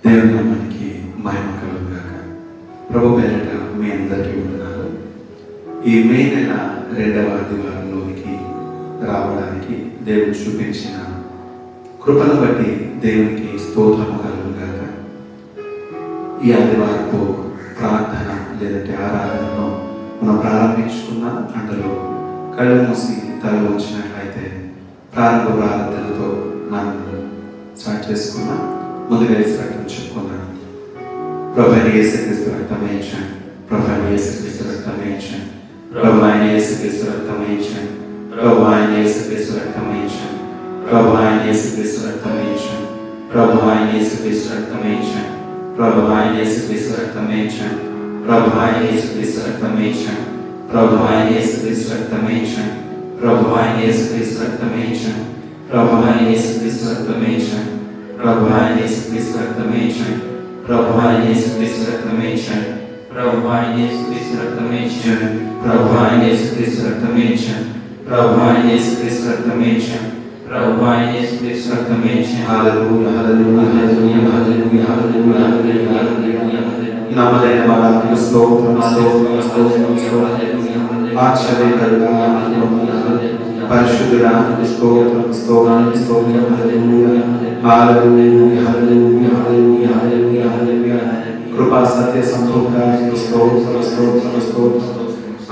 దేవుని నామానికి మహిమ కలుగుగాక. ప్రభు పేరిట మీ అందరికీ వందనాలు. ఈ మే నెల 2వ ఆదివారంలోనికి రావడానికి దేవుడు చూపించిన కృపను బట్టి దేవునికి స్తోత్రము కలుగుగాక. ఈ ఆదివారపు ప్రార్థన లేదంటే ఆరాధనను మనం ప్రారంభించుకున్నాం. అందులో కళ్ళు మూసి తల వచ్చినట్లయితే ప్రారంభ ప్రార్థనతో మనం స్టార్ట్ చేసుకున్నాం. ముందుగా రక్తం చెప్పుకున్నాను. ప్రభువైన యేసుక్రీస్తు రక్తమే ఇచ్చాను, ప్రభువైన యేసుక్రీస్తు రక్తమే ఇచ్చాను, ప్రభువైన యేసుక్రీస్తు రక్తమే ఇచ్చాను, ప్రభువైన యేసుక్రీస్తు రక్తమే ఇచ్చాను, ప్రభువైన యేసుక్రీస్తు రక్తమే ఇచ్చాను, ప్రభువైన యేసుక్రీస్తు రక్తమే ఇచ్చాను, ప్రభువైన యేసుక్రీస్తు రక్తమే ఇచ్చాను, ప్రభువైన యేసుక్రీస్తు రక్తమే ఇచ్చాను, ప్రభువైన యేసుక్రీస్తు రక్తమే ఇచ్చాను, ప్రభువైన యేసుక్రీస్తు రక్తమే ఇచ్చాను, ప్రభువైన యేసుక్రీస్తు రక్తమే ఇచ్చాను, ప్రభువైన యేసుక్రీస్తు రక్తమే ఇచ్చాను, ప్రభువైన యేసుక్రీస్తు రక్తమే ఇచ్చాను, ప్రభువైన యేసుక్రీస్తు రక్తమే ఇచ్చాను, ప్రభువైన యేసుక్రీస్తు రక్తమే ఇచ్చాను, ప్రభువైన యేసుక్రీస్తు రక్తమే ఇచ్చాను, ప్రభువైన యేసుక్రీస్తు రక్తమే ఇచ్చాను. హల్లెలూయా హల్లెలూయా హల్లెలూయా హల్లెలూయా హల్లెలూయా హల్లెలూయా హల్లెలూయా. నమ్మదైన వారికి స్తోత్రం స్తోత్రం స్తోత్రం స్తోత్రం. ఆశ్చర్యకరుడా పరిశుద్ధుడానికి స్తోత్రం స్తోత్రం స్తోత్రం. హల్లెలూయా హల్లెలూయా హల్లెలూయా హల్లెలూయా హల్లెలూయా హల్లెలూయా. కృపా సత్య సంపూర్ణానికి స్తోత్రం స్తోత్రం స్తోత్రం.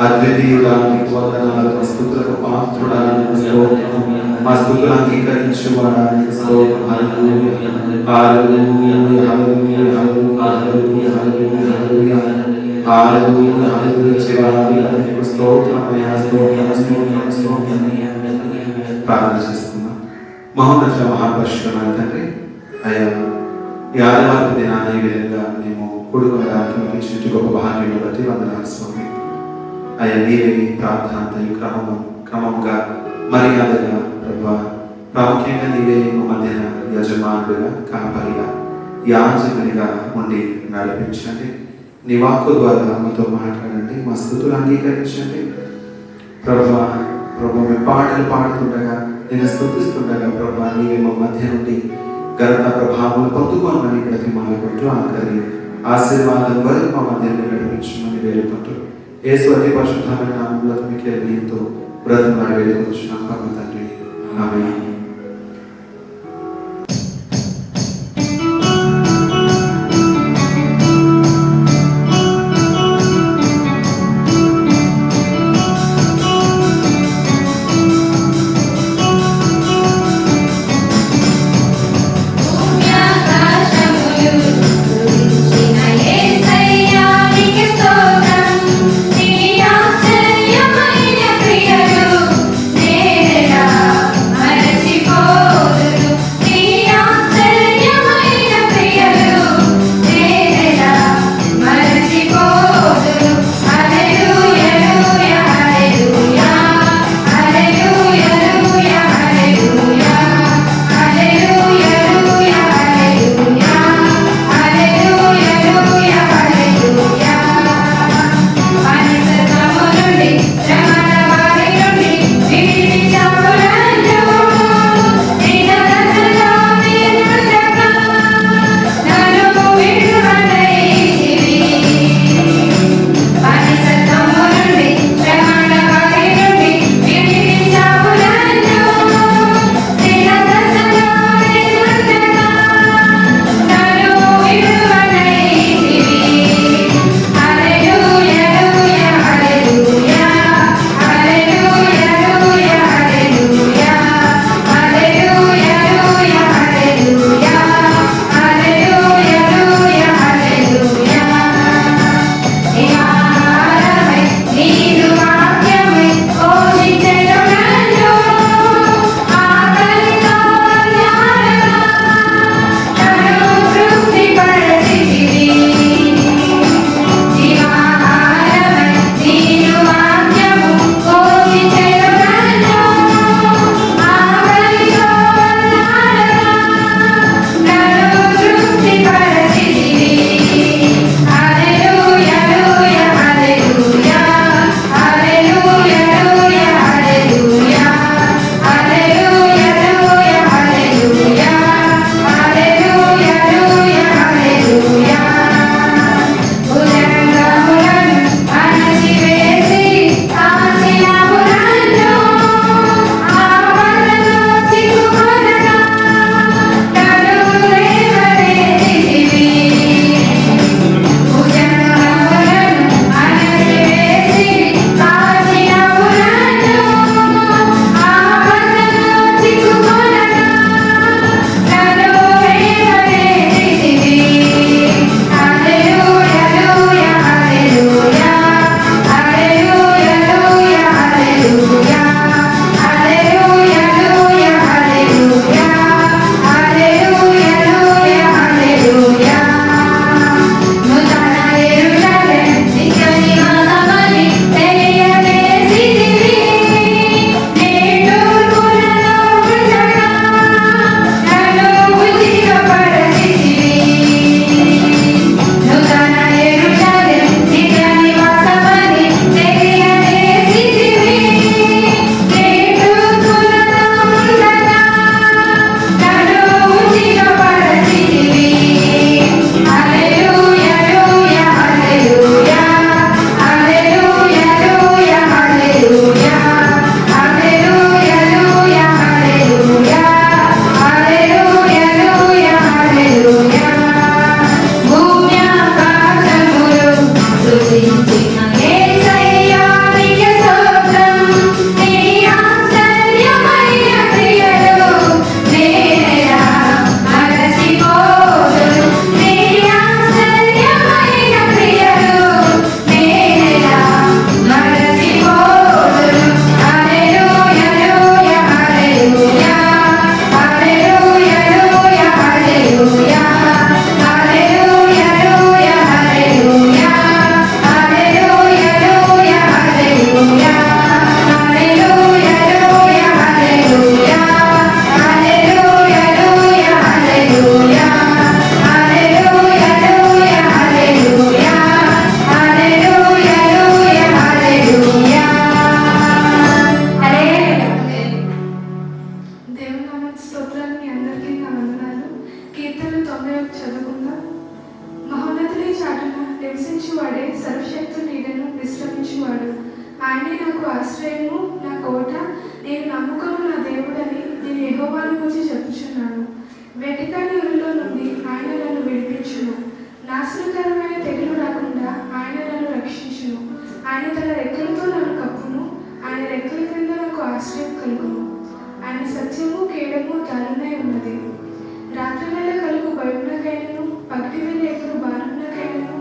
అద్వితీయుడానికి వందనాలు. స్తుతులకు పాత్రుడానికి స్తోత్రం. మా స్తుతులు అంగీకరించువాడానికి స్తోత్రం. హల్లెలూయా హల్లెలూయా హల్లెలూయా హల్లెలూయా హల్లెలూయా హల్లెలూయా హల్లెలూయా హల్లెలూయా. జీవానికి స్తోత్రం స్తోత్రం స్తోత్రం స్తోత్రం. ప్రార్థన చేస్తున్నాం. మహోన్నత మహాపరిశుద్ధమైన తండ్రి, అయ్యా ఈ ఆదివారపు దినాన్ని ఈ విధంగా మేము కూడుకోవడానికి మీకు ఇచ్చిన గొప్ప భాగ్యం బట్టి వందనాలు స్వామి. అయ్యా నీవే ప్రార్థన క్రమంగా మర్యాదగా ప్రభా ప్రాముఖ్యంగా నీవే మధ్యన యజమానుడిగా కాపరిగా యాజకునిగా ఉండి నడిపించండి. నీ వాక్కు ద్వారా మాతో మాట్లాడండి. మా స్తుతులు అంగీకరించండి ప్రభా. మీ పాటలు పాడుతుండగా నేను స్తుతిస్తుండగా ప్రభా నీవే మా మధ్య నుండి ఘనత ప్రభావం పొందుకోమని ప్రతి మాలకుంటూ ఆఖరి ఆశీర్వాదం వరకు మా మధ్య నడిపించమని వేడుకుంటూ యేసు అతి పరిశుద్ధమైన నామములో మీకే నీతో బ్రతుకులాడి వేడుకొచ్చున్నాం పరమ తండ్రి. ఆమేన్. Mara నేను నమ్ముకున్న నా దేవుడని నేను యెహోవాను గురించి చెప్పుచున్నాను. వెటికాని ఊరిలో నుండి ఆయన నన్ను విడిపించును. నాశనకరమైన తెగులు రాకుండా ఆయన నన్ను రక్షించును. ఆయన తన రెక్కలతో నన్ను కప్పును. ఆయన రెక్కల క్రింద నాకు ఆశ్రయం కలుగును. ఆయన సత్యము కేడము దారుణై ఉన్నది. రాత్రి వేళ కలుగు భయమునకైనను, పగటి వేళ ఎగురు బాణమునకైనను,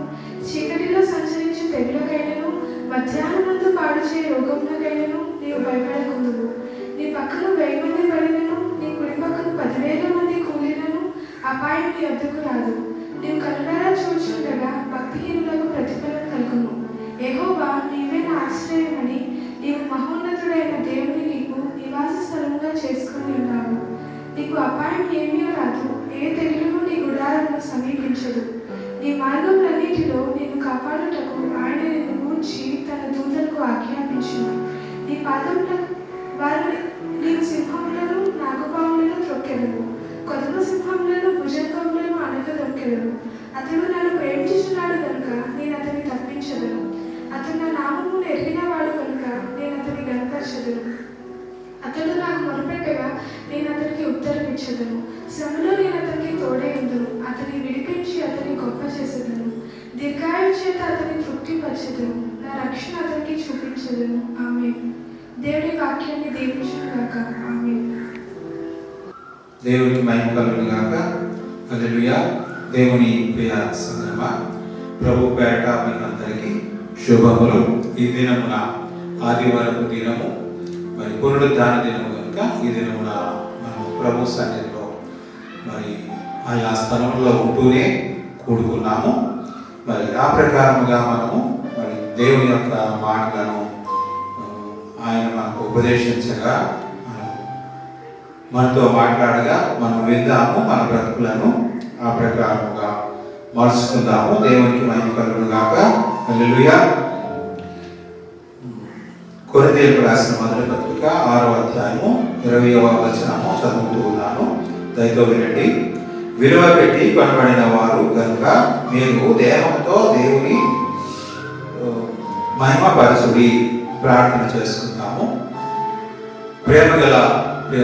చీకటిలో సంచరించే తెగులకైనను, మధ్యాహ్నమందు పాడు చేయ రోగమునకైనను నీవు భయపడకుందువు. నీ పక్కన 1000 మంది పడినను, నీ కుడి పక్కన 10,000 మంది కూలినను అపాయం నీ వద్దకు రాదు. నీవు కనులారా చూచుండగా భక్తిహీనులకు ప్రతిఫలం కలుగును. యెహోవా నీవే నా ఆశ్రయమని నీవు మహోన్నతుడైన దేవుని నీకు నివాస స్థలముగా చేసుకుని ఉన్నావు. నీకు అపాయం ఏమీ రాదు, ఏ తెగులును నీ గుడారమును సమీపించదు. నీ మార్గములన్నిటిలో నిన్ను కాపాడుటకు ఆయన నిన్ను గూర్చి తన దూతలకు ఆజ్ఞాపించును. నీ పాదముల వారు నీవు సింహములను నాగపాములను త్రొక్కెదవు, కొదమ సింహములను భుజంగములను అనగదొక్కెదవు. అతడు నన్ను ప్రేమించుచున్నాడు కనుక నేను అతన్ని తప్పించదను. అతడు నా నామమును ఎరిగిన వాడు కనుక నేను అతన్ని గణపరచదను. అతడు నాకు మొరపెట్టగా నేను అతనికి ఉత్తరం ఇచ్చదను. శ్రమలో నేను అతనికి తోడై ఉందును. అతన్ని విడిపించి అతన్ని గొప్ప చేసేదను. దీర్ఘాయువు చేత అతన్ని తృప్తిపరచెదను. నా రక్షణ అతనికి చూపించదను. ఆమేన్. దేవుడి వాక్యాన్ని దీవించును గాక. ఆమేన్. దేవునికి మహిమ కలుగును గాక. హల్లెలూయా. దేవుని ప్రియ సంగమా, ప్రభు పేట మీకందరికీ శుభములు. ఈ దినమున ఆదివారపు దినము, మరి పునరుద్ధాన దినము కనుక ఈ దినమున మనం ప్రభు సన్నిధిలో మరి ఆయా స్థలంలో ఉంటూనే కూడుకున్నాము. మరి ఆ ప్రకారముగా మనము మరి దేవుని యొక్క మాటలను ఆయన మనకు ఉపదేశించగా మనతో మాట్లాడగా మనం విందాము, మన బ్రతుకులను ఆ ప్రకారముగా మార్చుకుందాము. దేవునికి మహిమ కలుగును గాక. హల్లెలూయా. కొరింథీయులకు రాసిన మొదటి పత్రిక 6వ అధ్యాయము 20వ వచనము చదువుతూ ఉన్నాను. దయతో వినండి. విలువ పెట్టి కొనబడిన వారు కనుక మీరు దేహంతో దేవుని మహిమపరచుడి. ప్రార్థన చేసుకుందాము. ప్రేమ గల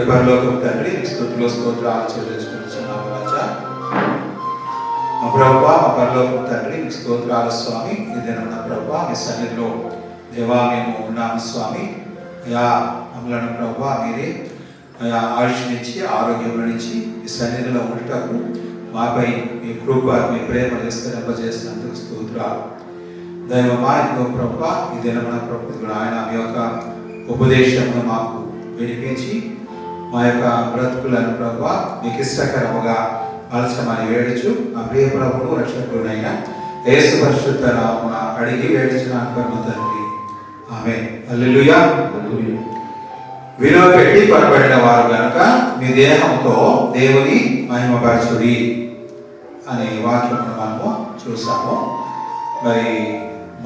పరలోకపు తండ్రి, స్తుతులు స్తోత్రాలు చెల్లించుకుంటున్నాము రాజా. మా ప్రభువా, మా పరలోకపు తండ్రి, స్తోత్రాలు స్వామి. ఇదేనన్నా ప్రభువా, మీ సన్నిధిలో దేవా మేము ఉన్నాము స్వామి. అయా మమ్మలను ప్రభువా మీరే అయా ఆయుష్నిచ్చి ఆరోగ్యమునిచ్చి ఈ సన్నిధిలో ఉండటకు మాపై మీ కృప, మీ ప్రేమ విస్తరింపజేసినందుకు స్తోత్రాలు. దైవమా, ఇదిగో ప్రభువా ఇదేనన్నా ప్రభు ఆయన మీ యొక్క ఉపదేశమును మాకు వినిపించి మా యొక్క బ్రతుకులను ప్రభువా మీకు ఇష్టకరముగా మలచమని వేడుచు మా ప్రియ ప్రభువు రక్షకుడైన యేసు పరిశుద్ధ నామమున అడిగి వేడుచున్నాను పరమ తండ్రి. ఆమేన్. హల్లెలూయా. విలువ పెట్టి కొనబడిన వారు కనుక మీ దేహంతో దేవుని మహిమపరచుడి అనే వాక్యమును మనము చూసాము. మరి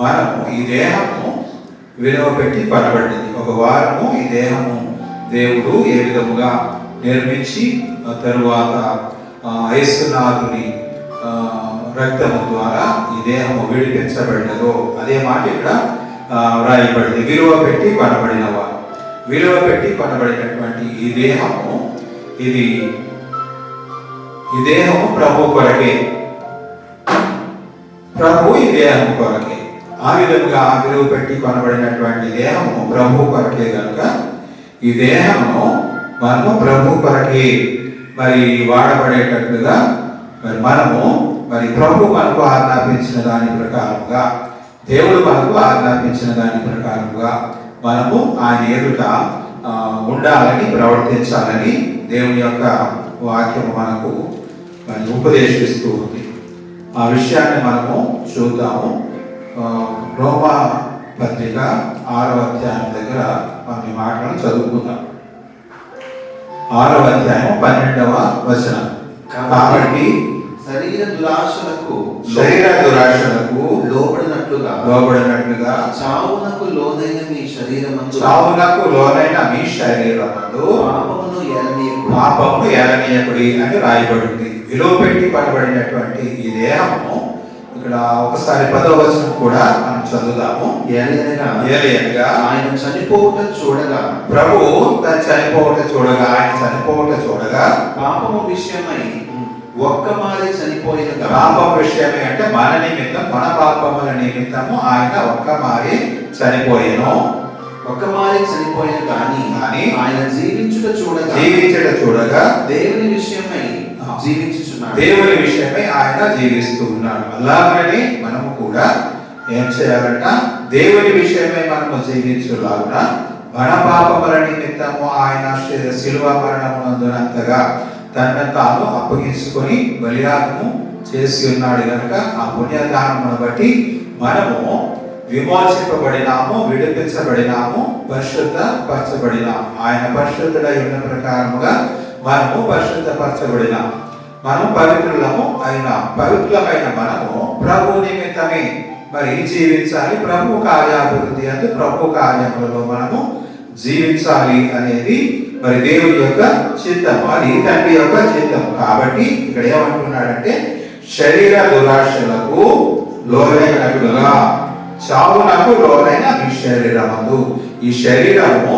మనము ఈ దేహము విలువ పెట్టి కొనబడింది. ఒక వారము ఈ దేహము దేవుడు ఏ విధముగా నిర్మించి తరువాత యేసునాథుని రక్తము ద్వారా ఈ దేహము విడిపించబడినదో అదే మాట ఇక్కడ వ్రాయబడింది. విలువ పెట్టి కొనబడిన వారు. విలువ పెట్టి కొనబడినటువంటి ఈ దేహము ఈ దేహము ప్రభు కొరకే. ప్రభు ఈ దేహము కొరకే. ఆ విధంగా విలువ పెట్టి కొనబడినటువంటి దేహము ప్రభు కొరకే కనుక ఈ దేహము మనము ప్రభు కొరకే మరి వాడబడేటట్లుగా మరి మనము మరి ప్రభు మనకు ఆజ్ఞాపించిన దాని ప్రకారముగా, దేవుడు మనకు ఆజ్ఞాపించిన దాని ప్రకారముగా మనము ఆయన ఎదుట ఉండాలని, ప్రవర్తించాలని దేవుని యొక్క వాక్యము మనకు మరి ఉపదేశిస్తూ ఉంది. ఆ విషయాన్ని మనము చూద్దాము. రోమా పత్రిక 6వ అధ్యాయం దగ్గర మనం ఈ మాటలను చదువుకుందాం. 6వ అధ్యాయం 12వ వచనం. కాబట్టి శరీర దురాశలకు లోబడినట్లుగా చావునకు లోనైన మీ శరీరమందు పాపమును ఏలనీయకుడి అని రాయబడింది. విలువ పెట్టి కొనబడినటువంటి ఈ దేహము ఇక్కడ ఒకసారి 10వ వచనం కూడా మనం చదువుదాము. ఏలయనగా ఆయన చనిపోవుట చూడగా, ప్రభువు తను చనిపోవట చూడగా, ఆయన చనిపోవట చూడగా, పాపము విషయమై ఒక్కమారి చనిపోయిన పాపం విషయమే అంటే మన నిమిత్తం, మన పాపముల నిమిత్తము ఆయన ఒక్కమారి చనిపోయెను. ఒక్కమారి చనిపోయిన కానీ ఆయన జీవించుట చూడగా దేవుని విషయమై జీవించుచున్నాడు. దేవుని విషయమై ఆయన జీవిస్తూ ఉన్నాడు. అలాగని మనము కూడా ఏం చేయాలంట? దేవుని విషయమై మనము జీవించులాగున మన పాపముల నిమిత్తము ఆయన శిలువ మరణమునందునంతగా తనను తాను అప్పగించుకొని బలియాగము చేసి ఉన్నాడు కనుక ఆ పుణ్యదానమును బట్టి మనము విమోచింపబడినాము, విడిపించబడినాము, పరిశుద్ధపరచబడినాము. ఆయన పరిశుద్ధుడై ఉన్న ప్రకారముగా మనము పరిశుద్ధపరచబడినాము. మనం పవిత్రులము అయినా పవిత్రులమైన మనము ప్రభు నిమిత్తమే మరి జీవించాలి. ప్రభు కార్యాభివృద్ధి అంటే ప్రభు కార్యములలో మనము జీవించాలి అనేది మరి దేవుని యొక్క చిత్తము, అది తండ్రి యొక్క చిత్తము. కాబట్టి ఇక్కడ ఏమంటున్నాడంటే శరీర దురాశలకు లోనైనట్లుగా చావునకు లోనైన మీ శరీరమందు. ఈ శరీరము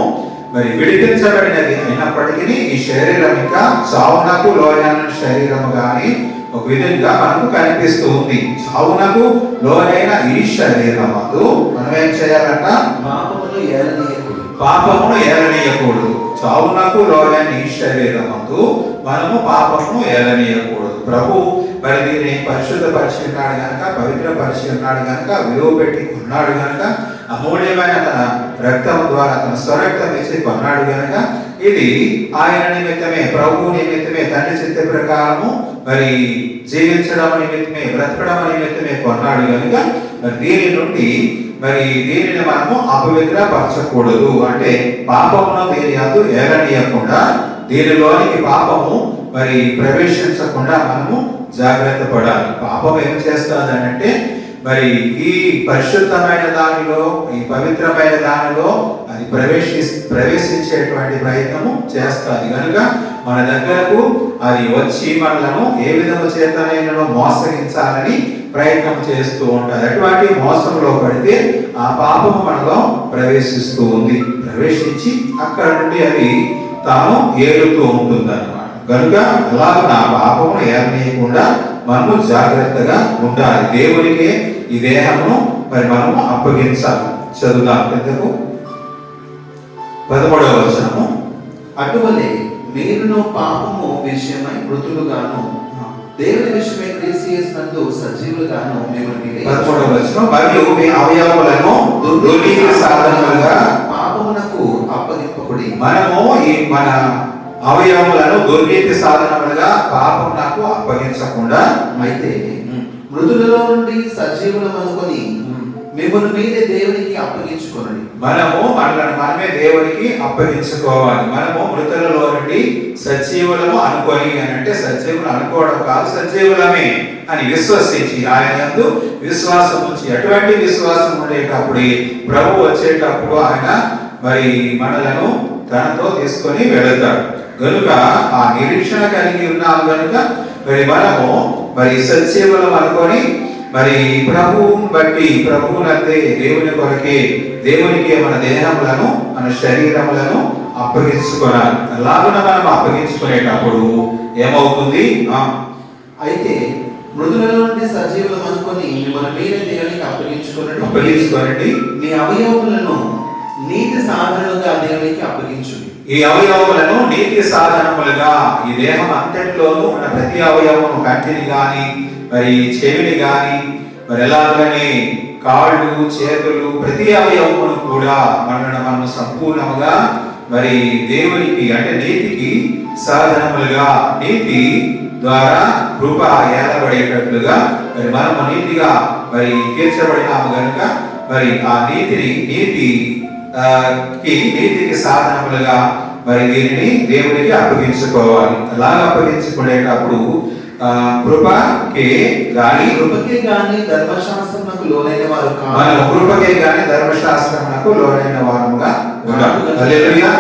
మరి విడిపించబడినది అయినప్పటికీ ఈ శరీరం ఇంకా చావునకు లోనైన శరీరము కానీ ఒక విధంగా మనకు కనిపిస్తూ ఉంది. చావునకు లోనైన ఈ శరీరమందు మనం ఏం చేయాలంట? పాపమును ఏలనీయకూడదు. చావునకు లోనైన ఈ శరీరమందు మనము పాపమును ఏలనీయకూడదు. ప్రభు మరి దీన్ని పరిశుద్ధపరిచి ఉన్నాడు కనుక, పవిత్రపరిచి ఉన్నాడు కనుక, విలువ పెట్టి కొన్నాడు కనుక, అమూల్యమైన తన రక్తం ద్వారా తన స్వరక్తం ఇచ్చి కొన్నాడు కనుక ఇది ఆయన నిమిత్తమే, ప్రభు నిమిత్తమే, తండ్రి చిత్త ప్రకారము మరి జీవించడం నిమిత్తమే, బ్రతకడం నిమిత్తమే కొన్నాడు కనుక మరి దీని నుండి మరి దీనిని మనము అపవిత్రపరచకూడదు. అంటే పాపమును దీని అందు ఏలనీయకుండా, దీనిలోనికి పాపము మరి ప్రవేశించకుండా మనము జాగ్రత్త పడాలి. పాపం ఏం చేస్తుంది అంటే మరి ఈ పరిశుద్ధమైన దానిలో, ఈ పవిత్రమైన దానిలో అది ప్రవేశించేటువంటి ప్రయత్నము చేస్తుంది కనుక మన దగ్గరకు అది వచ్చి మనలను ఏ విధము చేతనైనా మోసగించాలని ప్రయత్నం చేస్తూ ఉంటుంది. అటువంటి మోసంలో పడితే ఆ పాపము మనలో ప్రవేశిస్తూ ఉంది. ప్రవేశించి అక్కడ నుండి అది తాను ఏలుతూ ఉంటుంది అన్నమాట. కనుక అలాగే నా పాపమును ఏర్నేయకుండా మనము జాగ్రత్తగా ఉండాలి. దేవునికే ఈ దేహమును మరి మనము అప్పగించాలి. చదువుదాం పెద్దకు 13వ వచనము. అటువలే మీరును పాపము విషయమై మృతులుగాను, దేవుని విషయమై క్రీస్తు యేసునందు సజీవులుగాను మిమ్మల్ని 13వ వచనం. మరియు మీ అవయవములను దుర్నీతి సాధనములుగా పాపమునకు అప్పగింపకుడి. మనము ఈ మన అవయవములను దుర్నీతి సాధనములుగా పాపమునకు అప్పగించకుండా అయితే మృతులలో నుండి సజీవులమనుకొని మిమ్మల్ని మీరే దేవునికి అప్పగించుకోనండి. మనము మనలను మనమే దేవునికి అప్పగించుకోవాలి. మనము మృతులలో నుండి సజీవులము అనుకొని అని అంటే సజీవులు అనుకోవడం కాదు, సజీవులమే అని విశ్వసించి ఆయన యందు విశ్వాసం ఉంచి, అటువంటి విశ్వాసం ఉండేటప్పుడు ప్రభు వచ్చేటప్పుడు ఆయన మరి మనలను తనతో తీసుకొని వెళతాడు. కనుక ఆ నిరీక్షణ కలిగి ఉన్నాం కనుక మరి మనము మరి సజీవులం అనుకొని మరి ప్రభువుని బట్టి, ప్రభువునందే దేవుని కొరకే, దేవునికి మన దేహములను మన శరీరములను అప్పగించుకోవాలి. అలాగున మనం అప్పగించుకునేటప్పుడు ఏమవుతుంది? అయితే మృతులలో నుండి సజీవులం అనుకొని మిమ్మల్ని మీరే దేవునికి అప్పగించుకోనండి. మీ అవయవములను నీతి సాధనలుగా దేవునికి అప్పగించుడి. ఈ అవయవములను నీతి సాధనములుగా, ఈ దేహం అంతటిలోనూ ఉన్న ప్రతి అవయవము, కంటిని గాని మరి చెవిని గాని మరి ఎలాగని కాళ్ళు చేతులు ప్రతి అవయవమును కూడా మనము సంపూర్ణముగా మరి దేవునికి అంటే నీతికి సాధనములుగా, నీతి ద్వారా కృప ఏలబడేటట్లుగా మరి మనము నీతిగా మరి తీర్చబడినాము కనుక మరి ఆ నీతికి సాధనములుగా మరి దీనిని దేవునికి అప్పగించుకోవాలి. అలాగ అప్పగించుకునేటప్పుడు కృపకే గాని ధర్మశాస్త్రమునకు లోనైన వారు మన కృపకే గాని ధర్మశాస్త్రమునకు లోనైన వారుగా ఉండాలి. హల్లెలూయా.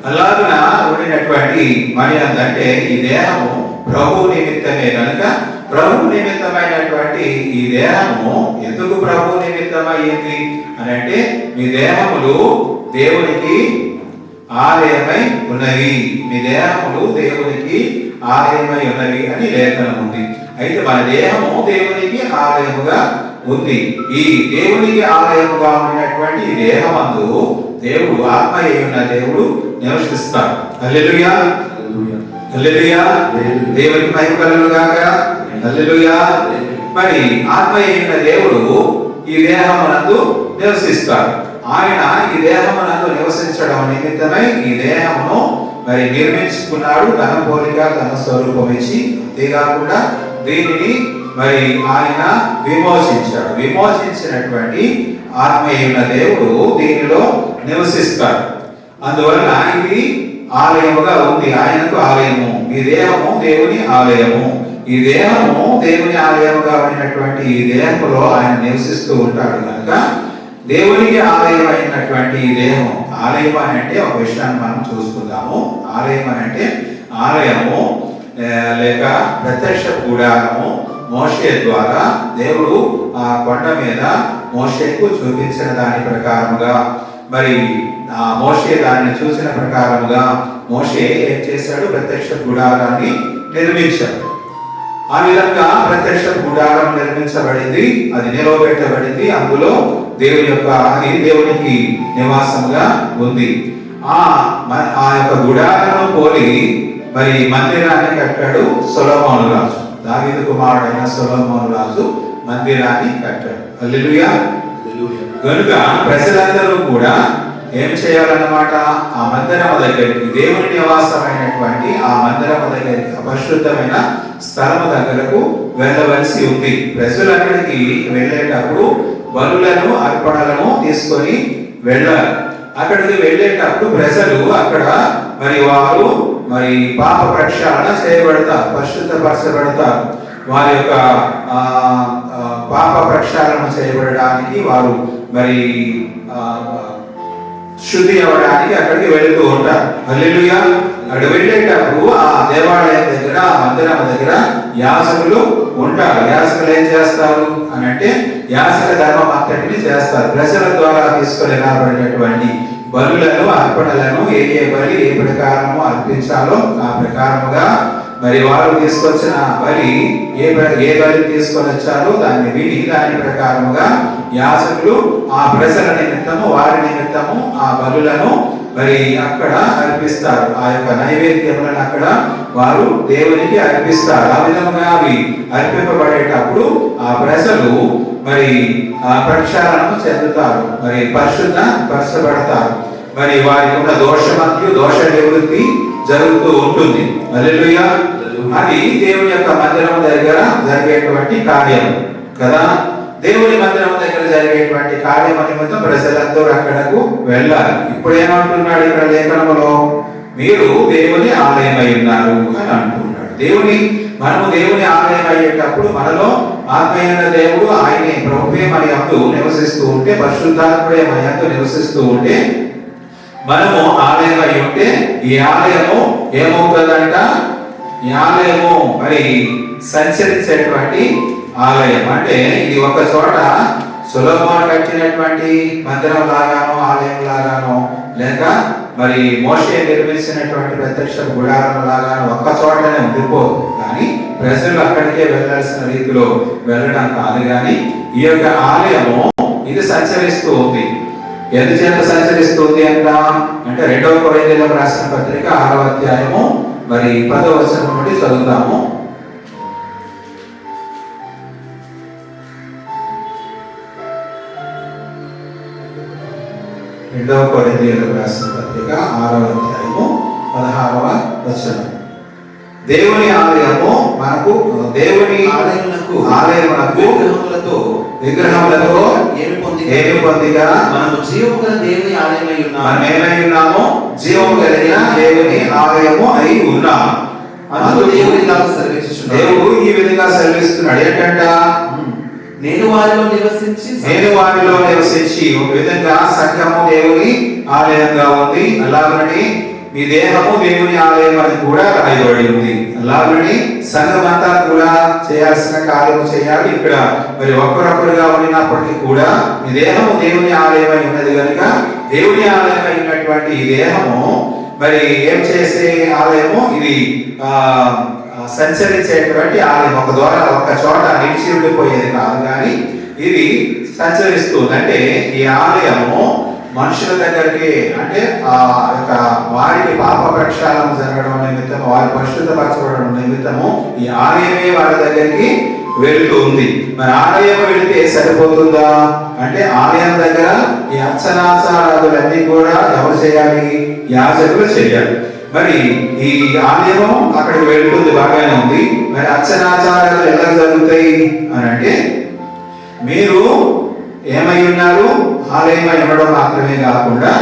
అలాగున ఉండినటువంటి మరి అంటే ఈ దేహము ప్రభు నిమిత్తమే కనుక ప్రభు నిమిత్తమైనటువంటి ఈ దేహము ఎందుకు ప్రభు నిమిత్తమైంది అని అంటే మీ దేహములు దేవునికి ఆలయమై ఉన్నవి, మీ దేహములు దేవునికి ఆలయమై ఉన్నవి అని లేఖనం ఉంది. అయితే మన దేహము దేవునికి ఆలయముగా ఉంది. ఈ దేవునికి ఆలయముగా ఉన్నటువంటి ఈ దేహమందు దేవుడు ఆత్మ అయి ఉన్న దేవుడు నివసిస్తాడు. హల్లెలూయా, హల్లెలూయా, దేవునికి మహిమ కలుగును గాక. హల్లెలూయా. మరి ఆత్మ అయి ఉన్న దేవుడు ఈ దేహమునందు నివసిస్తాడు. ఆయన ఈ దేహమునందు నివసించడం నిమిత్తమై ఈ దేహమును మరి నిర్మించుకున్నాడు, తన పోలిక తన స్వరూపం ఇచ్చి. అంతేకాకుండా దీనిని మరి ఆయన విమోచించాడు. విమోచించినటువంటి ఆత్మీయుల దేవుడు దీనిలో నివసిస్తాడు. అందువలన ఇది ఆలయముగా ఉంది, ఆయనకు ఆలయము. ఈ దేహము దేవుని ఆలయము. ఈ దేహము దేవుని ఆలయముగా ఉన్నటువంటి ఈ దేహములో ఆయన నివసిస్తూ ఉంటాడు కనుక దేవునికి ఆలయం అయినటువంటి ఈ దేహం. ఆలయం అని అంటే ఒక విషయాన్ని మనం చూసుకుందాము. ఆలయం అని అంటే ఆలయము లేక ప్రత్యక్ష గుడారము. మోషే ద్వారా దేవుడు ఆ కొండ మీద మోషేకు చూపించిన దాని ప్రకారముగా మరి ఆ మోషే దాన్ని చూసిన ప్రకారముగా మోషే ఏం చేశాడు? ప్రత్యక్ష గుడారాన్ని నిర్మించాడు. ఆ విధంగా ప్రత్యక్ష గుడారం నిర్మించబడింది, అది నిలవబెట్టబడింది. అందులో దేవుని యొక్క అది దేవునికి నివాసముగా ఉంది. ఆ యొక్క గుడారను పోలి మరి మందిరాన్ని కట్టాడు సొలొమోను రాజు. దావీదు కుమారుడైన సొలొమోను రాజు మందిరాన్ని కట్టాడు. హల్లెలూయా. కనుక ప్రజలందరూ కూడా ఏం చేయాలన్నమాట? ఆ మందిరము దగ్గరికి, దేవుని నివాసమైనటువంటి ఆ మందిరము దగ్గరికి, పరిశుద్ధమైన స్థలము దగ్గరకు వెళ్ళవలసి ఉంది. ప్రజలు అక్కడికి వెళ్ళేటప్పుడు బలులను అర్పణలను తీసుకొని వెళ్ళాలి. అక్కడికి వెళ్ళేటప్పుడు ప్రజలు అక్కడ మరి వారు మరి పాప ప్రక్షాళన చేయబడతారు, పరిశుద్ధపరచబడతారు. వారి యొక్క పాప ప్రక్షాళన చేయబడడానికి వారు మరి శుద్ధి అవ్వడానికి అక్కడికి వెళుతూ ఉంటారు. హల్లెలూయా. అక్కడ వెళ్ళేటప్పుడు ఆ దేవాలయం దగ్గర, ఆ మందిరం దగ్గర యాజకులు ఉంటారు. యాజకులు ఏం చేస్తారు అని అంటే యాజక ధర్మం అంతటిని చేస్తారు. ప్రజల ద్వారా తీసుకొని రాబడినటువంటి బలులను అర్పణలను ఏ బలి ఏ ప్రకారము అర్పించాలో ఆ ప్రకారముగా మరి వారు తీసుకొచ్చిన బలి ఏ బలి తీసుకొని వచ్చారో దాన్ని విని దాని ప్రకారముగా యాజకులు ఆ ప్రజల నిమిత్తము వారి నిమిత్తము ఆ బలులను మరి అక్కడ అర్పిస్తారు. ఆ యొక్క నైవేద్యములను అక్కడ వారు దేవునికి అర్పిస్తారు. ఆ విధంగా అవి అర్పింపబడేటప్పుడు ఆ ప్రజలు మరి ఆ ప్రక్షాళనను చెందుతారు, మరి పరచబడతారు. మరి వారికి ఉన్న దోషమంతయు దోష నివృత్తి జరుగుతూ ఉంటుంది. హల్లెలూయా. అది దేవుని యొక్క మందిరం దగ్గర జరిగేటువంటి కార్యం కదా. దేవుని మందిరం దగ్గర జరిగేటువంటి కార్యం నిమిత్తం ప్రజలందరూ అక్కడకు వెళ్ళాలి. ఇప్పుడు ఏమంటున్నాడు ఇక్కడ లేఖనములో? మీరు దేవుని ఆలయమై ఉన్నారు అని అంటున్నాడు. మనము దేవుని ఆలయం అయ్యేటప్పుడు మనలో ఆత్మీయ దేవుడు ఆయనే ప్రభువే మన యందు నివసిస్తూ ఉంటే, పరిశుద్ధాత్ముడే మన యందు నివసిస్తూ ఉంటే, మనము ఆలయం అయి ఉంటే ఈ ఆలయము ఏమవుతుందంట? ఈ ఆలయము మరి సంచరించేటువంటి ఆలయం. అంటే ఇది ఒక చోట సొలొమోను కట్టినటువంటి మందిరం లాగానో ఆలయం లాగానో లేక మరి మోషే నిర్మించినటువంటి ప్రత్యక్ష గుడారం లాగానో ఒక్క చోటనే ఉండిపోదు. కానీ ప్రజలు అక్కడికే వెళ్ళాల్సిన రీతిలో వెళ్ళడం కాదు. కానీ ఈ యొక్క ఆలయము ఇది సంచరిస్తూ ఉంది. ఎందుచేత సంచరిస్తుంది అంటే 2వ కొరింథీయులకు రాసిన పత్రిక 6వ అధ్యాయము మరి 10వ వచనం నుండి చదువుతాము. 2వ కొరింథీయులకు రాసిన పత్రిక 6వ అధ్యాయము 16వ వచనం. దేవుని ఆలయము మనకు, దేవుని ఆలయమునకు విగ్రహములతో ఏమి పొందిగా మనము జీవము గల దేవుని ఆలయమై ఉన్నాము. మనం ఏమై ఉన్నాము? జీవము కలిగిన దేవుని ఆలయము అయి ఉన్నాము. అందుకు దేవుడు ఇలాగ సెలవిస్తున్నాడు. దేవుడు ఈ విధంగా సెలవిస్తున్నాడు. ఏంటంట? నేను వారిలో నివసించి. ఒక విధంగా సంఘము దేవుని ఆలయంగా ఉంది. అలాగని మీ దేహము దేవుని ఆలయం అని కూడా రాయబడి ఉంది. అలాగని సంఘం అంతా కూడా చేయాల్సిన కార్యము చేయాలి. ఇక్కడ మరి ఒక్కరొక్కరుగా ఉన్నప్పటికీ కూడా ఈ దేహము దేవుని ఆలయమై ఉన్నది కనుక దేవుని ఆలయమై ఉన్నటువంటి ఈ దేహము మరి ఏం చేసే ఆలయము? ఇది సంచరించేటువంటి ఆలయం. ఒక ద్వారా ఒక చోట నిలిచి ఉండిపోయేది కాదు, కానీ ఇది సంచరిస్తుంది. అంటే ఈ ఆలయము మనుషుల దగ్గరికి, అంటే ఆ యొక్క వారికి పాప ప్రక్షాళన జరగడం నిమిత్తము, వారి పరిశుద్ధపరచబడడం నిమిత్తము ఈ ఆలయమే వారి దగ్గరికి వెళుతూ ఉంది. మరి ఆలయం వెళితే సరిపోతుందా అంటే ఆలయం దగ్గర ఈ అర్చనాచారాదులన్నీ కూడా ఎవరు చేయాలి? యాజకులు చేయాలి. మరి ఈ ఆలయము అక్కడికి వెళుతుంది, బాగానే ఉంది. మరి అర్చనాచారాలు ఎలా జరుగుతాయి అని అంటే, మీరు ఏమై ఉన్నారు? ఆలయమై ఉండడం మాత్రమే కాకుండా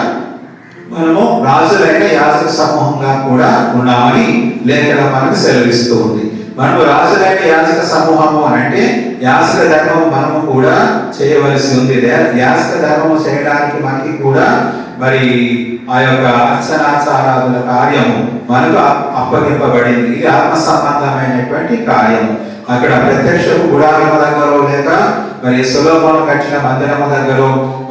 మనము రాజులైన యాజక సమూహంగా కూడా ఉన్నామని లేఖనం మనకు సెలవిస్తూ ఉంది. మనము రాజులైన యాజక సమూహము అని అంటే యాజక ధర్మము మనము కూడా చేయవలసి ఉంది. యాజక ధర్మము చేయడానికి మనకి కూడా మరి ఆ యొక్క అర్చనాచారాదుల కార్యము మనకు అప్పగింపబడింది. ఇది ఆత్మ సంబంధమైనటువంటి కార్యము. అక్కడ ప్రత్యక్ష గుడారము దగ్గర లేక మరి సొలొమోను కట్టిన మందిరము దగ్గర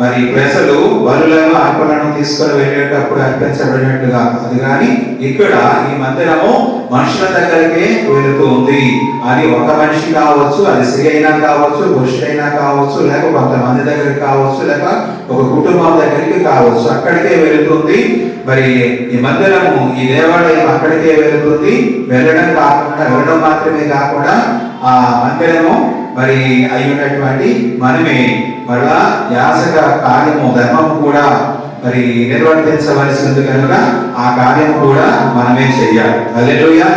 మరి ప్రజలు బలులను అర్పణను తీసుకొని వెళ్ళేటప్పుడు అర్పించబడినట్టుగా అది, కానీ ఇక్కడ ఈ మందిరము మనుషుల దగ్గరికే వెళుతూ ఉంది. అది ఒక మనిషి కావచ్చు, అది స్త్రీ అయినా కావచ్చు, పురుషుడైనా కావచ్చు, లేక కొంతమంది దగ్గరికి కావచ్చు, లేక ఒక కుటుంబం దగ్గరికి కావచ్చు, అక్కడికే వెళుతుంది. మరి ఈ మందిరము, ఈ దేవాలయం అక్కడికే వెళుతుంది. వెళ్ళడం మాత్రమే కాకుండా ఆ మందిరము మరి అయినటువంటి మనమే మరలా యాజక కార్యము ధర్మము కూడా మరి నిర్వర్తించవలసి ఉంది కనుక ఆ కార్యము కూడా మనమే చెయ్యాలి. హల్లెలూయా.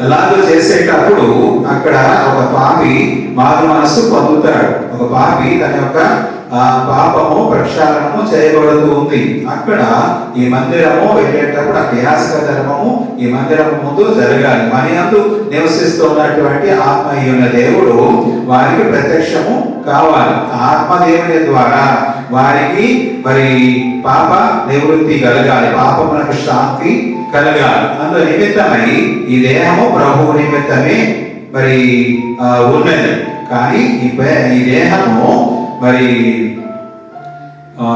అలాగే చేసేటప్పుడు అక్కడ ఒక పాపి మారు మనస్సు పొందుతాడు. ఒక పాపి తన యొక్క పాపము ప్రక్షాళనము చేయబడుతూ ఉంది. అక్కడ ఈ మందిరము వెళ్ళేటప్పుడు ఆ యాజక ధర్మము ఈ మందిరము ముందు జరగాలి. మన యందు నివసిస్తున్నటువంటి ఆత్మ అయిన దేవుడు వారికి ప్రత్యక్షము కావాలి. ఆత్మ దేవుని ద్వారా వారికి మరి పాప నివృత్తి కలగాలి, పాపములకు శాంతి కలగాలి. అందు నిమిత్తమై ఈ దేహము ప్రభువు నిమిత్తమే మరి ఉన్నది. కానీ ఈ దేహము మరి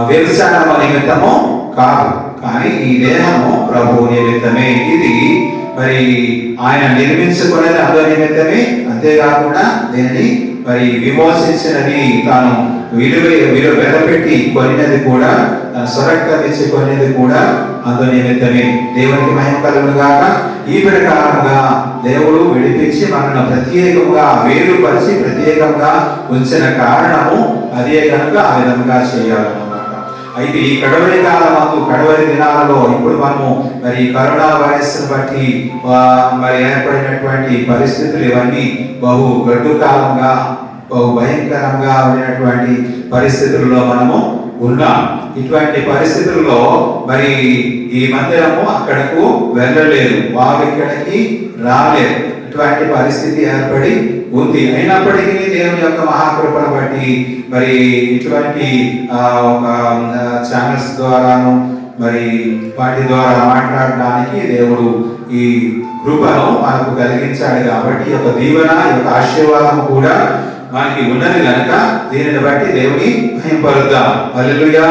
వ్యభిచారము నిమిత్తము కాదు, కానీ ఈ దేహము ప్రభువు నిమిత్తమే. ఇది మరి ఆయన నిర్మించుకున్నది అందరి నిమిత్తమే. అంతేకాకుండా దీనిని మరి విమోచించినది, తాను విలువ వెలపెట్టి కొనినది కూడా, తన స్వరక్తం ఇచ్చి కొనినది కూడా అందు నిమిత్తమే. దేవునికి మహిమ కలుగును గాక. ఈ ప్రకారంగా దేవుడు విడిపించి మనల్ని ప్రత్యేకంగా వేరుపరిచి ప్రత్యేకంగా ఉంచిన కారణము అదే కనుక ఆ విధంగా చేయాలన్నమాట. అయితే ఈ కడవరి కాలమందు, కడవరి దినాలలో ఇప్పుడు మనము మరి కరోనా వైరస్ బట్టి మరి ఏర్పడినటువంటి పరిస్థితులు ఇవన్నీ బహు గడ్డు కాలంగా, బహు భయంకరంగా ఉన్నటువంటి పరిస్థితుల్లో మనము ఉన్నాం. ఇటువంటి పరిస్థితుల్లో మరి ఈ మందిరము అక్కడకు వెళ్ళలేదు, వారు ఇక్కడికి రాలేదు. ఇటువంటి పరిస్థితి ఏర్పడి ఉంది. అయినప్పటికీ దేవుని యొక్క మహాకృపను బట్టి మరి ఇటువంటి ఛానల్స్ ద్వారాను మరి వాటి ద్వారా మాట్లాడడానికి దేవుడు ఈ కృపను మనకు కలిగించాడు. కాబట్టి ఈ యొక్క దీవెన, ఈ యొక్క ఆశీర్వాదం కూడా మనకి ఉన్నది కనుక దీనిని బట్టి దేవుని మహిమపరుద్దాం. హల్లెలూయా.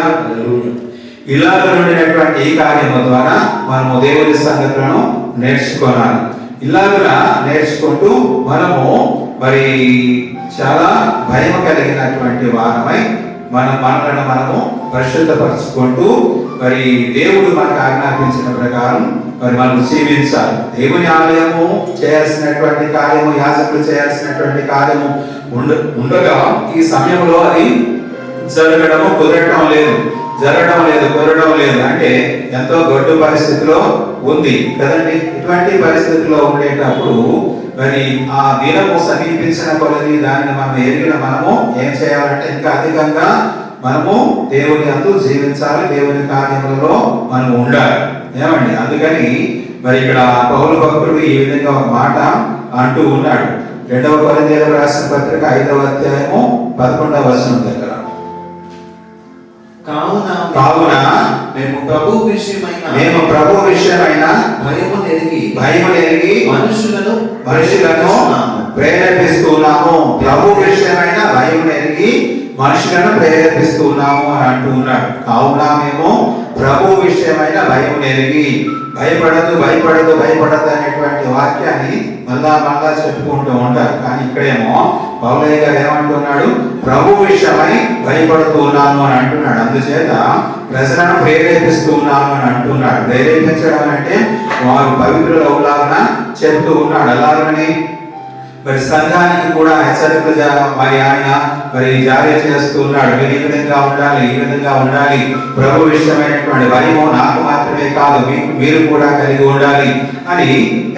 ఇలాగ ఉండినటువంటి ఈ కార్యము ద్వారా మనము దేవుని సంగతులను నేర్చుకోవాలి. ఇలాగా నేర్చుకుంటూ మనము మరి చాలా భయం కలిగినటువంటి వారమై మనము పరిశుద్ధపరచుకుంటూ మరి దేవుడు మనకు ఆజ్ఞాపించిన ప్రకారం మరి మనం జీవించాలి. దేవుని ఆలయము చేయాల్సినటువంటి కార్యము, యాజకులు చేయాల్సినటువంటి కార్యము ఉండగా ఈ సమయంలో అది కుదరడం లేదు అంటే ఎంతో గొడ్డు పరిస్థితిలో ఉంది కదండి. ఇటువంటి పరిస్థితిలో ఉండేటప్పుడు మరి ఆ దినము సమీపించిన కొలది దానిని మనం ఎరిగిన మనము ఏం చేయాలంటే ఇంకా అధికంగా మనము దేవుని అందు జీవించాలి, దేవుని కార్యములలో మనం ఉండాలి. ఏమండి, అందుకని మరి ఇక్కడ పౌలు భక్తుడు ఈ విధంగా ఒక మాట అంటూ ఉన్నాడు. 2వ కొరింథీయులకు రాసిన పత్రిక 5వ అధ్యాయము 11వ వచనం దగ్గర, కావున మేము ప్రభు విషయమైన భయము ఎరిగి మనుషులను మనుషులను ప్రేరేపిస్తున్నాము. ప్రభు విషయమైన భయం ఎరిగి మనుషులను ప్రేరేపిస్తున్నాము అని అంటూ ఉన్నాడు. కావున మేము ప్రభు విషయమైన భయం ఎరిగి, భయపడదు భయపడదు భయపడదు అనేటువంటి వాక్యాన్ని మళ్ళా చెప్పుకుంటూ ఉంటారు. కానీ ఇక్కడేమో పౌలయ్య గారు ఏమంటున్నాడు? ప్రభు విషయమై భయపడుతున్నాను అని అంటున్నాడు. అందుచేత ప్రజలను ప్రేరేపిస్తున్నాను అని అంటున్నాడు. ప్రేరేపించడం అంటే వారు పవిత్రులు అవులాగా చెప్తూ ఉన్నాడు. అలాగని మరి సంఘానికి కూడా హెచ్చరికలు మరి ఆయన జారీ చేస్తూ ఉన్నాడు. మీరు ఈ విధంగా ఉండాలి, ఈ విధంగా ఉండాలి. ప్రభు విషయమైనటువంటి భయము నాకు మాత్రమే కాదు, మీరు కూడా కలిగి ఉండాలి అని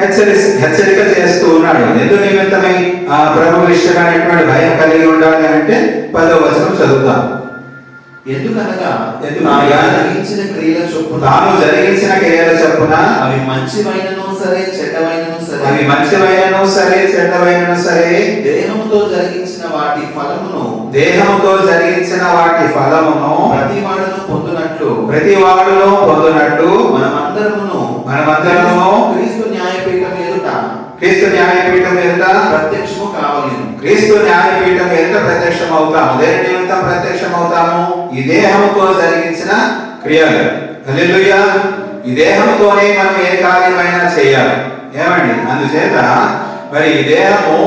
హెచ్చరిక చేస్తూ ఉన్నాడు. ఎందుకు నిమిత్తమై ప్రభు విషయమైనటువంటి భయం కలిగి ఉండాలి అంటే 10వ వచనం చదువుతాం. ఎందుకనగా ఎందుకనగా జరిగించిన క్రియల చొప్పున తాను జరిగించిన క్రియల చొప్పున అవి మంచివైనను సరే చెడ్డవైనను సరే అవి మంచివైనను సరే చెడ్డవైనను సరే దేహముతో జరిగించిన వాటి ఫలమును ప్రతి వాడును పొందునట్లు మనమందరమును క్రీస్తు న్యాయపీఠం ఎదుట ప్రత్యక్షము కావలేను. క్రీస్తు న్యాయపీఠం ఎదుట ప్రత్యక్షం అవుతాము. దేని నిమిత్తం ప్రత్యక్షం అవుతాము? ఈ దేహముతో జరిగించిన క్రియలు. హల్లెలూయా. ఈ దేహంతోనే మనం ఏ కార్యమైనా చేయాలి. ఏమండి? అందుచేత మరి ఈ దేహము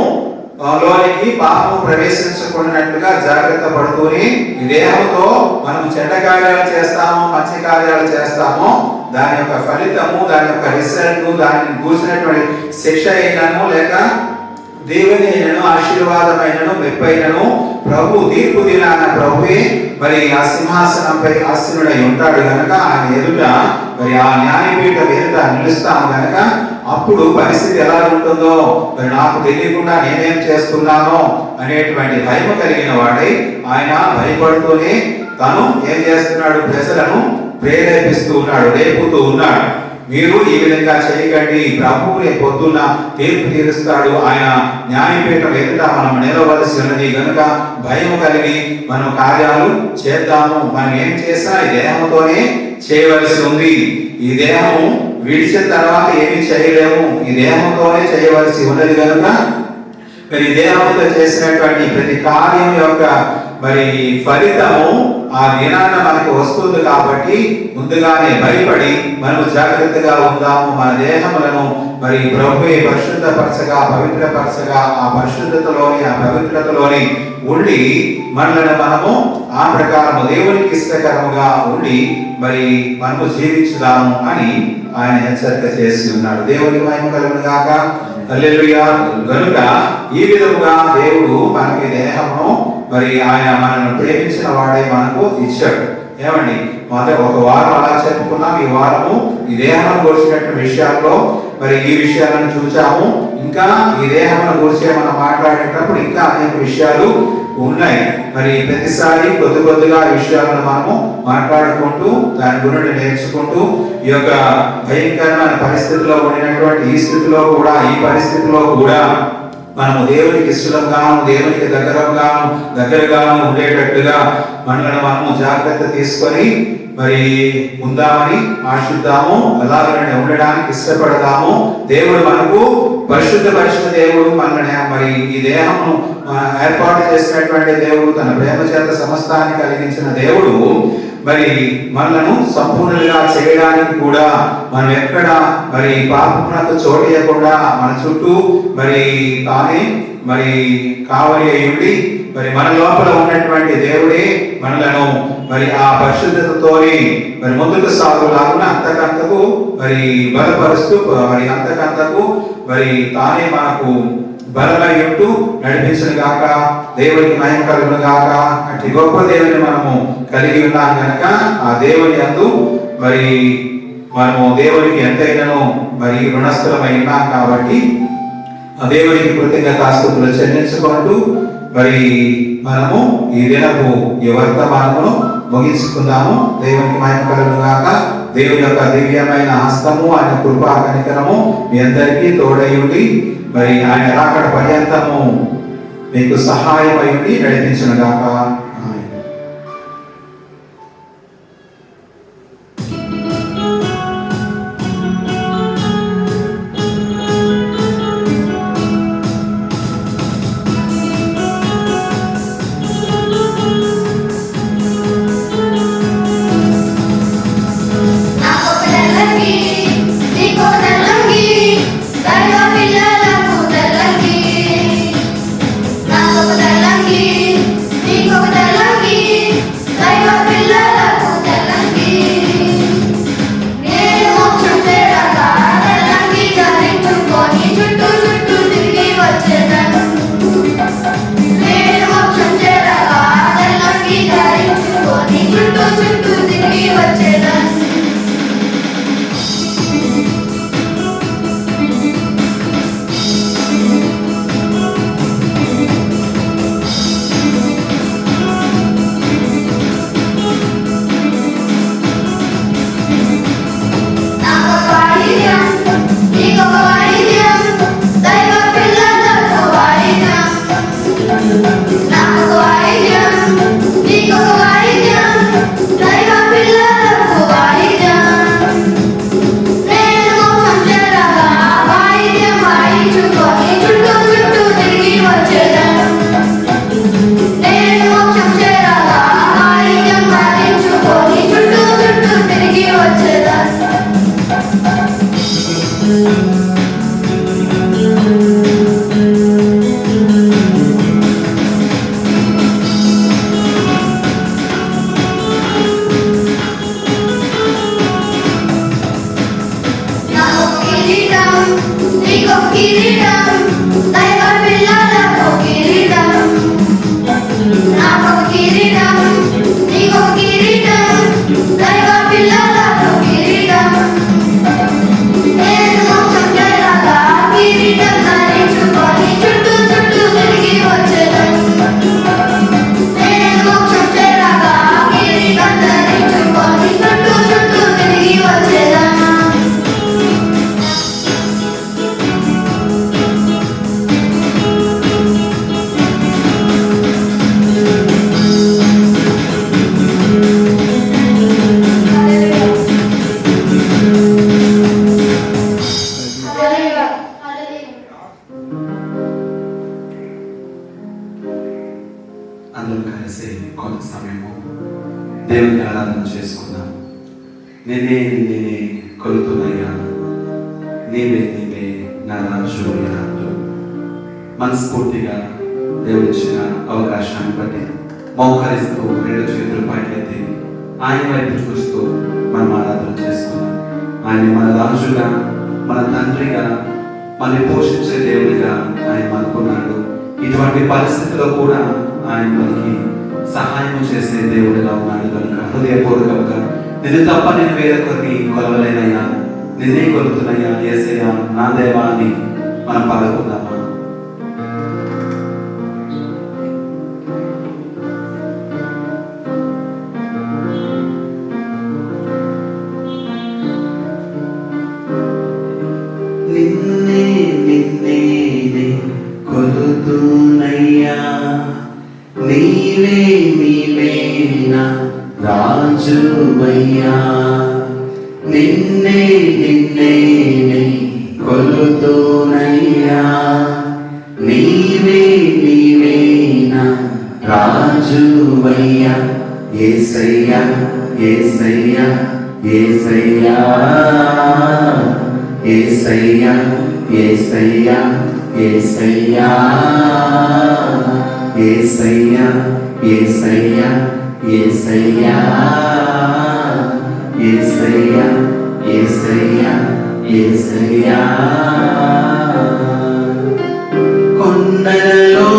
లోనికి పాపము ప్రవేశించకున్నట్లుగా జాగ్రత్త పడుతూనే ఈ దేహంతో మనం చెడ్డ కార్యాలు చేస్తాము, మంచి కార్యాలు చేస్తాము. దాని యొక్క ఫలితము, దాని యొక్క రిజల్ట్, దాన్ని కూర్చున్నటువంటి శిక్ష అయినను లేక దేవుని అయినను ఆశీర్వాదమైనను మెప్పైనను ప్రభు తీర్పు దినాన ప్రభువే మరి ఆ సింహాసనంపై ఆసీనుడై ఉంటాడు గనక ఆయన ఎదుట మరి ఆ న్యాయపీఠం ఎదుట నిలుస్తాము గనక అప్పుడు పరిస్థితి ఎలా ఉంటుందో మరి నాకు తెలియకుండా నేనేం చేస్తున్నానో అనేటువంటి భయం కలిగిన వాడై ఆయన భయపడుతూనే తను ఏం చేస్తున్నాడు? ప్రజలను ప్రేరేపిస్తూ ఉన్నాడు, రేపుతూ ఉన్నాడు. మీరు ఈ విధంగా చేయకండి, ప్రభు రేపు పొద్దున్న తీర్పు తీరుస్తాడు, ఆయన న్యాయపీఠం ఎదుట మనం నిలవలసి ఉన్నది గనుక భయం కలిగి మనం కార్యాలు చేద్దాము. మనం ఏం చేసినా ఈ దేహంతోనే చేయవలసి ఉంది. ఈ దేహము విడిచిన తర్వాత ఏమీ చేయలేము, ఈ దేహంతోనే చేయవలసి ఉన్నది కనుక మరి దేహంతో చేసినటువంటి ప్రతి కార్యం యొక్క మరి ఫలితము ఆ దినాన మనకు వస్తుంది. కాబట్టి ముందుగానే భయపడి మనం జాగ్రత్తగా ఉందాము. మన దేహములను మరి ప్రభువే పరిశుద్ధపరచగా, పవిత్రపరచగా, ఆ పరిశుద్ధతలోని ఆ పవిత్రతలోని ఉండి మనలను మనము ఆ ప్రకారము దేవునికి ఇష్టకరముగా ఉండి మరి మనము జీవించుదాము అని ఆయన హెచ్చరిక చేసి ఉన్నాడు. దేవునికి మహిమ కలుగును గాక. హల్లెలూయా. గనుక ఈ విధముగా దేవుడు మనకి దేహమును మరి ఆయన మనల్ని ప్రేమించిన వాడే మనకు ఇచ్చాడు. ఏమండి? ఒక వారం అలా చెప్పుకున్నాం. ఈ వారము ఈ దేహాన్ని గురించినటువంటి విషయాల్లో మరి ఈ విషయాలను చూచాము. ఇంకా ఈ దేహమును గురించి మనం మాట్లాడేటప్పుడు ఇంకా అనేక విషయాలు ఉన్నాయి. మరి ప్రతిసారి కొద్దిగా ఈ విషయాలను మనము మాట్లాడుకుంటూ దాని గురించి నేర్చుకుంటూ ఈ యొక్క భయంకరమైన పరిస్థితిలో ఉండినటువంటి ఈ స్థితిలో కూడా, ఈ పరిస్థితిలో కూడా మనము దేవునికి ఇష్టంగాను, దేవునికి దగ్గరగాను ఉండేటట్టుగా మనల్ని మనము జాగ్రత్త తీసుకొని మరి ఉందామని ఆశిద్దాము. అలాగనే ఉండడానికి ఇష్టపడదాము. దేవుడు మనకు పరిశుద్ధ దేవుడు మనల్ని మరి ఈ దేహమును ఏర్పాటు చేసినటువంటి దేవుడు, తన ప్రేమ చేత సమస్తాన్ని కలిగించిన దేవుడు మరి మనలను సంపూర్ణంగా చేయడానికి కూడా మనం ఎక్కడ మరి పాపమునకు చోటు ఇవ్వకుండా మన చుట్టూ మరి తానే మరి కావలి అయ్యుండి మరి మన లోపల ఉన్నటువంటి దేవుడే మనలను మరి ఆ పరిశుద్ధతతోని మరి ముందుకు సాగులాగున అంతకంతకు మరి బలపరుస్తూ మరి అంతకంతకు మరి తానే మనకు బలమై ఉంటూ నడిపించును గాక. దేవునికి మహిమ కలుగును గాక. అట్టి గొప్ప దేవుని మనము కలిగి ఉన్నాం కనుక ఆ దేవుని యందు మరి మనము దేవునికి ఎంతైనాను మరి రుణస్థులమై ఉన్నాం కాబట్టి ఆ దేవునికి కృతజ్ఞతాస్తుతులు చెల్లించుకుంటూ మరి మనము ఈ దినపు ఈ వర్తమానమును ముగించుకుందాము. దేవునికి మహిమ కలుగును గాక. దేవుని యొక్క దివ్యమైన హస్తము, ఆయన కృపా కనికరము మీ అందరికీ తోడై ఉండి మరి ఆయన రాకడ పర్యంతము మీకు సహాయమై ఉండి నడిపించును గాక. అందరం కలిసి కొంత సమయము దేవుని ఆరాధన చేసుకుందాం. నేనే కొలుతున్నయ్యా, నీవే నా రాజు అంటూ మనస్ఫూర్తిగా దేవుడిచ్చిన అవకాశాన్ని బట్టి మోకరిస్తూ రెండు చేతులు పైకెత్తి ఆయన వైపు చూస్తూ మనం ఆరాధన చేసుకున్నాం. ఆయన మన రాజుగా, మన తండ్రిగా, మనల్ని పోషించే దేవుడిగా ఆయన మనకున్నాడు. ఇటువంటి పరిస్థితుల్లో కూడా ఆయన మనకి సహాయం చేసే దేవుడిగా ఉన్నాడు కనుక హృదయపూర్వకంగా నిన్ను తప్ప నేను వేరొకరిని కొలవలేనయ్యా, నిన్నే కొలుతున్నయ్యా యేసయ్యా నా దేవా అని మనం పలుకున్నామా? నిన్నే కొలుతున్నయ్యా, నీవే నా రాజువయ్యా. నిన్నే కొలుతున్నయ్యా, నీవే నా రాజువయ్యా. యేసయ్యా యేసయ్యా యేసయ్యా యేసయ్యా యేసయ్యా యేసయ్యా యేసయ్యా యేసయ్యా యేసయ్యా యేసయ్యా యేసయ్యా యేసయ్యా. కొండలలో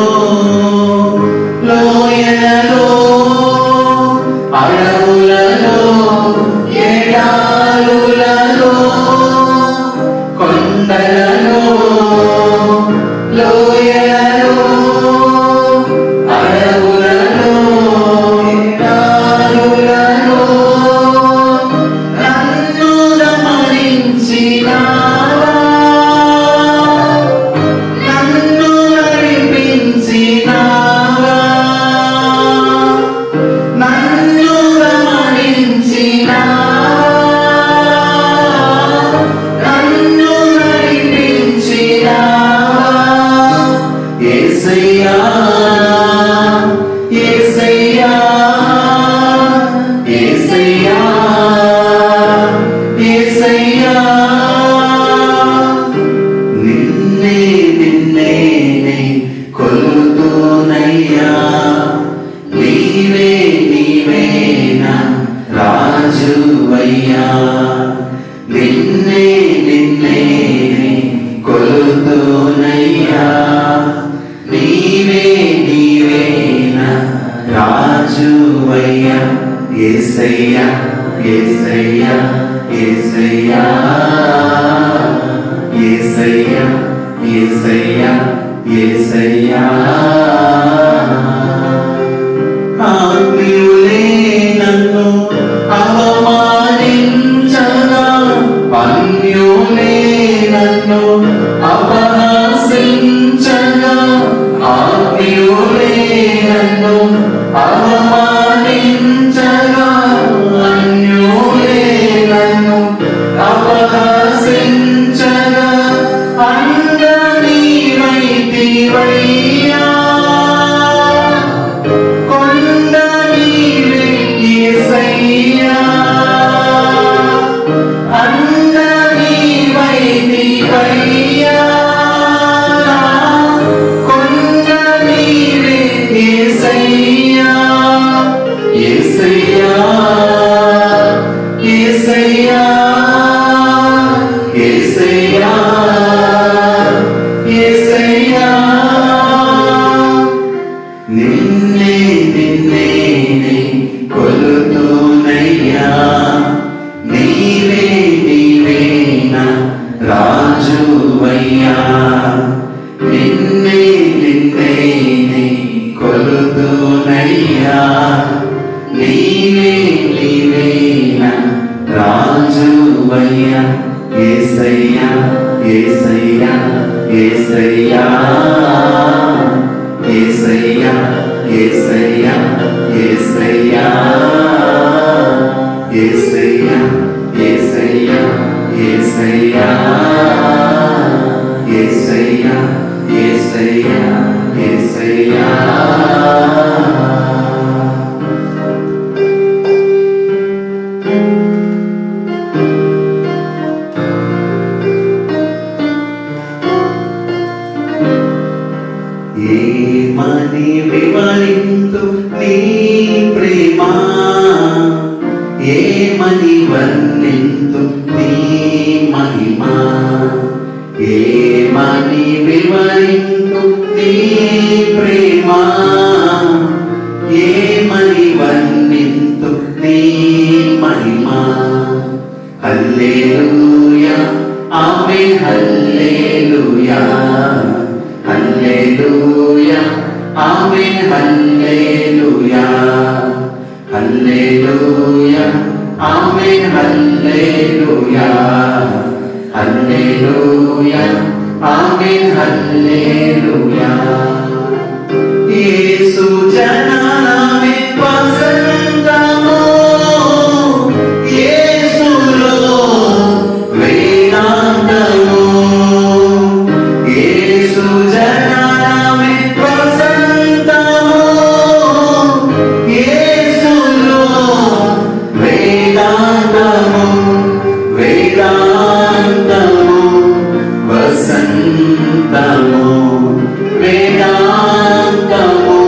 లోయలలో అడవులలో ఎడారులలో, కొండలలో లోయలలో అడవులలో ఎడారులలో నన్ను రమణించినావా, నన్ను నడిపించినావా, నన్ను రమణించినావా, నన్ను నడిపించినావా. యేసయ్యా యేసయ్యా యేసయ్యా యేసయ్యా. నిన్నే కొలుతున్నయ్యా, నీవే నా రాజువయ్యా. నిన్నే కొలుతున్నయ్యా, నీవే నా రాజువయ్యా. యేసయ్యా యేసయ్యా యేసయ్యా యేసయ్యా యేసయ్యా యేసయ్యా. ఆత్మీయులే నన్ను అవమానించగా, అన్యులే నన్ను అపహాసించగా, ఆత్మీయులే నన్ను అవమానించగా, అన్యులే నన్ను అపహాసించగా, అంగ నీవైతివయ్యా, రాజువయ్యా నిన్నే నిన్నే నే కొలుతునయ్యా నీవే నీవే నా రాజువయ్యా యేసయ్యా యేసయ్యా యేసయ్యా యేసయ్యా యేసయ్యా యేసయ్యా యేసయ్యా యేసయ్యా యేసయ్యా యేసయ్యా యేసయ్యా యేసయ్యా ఏమని వివరింతు నీ ప్రేమ ఏమని వర్ణింతు నీ మహిమ ఏమని వివరింతు నీ ప్రేమ ఏమని వర్ణింతు నీ మహిమ హల్లెలూయా ఆమేన్ హల్లెలూయా హల్లెలూయా ఆమేన్ హల్లెలూయా హల్లెలూయా ఆమేన్ హల్లెలూయా హల్లెలూయా ఆమేన్ హల్లెలూయా యేసు జననమే వసంతము యేసులో వేదాంతము యేసు జననమే వసంతము యేసులో వేదాంతము వేదాంతము వసంతము వేదాంతము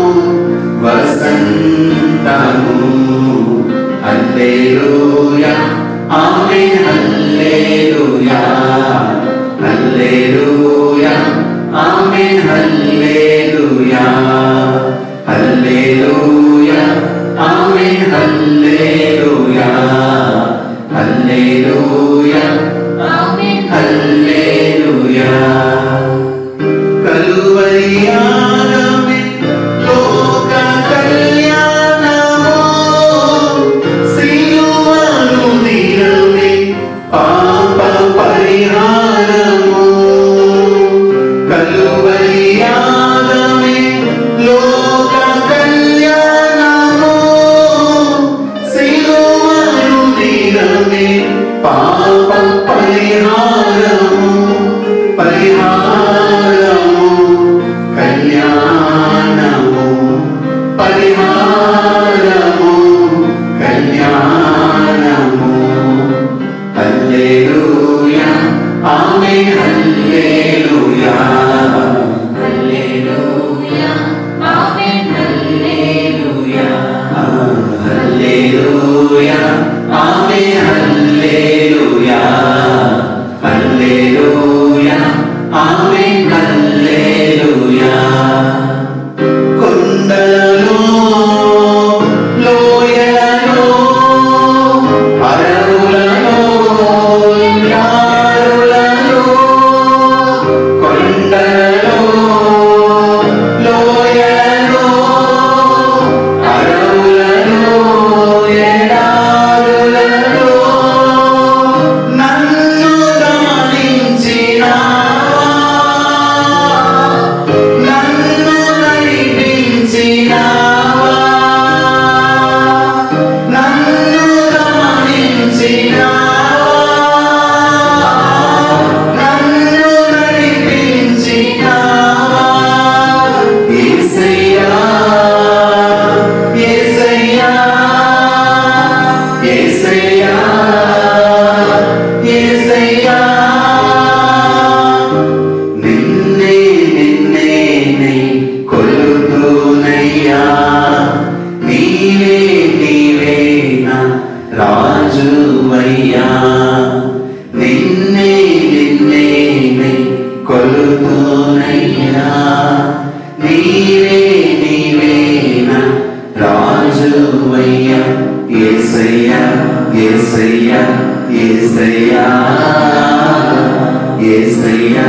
యేసయ్యా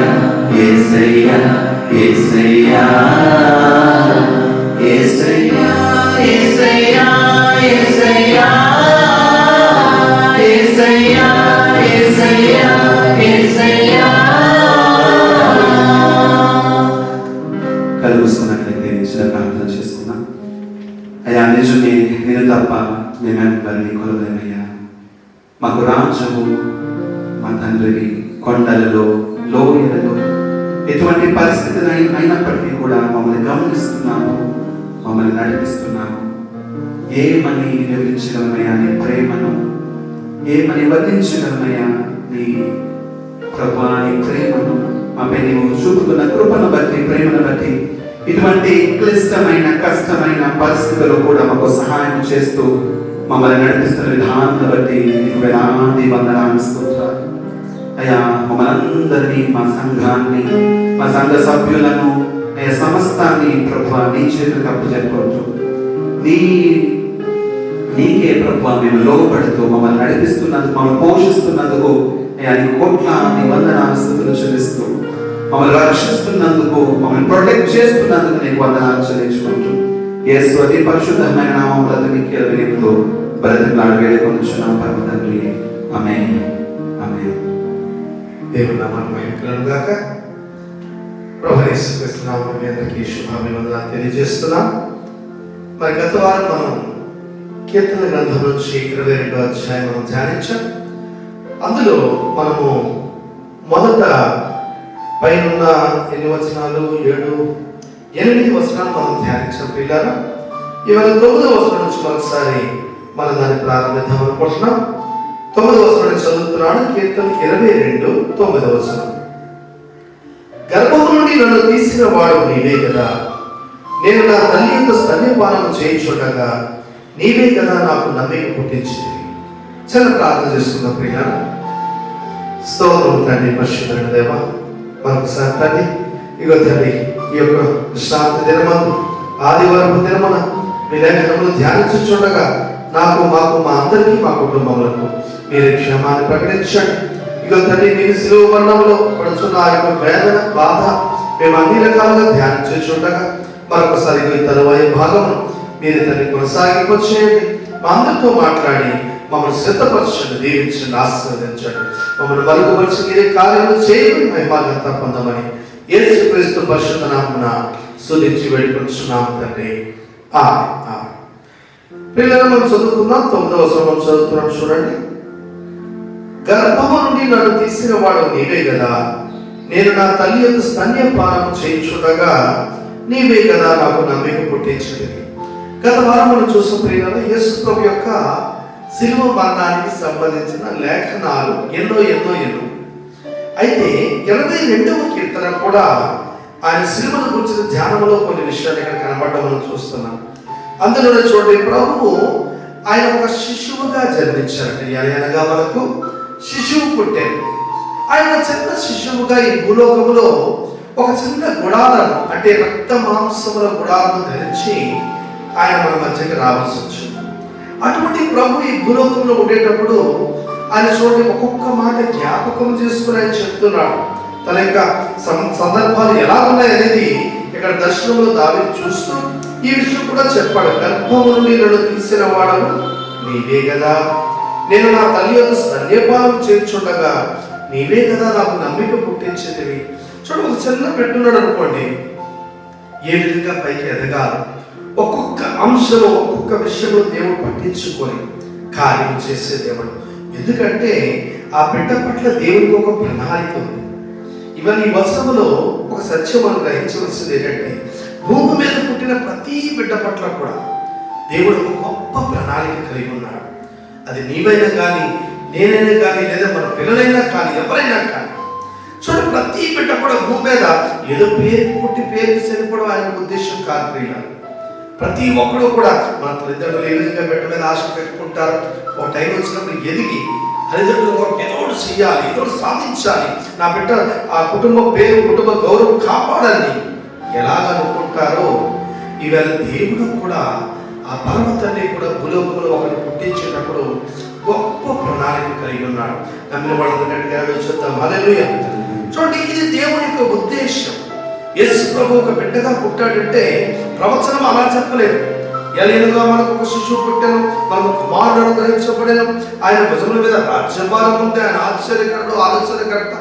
యేసయ్యా యేసయ్యా యేసయ్యా యేసయ్యా యేసయ్యా యేసయ్యా యేసయ్యా యేసయ్యా. కళ్ళు మూసుకున్నట్లయితే చిన్న ప్రార్థన చేసుకుందాం. అయ్యా నిజమే, నేను తప్ప మేమెవ్వరిని కొలవలేమయ్యా. మాకు రాజువు, మా తండ్రివి, కొండలలో లోయలలో ఎటువంటి పరిస్థితులు అయినప్పటికీ కూడా మమ్మల్ని గమనిస్తున్నాము, మమ్మల్ని నడిపిస్తున్నాము. ఏమని వివరించగలమయ్యా నీ ప్రేమను, ఏమని వర్ణించగలమయ్యా నీ ప్రభువా నీ ప్రేమను, మాపై నీవు చూపుతున్న కృపను బట్టి, ప్రేమను బట్టి ఇటువంటి క్లిష్టమైన కష్టమైన పరిస్థితుల్లో కూడా మాకు సహాయం చేస్తూ మమ్మల్ని నడిపిస్తున్న విధానాన్ని బట్టి నీకు వేలాది వందనాలు స్తోత్రాలు. అయ్యా మమ్మల్ని అందరినీ, మా సంఘాన్ని, మా సంఘ సభ్యులను, అయ్యా సమస్తాన్ని ప్రభువా నీ చేతులకు అప్పచెప్పుకుంటూ నీకే ప్రభువా మేము లోబడుతూ మమ్మల్ని నడిపిస్తున్నందుకు, మమ్మల్ని పోషిస్తున్నందుకు అయ్యా నీ కోట్లాది వందనాలు స్తుతులు చెల్లిస్తూ, మమ్మల్ని రక్షిస్తున్నందుకు, మమ్మల్ని ప్రొటెక్ట్ చేస్తున్నందుకు నీకు వందనాలు చెల్లించుకుంటూ యేసు అతి పరిశుద్ధమైన నామములో నీకే వినయంతో బ్రతిమలాడి వేడుకొనుచున్నాము పరమ తండ్రి. ఆమేన్ ఆమేన్. దేవుని నామమున మహిమ గాక. ప్రభువైన యేసుక్రీస్తు నామమున మీ అందరికీ శుభాభివందనాలు తెలియజేస్తున్నాం. మరి గత వారం మనం కీర్తన గ్రంథం నుంచి 22వ అధ్యాయం మనం ధ్యానించాం. అందులో మనము మొదట పైన 8 వచనాలు 8 వచనాలు మనం ధ్యానించాం పిల్లలు. ఇవాళ 9వ వచనం నుంచి మరొకసారి మనం దాన్ని ప్రారంభిద్దాం అనుకుంటున్నాం. 9వ వచనం చదువుతున్నాడు. కీర్తన 22 9వ వచనం. గర్భము నుండి నన్ను తీసిన వాడు నీవే కదా, నేను నా తల్లి యొక్క స్తన్యపానము చేయించుండగా నీవే కదా నాకు నమ్మిక పుట్టించింది. చాలా ప్రార్థన చేసుకున్న ప్రియులారా, స్తోత్రం తండ్రి, పరిశుద్ధుడైన దేవా, మరొకసారి తండ్రి ఇగో తండ్రి ఈ యొక్క విశ్రాంతి దినమందు ఆదివారం దినమున మీ లేఖనములు ధ్యానించుండగా నాకు, మాకు, మా అందరికీ, మా కుటుంబములకు మీరు క్షేమాన్ని ప్రకటించండి. ఇగో తండ్రి మీరు శిలువ మరణంలో పడుచున్న ఆ యొక్క వేదన, బాధ మేము అన్ని రకాలుగా ధ్యానించుండగా మరొకసారి ఈ తరువాయి భాగమును మీరు తండ్రి కొనసాగింపచేయండి. మా అందరితో మాట్లాడి మమ్మల్ని సిద్ధపరచండి, దీవించండి, ఆశీర్వదించండి. మమ్మల్ని మరుగుపరిచి మీరే కార్యము చేయమని మహిమాగంతా పొందమని యేసుక్రీస్తు పరిశుద్ధ నామమున స్తుతించి వేడుకొంచున్నాము తండ్రి. ఆమేన్. పిల్లలు మనం చదువుకుందాం. 9వ వచనం చదువుతున్నాం చూడండి. గర్భము నుండి నన్ను తీసిన వాడు నీవే కదా, నేను నా తల్లి యొక్క స్తన్యపానము చేయించుండగా నీవే కదా నాకు నమ్మిక పుట్టించింది. గత వారం మనం చూసిన ప్రియులను యేసు ప్రభు యొక్క శిలువ మరణానికి సంబంధించిన లేఖనాలు ఎన్నో. అయితే 22వ కీర్తన కూడా ఆయన శిలువను గురించిన ధ్యానంలో కొన్ని విషయాలు ఇక్కడ కనబడడం మనం చూస్తున్నాం. అందులో చూడండి, ప్రభువు ఆయన ఒక శిశువుగా జన్మించారంటే, అనగా మనకు శిశువు పుట్టారు. ఆయన చిన్న శిశువుగా ఈ భూలోకములో ఒక చిన్న గుడారం, అంటే రక్త మాంసముల గుడారం ధరించి ఆయన మన మధ్యకి రావాల్సి వచ్చింది. అటువంటి ప్రభు ఈ భూలోకంలో ఉండేటప్పుడు ఆయన చూడండి ఒక్కొక్క మాట జ్ఞాపకం చేసుకుని ఆయన చెప్తున్నాడు. తన యొక్క సందర్భాలు ఎలా ఉన్నాయనేది ఇక్కడ దర్శనంలో దావీదు చూస్తూ ఈ విషయం కూడా చెప్పాడు. గర్భము నుండి నన్ను తీసిన వాడను నీవే కదా, నేను నా తల్లి యొక్క స్తన్యపానం చేర్చుండగా నీవే కదా నాకు నమ్మిక పుట్టించేది. చూడండి, ఒక చిన్న పెట్టున్నాడు అనుకోండి, ఏ విధంగా పైకి ఎదగాలి, ఒక్కొక్క అంశంలో ఒక్కొక్క విషయంలో దేవుడు పట్టించుకొని కార్యం చేసే దేవుడు. ఎందుకంటే ఆ బిడ్డ పట్ల దేవుడికి ఒక ప్రణాళిక ఉంది. ఇవన్నీ వచనంలో ఒక సత్యం మనం గ్రహించవలసింది ఏంటంటే, భూమి మీద పుట్టిన ప్రతి బిడ్డ పట్ల కూడా దేవుడు ఒక గొప్ప ప్రణాళిక కలిగి ఉన్నాడు. అది నీవైనా కానీ, నేనైనా కానీ, లేదా మన పిల్లలైనా కానీ, ఎవరైనా కానీ చూడండి, ప్రతి బిడ్డ కూడా భూమి మీద ఏదో పేరుకి పుట్టి పేరుకి చనిపోవడం ఆయన ఉద్దేశం కాదు ప్రియులారా. ప్రతి ఒక్కడు కూడా మన తల్లిదండ్రులు ఏ విధంగా బిడ్డ మీద ఆశ పెట్టుకుంటారు. ఒక టైం వచ్చినప్పుడు ఎదిగి తల్లిదండ్రులు కొరకు ఏదో చేయాలి, ఏదో సాధించాలి, నా బిడ్డ ఆ కుటుంబ పేరు, కుటుంబ గౌరవం కాపాడాలని ఎలాగనుకుంటారో, ఈవేళ దేవుడు కూడా ఆ పరమతండ్రి కూడా భూలోకంలో ఒకరిని పుట్టించేటప్పుడు గొప్ప ప్రణాళిక కలిగి ఉన్నాడు. నమ్మిన వాళ్ళందరికీ చూద్దాం. హల్లెలూయా. దేవుని యొక్క ఉద్దేశం. యేసు ప్రభు ఒక బిడ్డగా పుట్టాడంటే ప్రవచనం అలా చెప్పలేదు. ఎలాగో మనకు ఒక శిశువు పుట్టాను, మనకు కుమారుడు అనుగ్రహించబడాను, ఆయన భుజముల మీద రాజ్యభారం ఉంది, ఆయన ఆశ్చర్యకరుడు, ఆలోచనకర్త.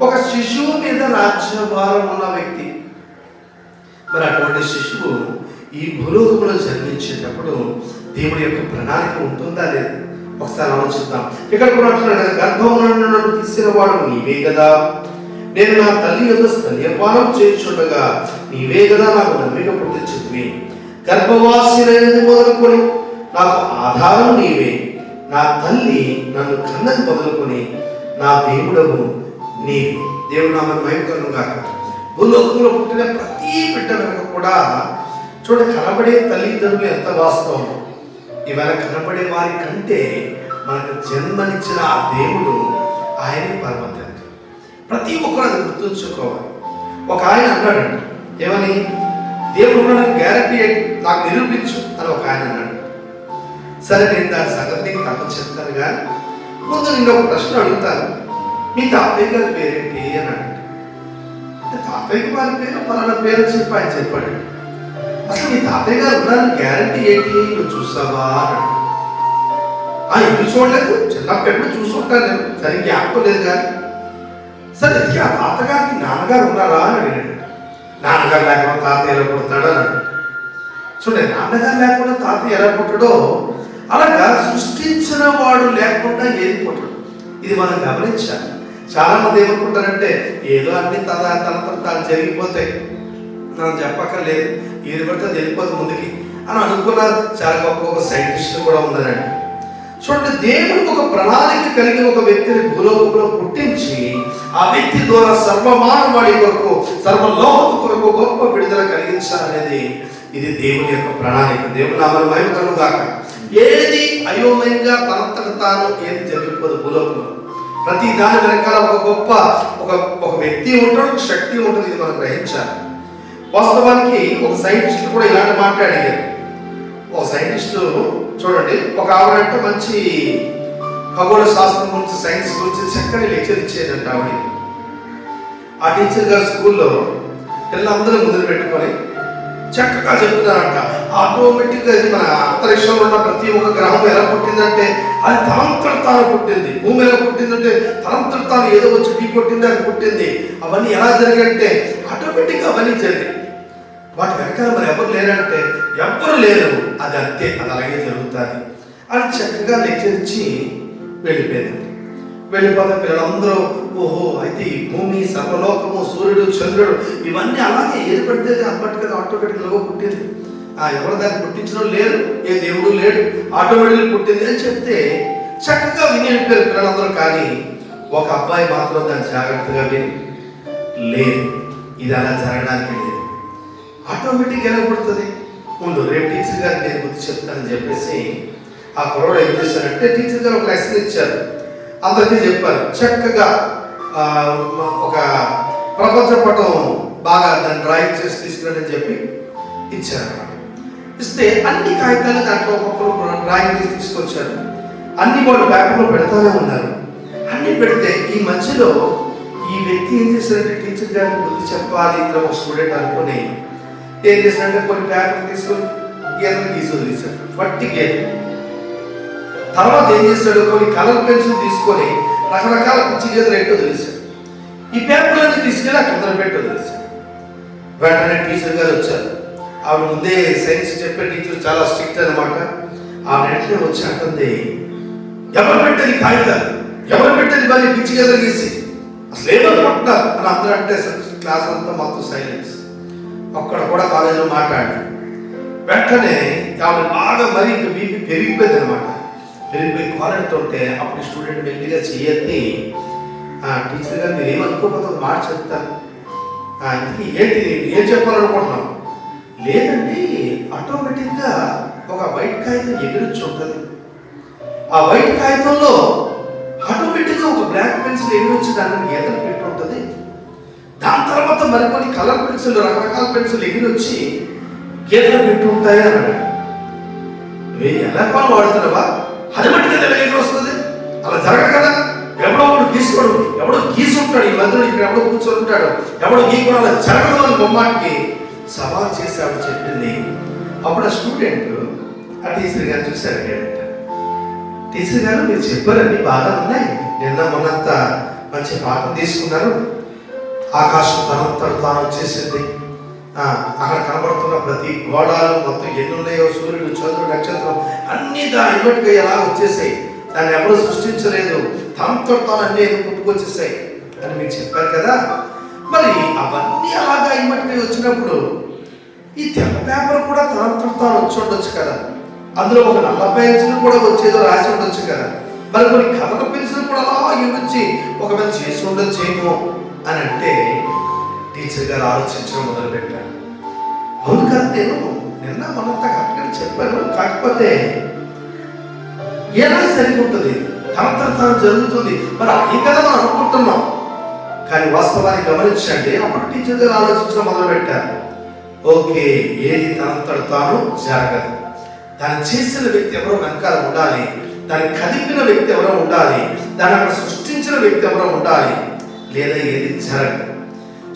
ఒక శిశువు మీద రాజ్యభారం ఉన్న వ్యక్తి. మరి అటువంటి శిశువు ఈ భూలోకంలో జన్మించేటప్పుడు దేవుడి యొక్క ప్రణాళిక ఉంటుందా లేదు ఒకసారి ఆలోచిద్దాం. ఇక్కడ కూడా అంటున్నాడు కదా, గర్భమున నన్ను తీసిన వాడు నీవే కదా, నేను నా తల్లి యొక్క స్తన్యపానం చేయించుండగా నీవే కదా నాకు నమ్మిక పుట్టించింది. గర్భవాసినది మొదలుకొని నాకు ఆధారం నీవే, నా తల్లి నన్ను కన్నది మొదలుకొని నా దేవుడము నీవే. దేవుడు నామం మహిమకరము గాక. భూలోకంలో పుట్టిన ప్రతి బిడ్డ వెనుక కూడా కనబడే తల్లిదండ్రులు ఎంత వాస్తవం. ఇవాళ కనబడే వారి కంటే మనకు జన్మనిచ్చిన ఆ దేవుడు ఆయనే పరమ తండ్రి. ప్రతి ఒక్కరు అది గుర్తుంచుకోవాలి. ఒక ఆయన అన్నాడండి, ఏమని, దేవుడు నాకు గ్యారంటీ నాకు నిరూపించు అని ఒక ఆయన అన్నాడు. సరే, నేను దాని సంగతి నీకు తప్ప చెప్తాను, కానీ ముందు నిన్న ఒక ప్రశ్న అడుగుతాను. మీ తాతయ్య గారి పేరేంటి అని అన్నాడు. తాతయ్య గారి పేరు పలానా పేరు చెప్పి ఆయన చెప్పాడు. అసలు మీ తాతయ్య గారు ఉన్నారని గ్యారంటీ ఏంటి, నువ్వు చూసావా అన్నాడు. ఎందుకు చూడలేదు, చిన్నప్పుడు చూసుకుంటాను నేను, సరే జ్ఞాపకం లేదు కానీ. సరే, ఆ తాతగారికి నాన్నగారు ఉన్నారా అని అడిగాడు. నాన్నగారు లేకుండా తాతయ్య ఎలా పుడతాడు అన్నాడు. చూడండి, నాన్నగారు లేకుండా తాతయ్య ఎలా పుట్టాడో అలాగా సృష్టించిన వాడు లేకుండా ఏది పుట్టడు. ఇది మనం గమనించాలి. చాలా మంది ఏమనుకుంటారంటే ఏదో అన్ని తన జరిగిపోతాయి, మనం చెప్పక్కర్లేదు, ఏది పడితే అది వెళ్ళిపోతుంది ముందుకి అని అనుకున్న చాలా గొప్ప గొప్ప సైంటిస్టులు కూడా ఉన్నారండి. చూడండి, దేవుడికి ఒక ప్రణాళిక కలిగి ఒక వ్యక్తిని భూలోకంలో పుట్టించి ఆ వ్యక్తి ద్వారా సర్వమానవాడి కొరకు, సర్వలోకం కొరకు గొప్ప విడుదల కలిగించాలనేది ఇది దేవుని యొక్క ప్రణాళిక. దేవుని నామమున మహిమ గాక. ఏది అయోమయంగా తనంతట తాను ఏది జరిగిపోదు. భూలోకంలో ప్రతి దాని వెనకాల ఒక గొప్ప ఒక వ్యక్తి ఉంటాడు, ఒక శక్తి ఉంటుంది. ఇది మనం గ్రహించాలి. వాస్తవానికి ఒక సైంటిస్టులు కూడా ఇలాంటి మాట్లాడారు. ఒక సైంటిస్టు చూడండి, ఒక ఆవిడంటే మంచి ఖగోళ శాస్త్రం గురించి, సైన్స్ గురించి చక్కని లెక్చర్ ఇచ్చేదంట ఆవిడ. ఆ టీచర్ గారు స్కూల్లో పిల్లలందరూ ముందు పెట్టుకొని చక్కగా చెప్తున్నారంట. ఆటోమేటిక్గా ఇది మన అంతరిక్షంలో ఉన్న ప్రతి ఒక్క గ్రహం ఎలా పుట్టిందంటే అది తనంతట తాను పుట్టింది. భూమి ఎలా పుట్టిందంటే తనంతట తాను ఏదో వచ్చి ఢీ కొట్టింది, అది పుట్టింది. అవన్నీ ఎలా జరిగాయంటే ఆటోమేటిక్గా అవన్నీ జరిగాయి. వాటి వెనకాల మరి ఎవరు లేరంటే ఎవ్వరు లేరు, అది అంతే, అది అలాగే జరుగుతుంది అని చక్కగా లెక్చర్ ఇచ్చి వెళ్ళిపోయింది. వెళ్ళిపోతే పిల్లలందరూ ఓహో, అయితే ఈ భూమి, సర్వలోకము, సూర్యుడు, చంద్రుడు ఇవన్నీ అలాగే ఏది పడితే అప్పటికది ఆటోమేటిక్గా పుట్టింది. ఎవరు దాన్ని పుట్టించడం లేరు, ఏ దేవుడు లేడు, ఆటోమేటిక్గా పుట్టింది అని చెప్తే చక్కగా విని వెళ్ళిపోయారు పిల్లలందరూ. కానీ ఒక అబ్బాయి మాత్రం దాన్ని జాగ్రత్తగా విని, లేదు, ఇది అలా జరగడానికి లేదు, ఆటోమేటిక్గా ఎలా పుడుతుంది, ముందు రేపు టీచర్ గారికి నేను గుర్తు చెప్తానని చెప్పేసి ఆ కుర్రోడు ఏం చేశారంటే టీచర్ గారు ఒక లెసన్ ఇచ్చారు, అందరికీ చెప్పారు. చక్కగా ఒక ప్రపంచ పటం బాగా దాన్ని డ్రాయింగ్ చేసి తీసుకురండి చెప్పి ఇచ్చారన్నమాట. ఇస్తే అన్ని కాగితాలు దాంట్లో ఒక్కొక్కరు డ్రాయింగ్ చేసి తీసుకొచ్చారు. అన్ని వాళ్ళు పేపర్లో పెడతానే ఉన్నారు. అన్ని పెడితే ఈ మధ్యలో ఈ వ్యక్తి ఏం చేశారంటే టీచర్ గారికి బుద్ధి చెప్పాలి ఇద్దరు ఒక స్టూడెంట్ అనుకుని ఏం చేశారంటే కొన్ని పేపర్లు తీసుకొని గీతలు గీసి వదిలేశాడు, వట్టి గీత. తర్వాత ఏం చేశాడు, కొన్ని కలర్ పెన్సిల్ తీసుకొని రకరకాల పిచ్చి గీతలు ఎట్టు వదిలేశాడు. ఈ పేపర్లన్నీ తీసుకెళ్ళి ఆ కింద పెట్టి వదిలేశాడు. వెంటనే టీచర్ గారు వచ్చారు. ఆవిడ ముందే సైన్స్ చెప్పే టీచర్ చాలా స్ట్రిక్ట్ అనమాట. ఆవిడ వెంటనే వచ్చి అంటుంది, ఎవరు పెట్టేది కాగితాలు, ఎవరు పెట్టేది మరి పిచ్చి గీతలు గీసి, అసలు ఏమనుకుంటున్నారు అని అందరూ అంటే క్లాస్ అంతా మొత్తం సైలెన్స్. అక్కడ కూడా కాలేజీలో మాట్లాడి వెంటనే ఆవిడ బాగా మరి ఇంకా బీపీ పెరిగిపోయింది అనమాట. పెరిగిపోయి కాలేజీతుంటే అప్పుడు స్టూడెంట్ మెల్లిగా చేయద్ది, టీచర్ గారు మీరు ఏమనుకోకపోతే ఒక మాట చెప్తాను, ఇంటికి ఏంటి ఏం చెప్పాలనుకుంటున్నాం, లేదండి ఆటోమేటిక్గా ఒక వైట్ కాగితం ఎగిరొచ్చి ఉంటుంది, ఆ వైట్ కాగితంలో ఆటోమేటిక్గా ఒక బ్లాక్ పెన్సిల్ ఎగిరొచ్చి దాన్ని గీతలు పెట్టి ఉంటుంది, దాని తర్వాత మరికొన్ని కలర్ పెన్సిల్ రకరకాల పెన్సిల్ ఎగిరొచ్చి గీతలు పెట్టి ఉంటాయి అన్నాడు. ఎలా కాలం వాడుతున్నావా, అది మట్టిగా ఎగిరి వస్తుంది, అలా జరగదు కదా, ఎవడో ఒకడు గీసుకోడు, ఎవడో గీసు కూర్చుంటాడు, ఈ మంత్రుడు ఇక్కడ ఎవడో కూర్చొని ఉంటాడు, ఎవడో గీకున్నాడు జరగదు అని బొమ్మాటికి సవాల్ చేసి ఆవిడ చెప్పింది. అప్పుడు ఆ స్టూడెంట్ ఆ టీచర్ గారు చూసి అడిగాడట, టీచర్ గారు మీరు చెప్పారండి బాగా ఉన్నాయి, నిన్న మొన్నంతా మంచి పాఠం తీసుకున్నారు, ఆకాశం తనంతట తాను వచ్చేసింది, అక్కడ కనబడుతున్న ప్రతి గోడాలు మొత్తం ఎన్ని ఉన్నాయో, సూర్యుడు చంద్రుడు నక్షత్రం అన్నీ దాని ఇమ్మటిగా ఎలా వచ్చేసాయి, దాన్ని ఎవరు సృష్టించలేదు, తనంతట తాను అన్నీ ఏదో పుట్టుకొచ్చేసాయి అని మీకు చెప్పారు కదా. మరి అవన్నీ అలాగా ఇమ్మటిగా వచ్చినప్పుడు ఈ తెల్ల పేపర్ కూడా తనంతట తాను వచ్చి ఉండొచ్చు కదా, అందులో ఒక నల్ల పెన్సిల్ కూడా వచ్చేదో రాసి ఉండొచ్చు కదా, మరి కొన్ని కలర్ పెన్సిల్ కూడా అలా ఇవ్వచ్చు ఒకవేళ చేసి ఉండొచ్చేమో అని అంటే టీచర్ గారు ఆలోచించడం మొదలుపెట్టారు. అవును కదా, నేను నిన్న మనంతా కరెక్ట్గా చెప్పాను, కాకపోతే ఎలా సరిపోతుంది, తనంతట తాను జరుగుతుంది, మరి అది కదా మనం అనుకుంటున్నాం, కానీ వాస్తవాన్ని గమనించండి. అప్పుడు టీచర్ గారు ఆలోచించడం మొదలుపెట్టారు. ఓకే, ఏది తనంతట తాను జరగదు, దాన్ని చేసిన వ్యక్తి ఎవరో వెనకాల ఉండాలి, దాన్ని కదిపిన వ్యక్తి ఎవరో ఉండాలి, దాన్ని అక్కడ సృష్టించిన వ్యక్తి ఎవరో ఉండాలి, లేదా ఏది జరగదు.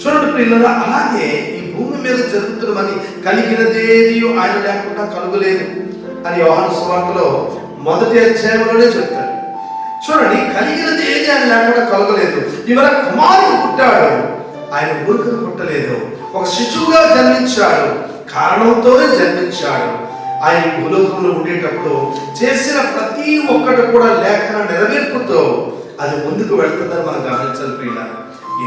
చూడండి పిల్లలు, అలాగే ఈ భూమి మీద జరుగుతున్నవన్నీ కలిగినదేది ఆయన లేకుండా కలుగలేదు అని యోహాను సువార్తలో 1వ అధ్యాయంలోనే చెప్తాడు. చూడండి, కలిగినది ఏది ఆయన లేకుండా కలగలేదు. ఇవాళ కుమారుడు పుట్టాడు, ఆయన ఊరికను పుట్టలేదు, ఒక శిశువుగా జన్మించాడు, కారణంతోనే జన్మించాడు. ఆయన భూలోకంలో ఉండేటప్పుడు చేసిన ప్రతి ఒక్కటి కూడా లేఖన నెరవేర్పుతో అది ముందుకు వెళ్తుందని మనం గమనించాలి పిల్లలు.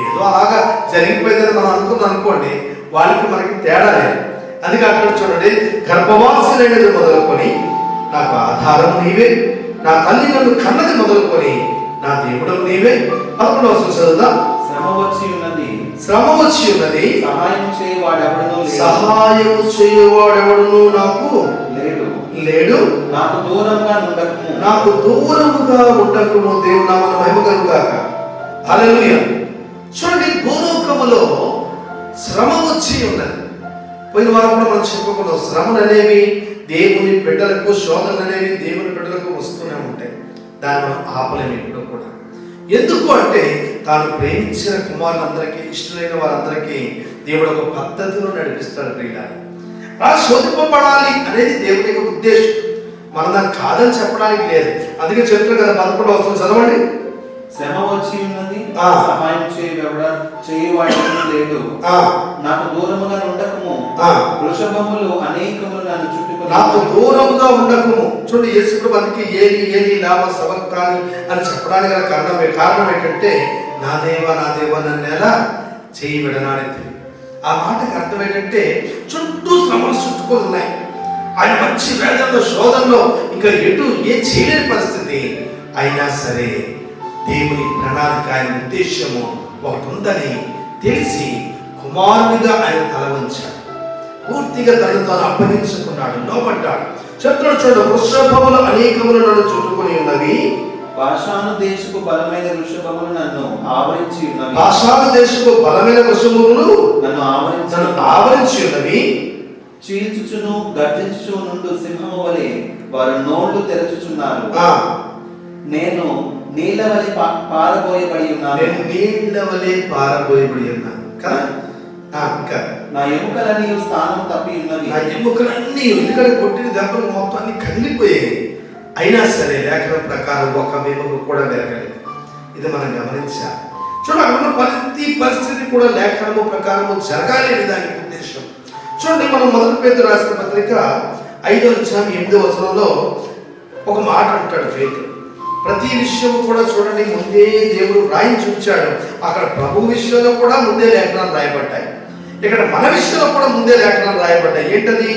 ఏదో అలాగా జరిగిపోయిందని మనం అనుకోండి, వాళ్ళకి మనకి తేడా లేదు. అందుకే అక్కడ చూడండి, గర్భవాసులైనది మొదలుకొని నాకు ఆధారం నీవే, నా తల్లి నన్ను కన్నది మొదలుకొని నా దేవుడు నీవే. 11వ వచనం చదువుదాం. శ్రమ వచ్చి ఉన్నది, సహాయం చేయవాడెవడును నాకు లేడు, నాకు దూరముగా ఉండకము. దేవుడు నామమున మహిమ కలుగుగాక. హల్లెలూయా. చూడండి, భూలోకములో శ్రమ వచ్చి ఉన్నది. పోయిన వారం కూడా మనం చెప్పుకున్నాం, శ్రమలు అనేవి దేవుని బిడ్డలకు, శోధనలు అనేవి దేవుని బిడ్డలకు వస్తూనే ఉంటాయి, దాన్ని మనం ఆపలేము ఇప్పుడు కూడా. ఎందుకు అంటే తాను ప్రేమించిన కుమారులందరికీ, ఇష్టమైన వారందరికీ దేవుడు ఒక పద్ధతిలో నడిపిస్తాడు ప్రియులారా. అలా శోధింపబడాలి అనేది దేవుని యొక్క ఉద్దేశం, మనం దాన్ని కాదని చెప్పడానికి లేదు. అందుకే చెప్తారు కదా, 11వ వచనం చదవండి. శ్రమ వచ్చి ఉన్నది, సహాయం చేయవాడు లేడు, నాకు దూరముగా ఉండకము, వృషభములు అనేకములు నన్ను చుట్టుకొని నాకు దూరముగా ఉండకము. చూడండి, యేసుప్రభు అందుకే ఏలి లామ సబక్తాని అని చెప్పడానికి గల కారణం ఏంటంటే, నా దేవా నన్ను ఎలా చేయి విడనాడెత్తి. ఆ మాటకి అర్థం ఏంటంటే, చుట్టూ శ్రమలు చుట్టుకొని ఉన్నాయి, ఆయన మంచి వేదనలో, శోధనలో ఇంకా ఏ చేయలేని పరిస్థితి అయినా సరే దేవుని ప్రణాళిక, ఆయన ఉద్దేశము ఒకటి ఉందని తెలిసి కుమారునిగా ఆయన తల వంచాడు, పూర్తిగా తనను తాను అప్పగించుకున్నాడు, లోపడ్డాడు. చెప్తున్నాడు చూడండి, వృషభములు అనేకములు నన్ను చుట్టుకొని ఉన్నవి, బాషాను దేశపు బలమైన వృషభములు నన్ను ఆవరించి ఉన్నవి, నన్ను ఆవరించి ఉన్నవి, చీల్చుచును గర్జించుచు నుండు సింహము వలె వారు నోళ్లు తెరచుచున్నారు, నేను నీళ్ళ వలె పారబోయబడి ఉన్నాను, నా ఎముకలన్నీ స్థానం తప్పి ఉన్నవి, ఎందుకంటే కొట్టిన దెబ్బలు మొత్తం అన్ని కదిలిపోయాయి, అయినా సరే లేఖనం ప్రకారం ఒక వెనుక కూడా వెరగలేదు. ఇది మనం గమనించాలి. చూడండి, అక్కడ ప్రతి పరిస్థితి కూడా లేఖనము ప్రకారము జరగాలి అని దానికి ఉద్దేశం. చూడండి, మనం 1 పేతురు రాసిన పత్రిక 5వ అధ్యాయం 8వ వచనంలో ఒక మాట అంటాడు పేతురు. ప్రతి విషయం కూడా చూడండి, ముందే దేవుడు రాయించి ఉంచాడు. అక్కడ ప్రభు విషయంలో కూడా ముందే లేఖనాలు రాయబడ్డాయి, ఇక్కడ మన విషయంలో కూడా ముందే లేఖనాలు రాయబడ్డాయి. ఏంటది?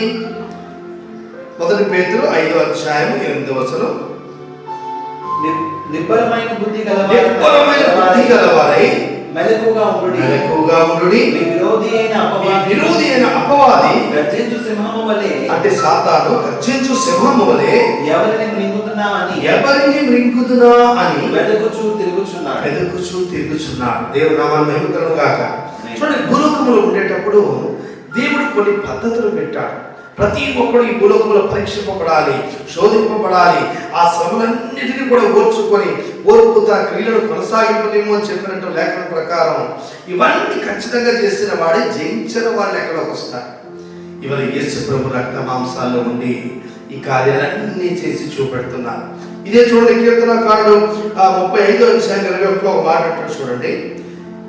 1 పేతురు 5వ అధ్యాయం 8వ వచనం. నిబ్బరమైన బుద్ధి గలవారై మెలకుగా ఉండుడి, విరోధి అయిన అపవాది గర్జించు సింహము వలె, అంటే సాతాను గర్జించు సింహము వలె ఎవరిని మృంగుదునా అని వెదకుచూ తిరుగుచున్నాడు. దేవుడు నామమున మహిమ కలుగును గాక. చూడండి, భూలోకములో ఉండేటప్పుడు దేవుడు కొన్ని పద్ధతులు పెట్టాడు. ప్రతి ఒక్కరు ఈ భూలోకంలో పరీక్షింపబడాలి, శోధింపబడాలి. ఆ శ్రమలన్నిటినీ కూడా ఓర్చుకొని ఓర్పు తన క్రియలను కొనసాగింపలేము అని చెప్పినట్టు లేఖనం ప్రకారం ఇవన్నీ ఖచ్చితంగా చేసిన వాడే జయించిన వాళ్ళు ఎక్కడికి వస్తారు. ఇవాళ యేసు ప్రభు రక్త మాంసాల్లో ఉండి ఈ కార్యాలన్నీ చేసి చూపెడుతున్నారు. ఇదే చూడండి, కీర్తనకారుడు 35వ అధ్యాయం 21లో ఒక మాట అంటాడు చూడండి.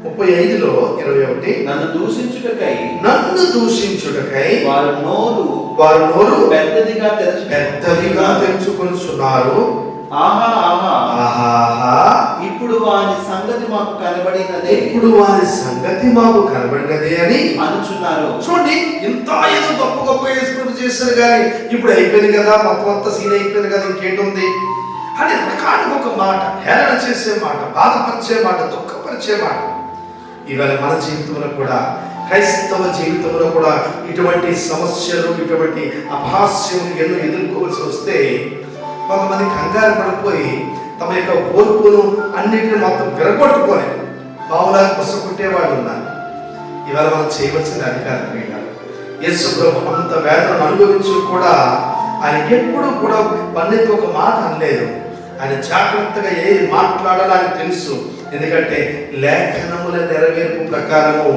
35లో 21, నన్ను దూషించుటకై వారు నోరు పెద్దదిగా తెరుచుకొనుచున్నారు. ఆహా ఆహా ఆహా, ఇప్పుడు వారి సంగతి మాకు కనబడినదే అని అనుచున్నారు. చూడండి, ఇంత ఏదో గొప్ప యేసు చేశారు కానీ ఇప్పుడు అయిపోయింది కదా, మొత్తం అంతా సీన్ అయిపోయింది కదా, ఇంకేంటుంది అని రకానికి ఒక మాట, హేళన చేసే మాట, బాధపరిచే మాట, దుఃఖపరిచే మాట. ఇవాళ మన జీవితంలో కూడా, క్రైస్తవ జీవితంలో కూడా ఇటువంటి సమస్యలు, ఇటువంటి అపహాస్యములు ఎన్నో ఎదుర్కోవాల్సి వస్తే కొంతమంది కంగారు పడిపోయి తమ యొక్క ఓర్పును అన్నింటిని మొత్తం విరగొట్టుకొని పావులాగా పుసకొట్టే వాళ్ళు ఉన్నారు. ఇవాళ మనం చేయవలసిన అధికారం యేసు ప్రభు అంత వేదనను అనుభవించి కూడా ఆయన ఎప్పుడు కూడా పన్నెత్తి ఒక మాట అనలేదు. ఆయన జాగ్రత్తగా ఏది మాట్లాడాలని తెలుసు. ఎందుకంటే లేఖనముల నెరవేర్పు ప్రకారము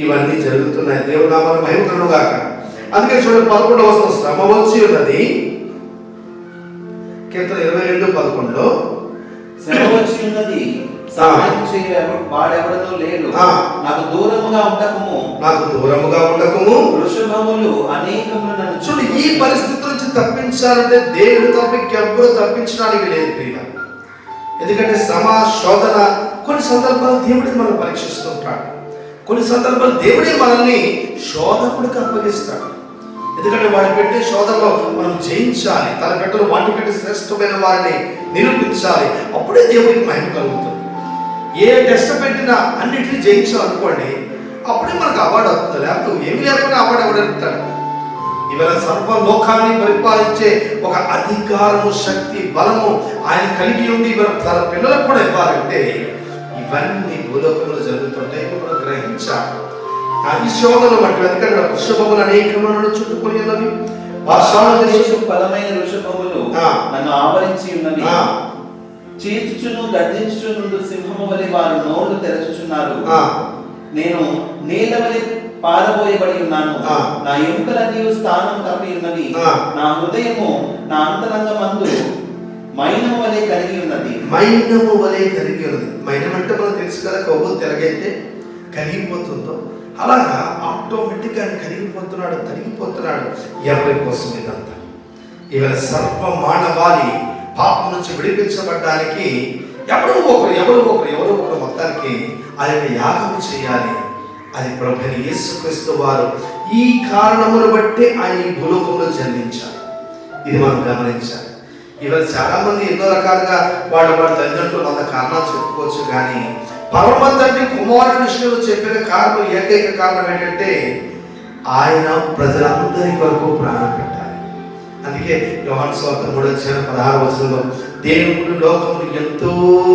ఇవన్నీ జరుగుతున్నాయి. దేవుని నామమున మహిమ కలుగుగాక. అందుకే చూడండి, 11వ వచనం, శ్రమ వచ్చి ఉన్నది. కీర్తన 22:11లో శ్రమ వచ్చి ఉన్నది, సహాయం చేయ వాడెవడనూ లేడు. నాకు దూరముగా ఉండకము, వృషభములు అనేకములు నన్ను. చూడు, ఈ పరిస్థితి నుంచి తప్పించాలంటే దేవుడు తప్ప ఇంకెవ్వరూ తప్పించడానికి లేదు ప్రియులారా. ఎందుకంటే శ్రమ, శోధన, కొన్ని సందర్భాలు దేవుడే మనం పరీక్షిస్తుంటాడు. కొన్ని సందర్భాలు దేవుడే మనల్ని శోధకుడికి అప్పగిస్తాడు. ఎందుకంటే వాడు పెట్టే శోధనలో మనం జయించాలి. తన బిడ్డలు వాటికంటే శ్రేష్టమైన వారిని నిరూపించాలి. అప్పుడే దేవుడికి మహిమ కలుగుతుంది. ఏ టెస్ట్ పెట్టినా అన్నింటినీ జయించాలనుకోండి, అప్పుడే మనకు అవార్డు వస్తుంది. లేకపోతే ఏమి లేకుండా అవార్డు ఎవడెడతాడు? ఇవాళ సర్వలోకాన్ని పరిపాలించే ఒక అధికారము, శక్తి, బలము ఆయన కలిగి ఉండి ఇవాళ తన పిల్లలకు కూడా ఇవ్వాలంటే ఇవన్నీ భూలోకంలో జరుగుతుంటాయి. మనం గ్రహించాలి. ఈ శోధనలు బట్టి, ఎందుకంటే వృషభములు అనేకములను చుట్టుకొని ఉన్నవి, బలమైన వృషభములు నన్ను ఆవరించి ఉన్నవి. చీల్చుచును గర్జించుచును సింహము వలె వారు నోళ్లు తెరచుచున్నారు. నేను నీళ్ల వలె పారబోయబడి ఉన్నాను. నా ఎముకలన్నీ స్థానం తప్పి ఉన్నవి. నా హృదయము నా అంతరంగమందు మైనము వలె కలిగి ఉన్నది. మైనం అంటే మనం తెలుసు కదా, కొవ్వు తెరగైతే కరిగిపోతుందో అలాగా ఆటోమేటిక్ గా కరిగిపోతున్నాడు, తరిగిపోతున్నాడు. ఎవరి కోసం ఇదంతా? ఇవాళ సర్వ మానవాళి పాపం నుంచి విడిపించబడ్డానికి ఎవరో ఒకరు మొత్తానికి ఆ యొక్క యాగం చేయాలి. అది ప్రభువైన యేసుక్రీస్తు వారు ఈ కారణమును బట్టి ఆయన ఈ భూలోకంలో జన్మించారు. ఇది మనం గమనించాలి. ఇవాళ చాలా మంది ఎన్నో రకాలుగా వాళ్ళ తల్లిదండ్రులు 100 కారణాలు చెప్పుకోవచ్చు, కానీ పరమ తండ్రి కుమారుడి విషయంలో చెప్పిన కారణం, ఏకైక కారణం ఏంటంటే ఆయన ప్రజలందరి కొరకు ప్రాణం పెట్టాలి. అందుకే యోహాను సువార్త 3:16 దేవుడు లోకమును ఎంతో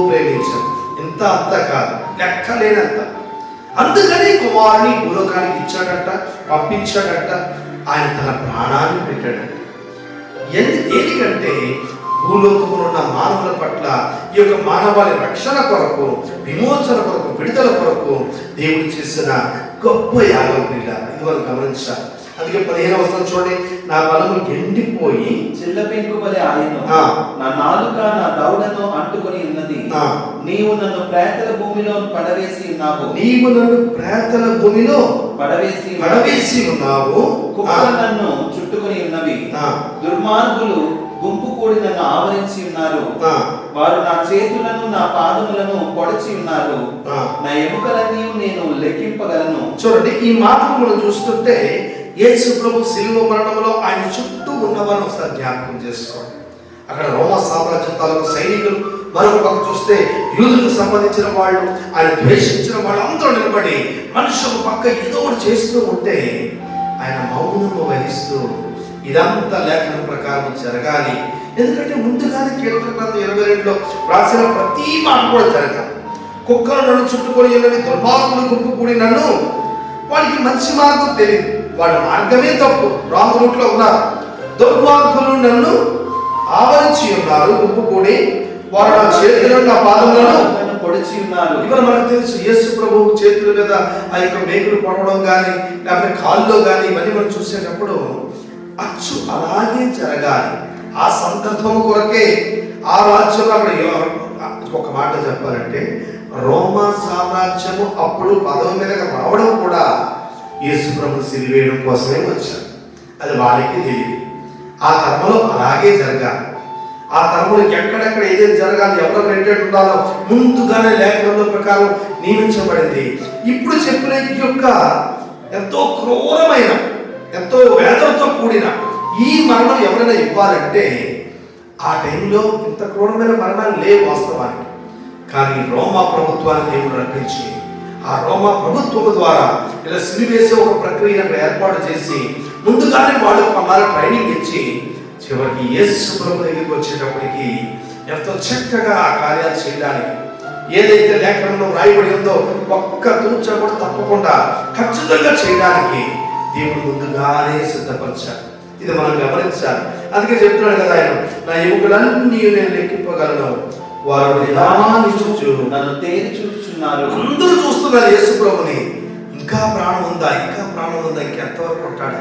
ప్రేమించాడు, ఇంత అంత కాదు, లెక్కలేనంత. అందుకని కుమారుని భూలోకానికి ఇచ్చాడట, పంపించాడట. ఆయన తన ప్రాణాన్ని పెట్టాడట. దేనికంటే భూలోకములో ఉన్న మానవుల పట్ల ఈ యొక్క మానవాళి రక్షణ కొరకు, విమోచన కొరకు, విడుదల కొరకు దేవుడు చేసిన గొప్ప యాగం. ఇది మనం గమనించాలి. అందుకే 15వ వచనం చూడండి, నా బలము ఎండిపోయి చిల్లపెంకు వలె ఆయను, నా నాలుక నా దవడను అంటుకొని ఉన్నది. నీవు నన్ను ప్రేతల భూమిలో పడవేసి ఉన్నావు. కుక్కలు నన్ను చుట్టుకొని ఉన్నవి. దుర్మార్గులు గుంపు కూడి నన్ను ఆవరించి ఉన్నారు. వారు నా చేతులను నా పాదములను పొడచి ఉన్నారు. నా ఎముకలన్నీ నేను లెక్కింపగలను. చూడండి, ఈ మాటలు మనం చూస్తుంటే యేసు ప్రభు శిలువ మరణంలో ఆయన చుట్టూ ఉన్నవారిని ఒకసారి జ్ఞాపకం చేసుకోండి. అక్కడ రోమా సామ్రాజ్య తాలూకు సైనికులు, మరొక పక్క చూస్తే యూదులకు సంబంధించిన వాళ్ళు, ఆయన ద్వేషించిన వాళ్ళు అందరూ నిలబడి మనుషుల పక్క ఏదో ఒకటి చేస్తూ ఉంటే ఆయన మౌనము వహిస్తూ ఇదంతా లేఖనం ప్రకారం జరగాలి. ఎందుకంటే ముందుగానే కీర్తన గ్రంథం 22లో రాసిన ప్రతి మాట కూడా జరగాలి. కుక్కలు నన్ను చుట్టుకొని ఉన్నవి, దుర్మార్గులు గుంపు కూడి నన్ను, వాడికి మంచి మార్గం తెలియదు. వాళ్ళ మార్గమే తప్పు, రాంగ్ రూట్ లో ఉన్నారు. దుర్మార్గులు నన్ను ఆవరించి ఉన్నారు, గుంపుకూడి వారు నా చేతులను నా పాదములను పొడిచి ఉన్నారు. ఇవాళ మనకు తెలుసు యేసు ప్రభు చేతుల మీద ఆ యొక్క మేకులు పొడవడం కానీ లేకపోతే కాల్లో కానీ ఇవన్నీ మనం చూసేటప్పుడు అచ్చు అలాగే జరగాలి. ఆ సందర్భం కొరకే ఆ రాజ్యం అక్కడ ఒక మాట చెప్పాలంటే రోమా సామ్రాజ్యము అప్పుడు పదవి మీదకి రావడం కూడా యేసు ప్రభు సిలివేయడం కోసమే వచ్చారు. అది వారికి తెలియదు. ఆ తరంలో అలాగే జరగాలి. ఆ తరంలో ఎక్కడెక్కడ ఏదైతే జరగాలి, ఎవరు రెడ్డెడ్ ఉండాలో ముందుగానే లేఖనంలో ప్రకారం నియమించబడింది. ఇప్పుడు చెప్పిన ఈ యొక్క ఎంతో క్రూరమైన ఎంతో వేదనతో కూడిన ఈ మరణం ఎవరైనా ఇవ్వాలంటే ఆ టైంలో ఇంత క్రూరమైన మరణాలు లేవు వాస్తవానికి. కానీ రోమా ప్రభుత్వాన్ని దేవుడు రప్పించి ఆ రోమా ప్రభుత్వం ద్వారా ఇలా సిలివేసే ఒక ప్రక్రియ ఏర్పాటు చేసి ముందుగానే వాళ్ళు కొన్నాళ్ళు ట్రైనింగ్ ఇచ్చి చివరికి యేసు ప్రభు దగ్గరికి వచ్చేటప్పటికి ఎంతో చక్కగా ఆ కార్యాలు చేయడానికి ఏదైతే లేఖనంలో రాయబడి ఉందో ఒక్క తూచ కూడా తప్పకుండా ఖచ్చితంగా చేయడానికి దేవుడు ముందుగానే సిద్ధపరిచారు. ఇది మనం గమనించాలి. అందుకే చెప్తున్నాడు కదా ఆయన, నా ఎముకలన్నీ నేను లెక్కింపగలను, వారు నిదానాన్ని చూచు నన్ను తేరి చూచుచున్నారు. అందరూ చూస్తున్నారు యేసు ప్రభుని. ఇంకా ప్రాణం ఉందా, ఇంకా ప్రాణం ఉందా, ఇంకెంతవరకు ఉంటాడు.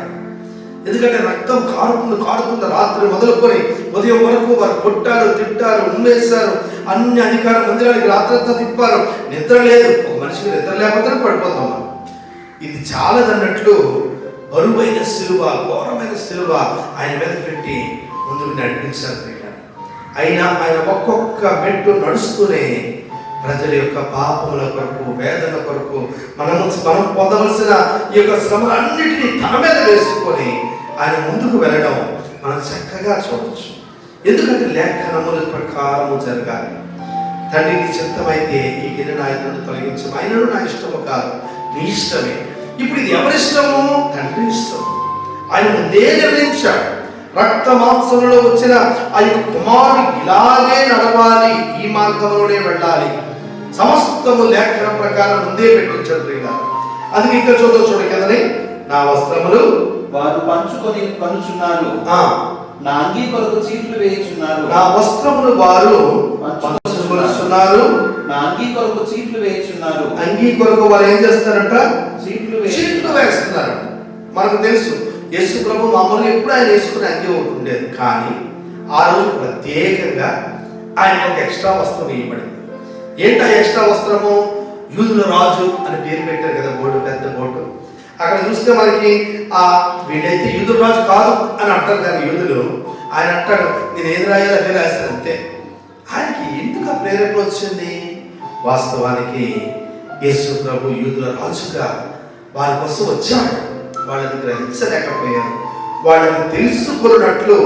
ఎందుకంటే రక్తం కారుతుంది రాత్రి మొదలుకొని ఉదయం వరకు వారు కొట్టారు, తిట్టారు, ఉమ్మేశారు, అన్ని అధికార మందిరానికి రాత్రంతా తిప్పారు. నిద్ర లేదు. ఒక మనిషికి నిద్ర లేకపోతే పడిపోతాం. ఇది చాలదన్నట్లు బరువైన సిలువ, ఘోరమైన సిలువ ఆయన మీద పెట్టి ముందుకు నడిపించారు. అయినా ఆయన ఒక్కొక్క మెట్టు నడుస్తూనే ప్రజల యొక్క పాపముల కొరకు, వేదన కొరకు, మనం పొందవలసిన ఈ యొక్క శ్రమలన్నిటినీ తన మీద వేసుకొని ఆయన ముందుకు వెళ్ళడం మనం చక్కగా చూడవచ్చు. ఎందుకంటే లేఖనముల ప్రకారము జరగాలి. తండ్రికి చిత్తమైతే ఈ గిన్నె ఆయనను తొలగించు, ఆయనను నా ఇష్టము కాదు, నీ ఇష్టమే. ఇప్పుడు ఇది ఎవరిష్టము? తండ్రి ఇష్టం. ఆయన ముందే నిర్ణయించాడు. రక్త మాంసంలో వచ్చిన ఆ యొక్క కుమారుడు ఇలాగే నడవాలి, ఈ మార్గంలోనే వెళ్ళాలి. సమస్తము లేఖనం ప్రకారం ముందే పెట్టించాడు. అది ఇంకా చూడండి కదని, నా వస్త్రములు వారు పంచుకొని కొనుచున్నారు, నా అంగీ కొరకు చీట్లు వేయుచున్నారు. నా వస్త్రములు వారు పంచుకొనుచున్నారు, నా అంగీ కొరకు చీట్లు వేయుచున్నారు. అంగీ కొరకు వారు ఏం చేస్తారంట? చీట్లు వేస్తున్నారు. మనకు తెలుసు యేసు ప్రభు మామూలుగా ఎప్పుడు ఆయన వేసుకునే అంగీ ఒకటి ఉండేది. కానీ ఆ రోజు ప్రత్యేకంగా ఆయన ఒక ఎక్స్ట్రా వస్త్రం వేయబడింది. ఏంటి ఆ ఎక్స్ట్రా వస్త్రము? యూదుల రాజు అని పేరు పెట్టారు కదా, బోర్డు, పెద్ద బోర్డు. అక్కడ చూస్తే మనకి వీడైతే యూదుల రాజు కాదు అని అంటారు. కానీ యూదులు ఆయన అంటాడు, నేను ఏది రాయాలో అదే రాశాను అంతే. ఆయనకి ఎందుకు ఆ ప్రేరేపణ వచ్చింది? వాస్తవానికి యేసు ప్రభు యూదుల రాజుగా వారి కోసం వచ్చాడు. వాళ్ళని గ్రహించలేకపోయారు. వాళ్ళని తెలుసుకున్నట్లు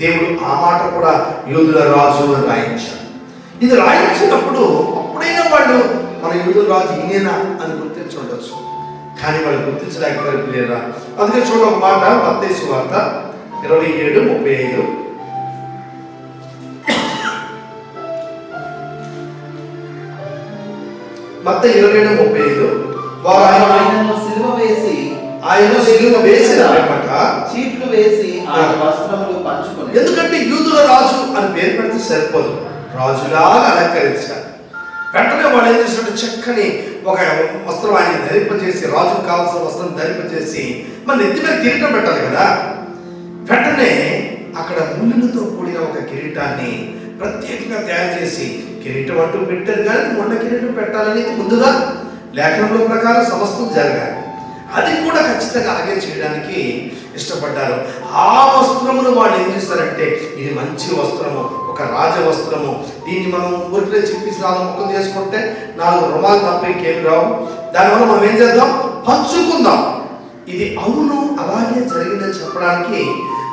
దేవుడు ఆ మాట కూడా యూదుల రాజు అని రాయించాడు. ఇది రాయించినప్పుడు అప్పుడైనా వాళ్ళు మన యూదుల రాజు ఈయన అని గుర్తించవచ్చు. కానీ వాళ్ళు గుర్తించలేకపోయారా? అందుకే చూడ ఒక మాట, మత్తయి సువార్త 27:35. మత్తయి 27:35. వారు ఆయనను సిలువ వేసి చీట్లు వేసి ఆయన వస్త్రములు పంచుకొని. ఎందుకంటే యూదుల రాజు అని పేరు పెడితే సరిపోదు, రాజులాగా అలంకరించారు. వెంటనే వాళ్ళు ఏం చేసినట్టు చక్కని ఒక వస్త్రం ఆయన ధరింపజేసి, రాజుకు కావాల్సిన వస్త్రం ధరింపజేసి మన నెత్తి మీద కిరీటం పెట్టాలి కదా. వెంటనే అక్కడ ముళ్ళులతో కూడిన ఒక కిరీటాన్ని ప్రత్యేకంగా తయారు చేసి, కిరీటం అంటూ పెట్టారు కానీ మొన్న కిరీటం పెట్టాలని ముందుగా లేఖనంలో ప్రకారం సమస్తం జరగాలి. అది కూడా ఖచ్చితంగా అలాగే చేయడానికి ఇష్టపడ్డారు. ఆ వస్త్రమును వాళ్ళు ఏం చేస్తారంటే, ఇది మంచి వస్త్రము, ఒక రాజ వస్త్రము, దీన్ని మనం ఊరికే చెప్పేసి 4 ముక్కలు చేసుకుంటే 4 రుమాలు తప్ప ఇంకేమి రావు. దానివల్ల మనం ఏం చేద్దాం? పంచుకుందాం. ఇది అవును అలాగే జరిగిందని చెప్పడానికి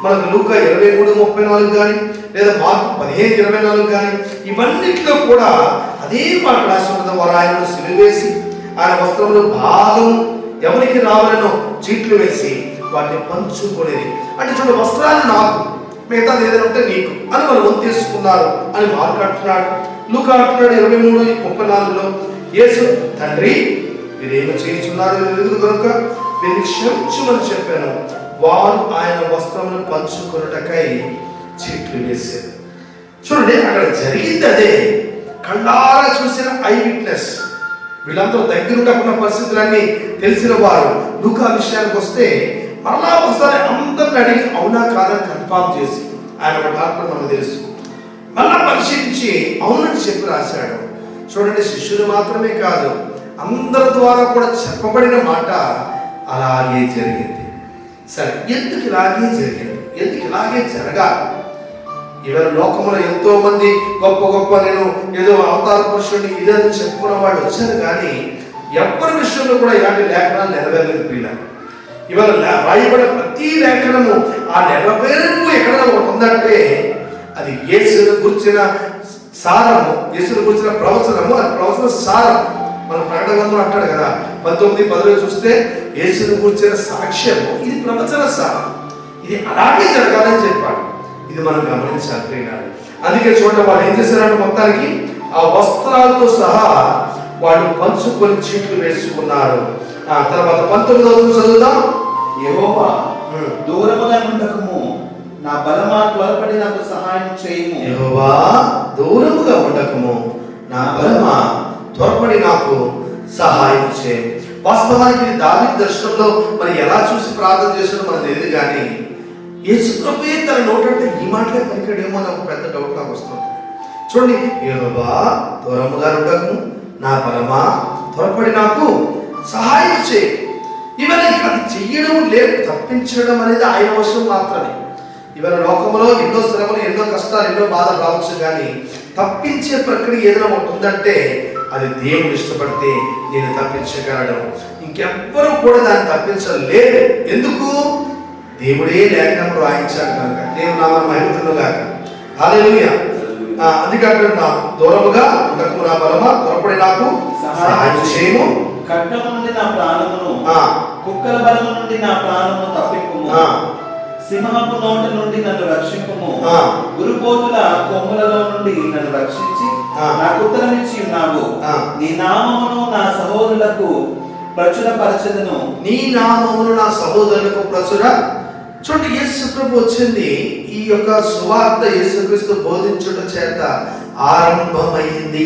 మనకు లూకా 23:34 కానీ లేదా మార్కు 15:24 కానీ ఇవన్నిట్లో కూడా అదే మాట రాసి ఉండదు. వారు ఆయనను సిలువేసి ఆయన వస్త్రములు భాగం ఎవరికి రావాలనో చీట్లు వేసి వాటిని పంచుకునేది. అంటే చూడ, వస్త్రాలు నాకు, మిగతాది ఏదైనా ఉంటే నీకు అని వాళ్ళు వంతు తీసుకున్నారు అని మార్కు అంటున్నాడు. లూకా అంటున్నాడు 23:34లో, యేసు తండ్రి మీరేమో చేయించున్నారు కనుక వీరిని క్షమించమని చెప్పాను. వారు ఆయన వస్త్రమును పంచుకొనుటకై చీట్లు వేశారు. చూడండి, అక్కడ జరిగింది అదే. కళ్ళారా చూసిన ఐ విట్నెస్, వీళ్ళంతా దగ్గరుండా ఉన్న పరిస్థితులన్నీ తెలిసిన వారు. లూకా విషయానికి వస్తే మరలా ఒకసారి అందరిని అడిగి అవునా కాదని కన్ఫామ్ చేసి, ఆయన ఒక డాక్టర్ మనకు తెలుసు, మళ్ళా పరిశీలించి అవునని చెప్పి రాశాడు. చూడండి, శిష్యులు మాత్రమే కాదు, అందరి ద్వారా కూడా చెప్పబడిన మాట అలాగే జరిగింది. సరే, ఎందుకు ఇలాగే జరిగింది? ఎందుకు ఇలాగే జరగాలి? ఇవాళ లోకంలో ఎంతో మంది గొప్ప గొప్ప నేను ఏదో అవతార పురుషుడిని ఇదని చెప్పుకున్న వాళ్ళు వచ్చారు, కానీ ఎవరి విషయంలో కూడా ఇలాంటి లేఖనాలు నెరవేరలేదు పిల్లలు. ఇవాళ రాయబడే ప్రతి లేఖనము ఆ నెరవేర్పు ఎక్కడైనా ఒకటి ఉందంటే అది యేసును గురించిన సారము, యేసును గురించిన ప్రవచనము, అది ప్రవచన సారం. మన ప్రకటన గ్రంథంలో అంటాడు కదా, 19:10 చూస్తే యేసును గురించిన సాక్ష్యము, ఇది ప్రవచన సారం. ఇది అలాగే జరగాలని చెప్పాడు. ఇది మనం గమనించాలి. అందుకే చూడండి, వాళ్ళు ఏం చేశారంటే మొత్తానికి ఆ వస్త్రాలతో సహా వాళ్ళు పంచుకొని చీట్లు వేసుకున్నారు. తర్వాత 19వ చదువుదాం. యెహోవా దూరముగా ఉండకము, నా బలమా త్వరపడి నాకు సహాయం చేయము. యెహోవా దూరముగా ఉండకము, నా బలమా త్వరపడి నాకు సహాయం చేయము. వాస్తవానికి దావీదు దర్శనంలో మరి ఎలా చూసి ప్రార్థన చేశాడో మనకు తెలియదు, కానీ యేసు ప్రభువే తన నోటంటే ఈ మాటలే పలికాడేమో అని ఒక పెద్ద డౌట్ నాకు వస్తుంది. చూడండి, యెహోవా దూరముగా ఉండకము, నా బలమా త్వరపడి నాకు సహాయం చేయి. ఇవన్నీ అది చెయ్యడం లేదు, తప్పించడం అనేది ఆయన వశం మాత్రమే. ఇవాళ లోకంలో ఎన్నో శ్రమలు, ఎన్నో కష్టాలు, ఎన్నో బాధలు రావచ్చు, కానీ తప్పించే ప్రక్రియ ఏదైనా ఒకటి ఉందంటే అది దేవుడు ఇష్టపడితే నేను తప్పించగలడు. ఇంకెవ్వరూ కూడా దాన్ని తప్పించలేరు. ఎందుకు? దేవుడే లేఖనం రాయించాడు కనుక. దేవుడు నామం మహిమను గాక. హల్లెలూయా. అందుకే అంటున్నా, దూరముగా ఉండకము, నా బలమా త్వరపడి నాకు సహాయం చేయము. ఖడ్గము నుండి నా ప్రాణమును, కుక్కల బలము నుండి నా ప్రాణమును తప్పింపుము. సింహపు నోట నుండి నన్ను రక్షింపుము. గురుపోతుల కొమ్ములలో నుండి నన్ను రక్షించి నాకు ఉత్తరమిచ్చి ఉన్నావు. నీ నామమును నా సహోదరులకు ప్రచురపరచెదను. నీ నామమును నా సహోదరులకు ప్రచుర. చూడండి, యేసు ప్రభు వచ్చింది ఈ యొక్క సువార్త యేసుక్రీస్తు బోధించుట చేత ఆరంభమైంది.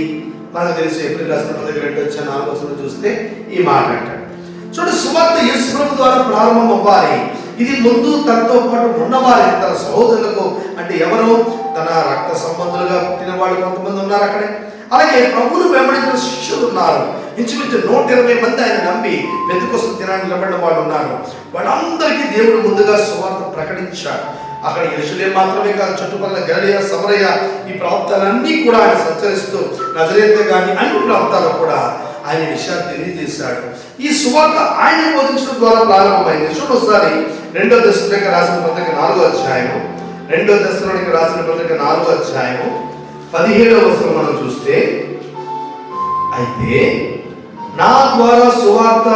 మనకు తెలిసి ఏప్రిల్ రాసిన పత్రిక 2:4 చూస్తే ఈ మాట అంటాడు. చూడండి, సువార్త యేసు ప్రభు ద్వారా ప్రారంభం అవ్వాలి. ఇది ముందు తనతో పాటు ఉన్నవారి, తన సహోదరులకు, అంటే ఎవరు? తన రక్త సంబంధులుగా పుట్టిన వాళ్ళు కొంతమంది ఉన్నారు అక్కడే. అలాగే ప్రభువును వెంబడించిన శిష్యులు ఉన్నారు. ఇంచుమించు 120 మంది ఆయన నమ్మి పెంతెకొస్తు దినాన్ని నిలబడిన వాళ్ళు ఉన్నారు. వాళ్ళందరికీ దేవుడు ముందుగా సువార్త ప్రకటించాడు. అక్కడ యెరూషలేము మాత్రమే కాదు, చుట్టుపక్కల గలిలయ, సమరయ ఈ ప్రాంతాలన్నీ కూడా ఆయన సంచరిస్తూ నజరేతు కానీ అన్ని ప్రాంతాల్లో కూడా ఆయన విషయాన్ని తెలియజేశాడు. ఈ సువార్త ఆయన బోధించడం ద్వారా ప్రారంభమైంది. చూడండి ఒకసారి 2వ దశలోనికి రాసిన పత్రిక 4వ అధ్యాయము, 2వ దశలోనికి రాసిన పత్రిక 4వ అధ్యాయము 17వ వచనం మనం చూస్తే, అయితే నా ద్వారా సువార్త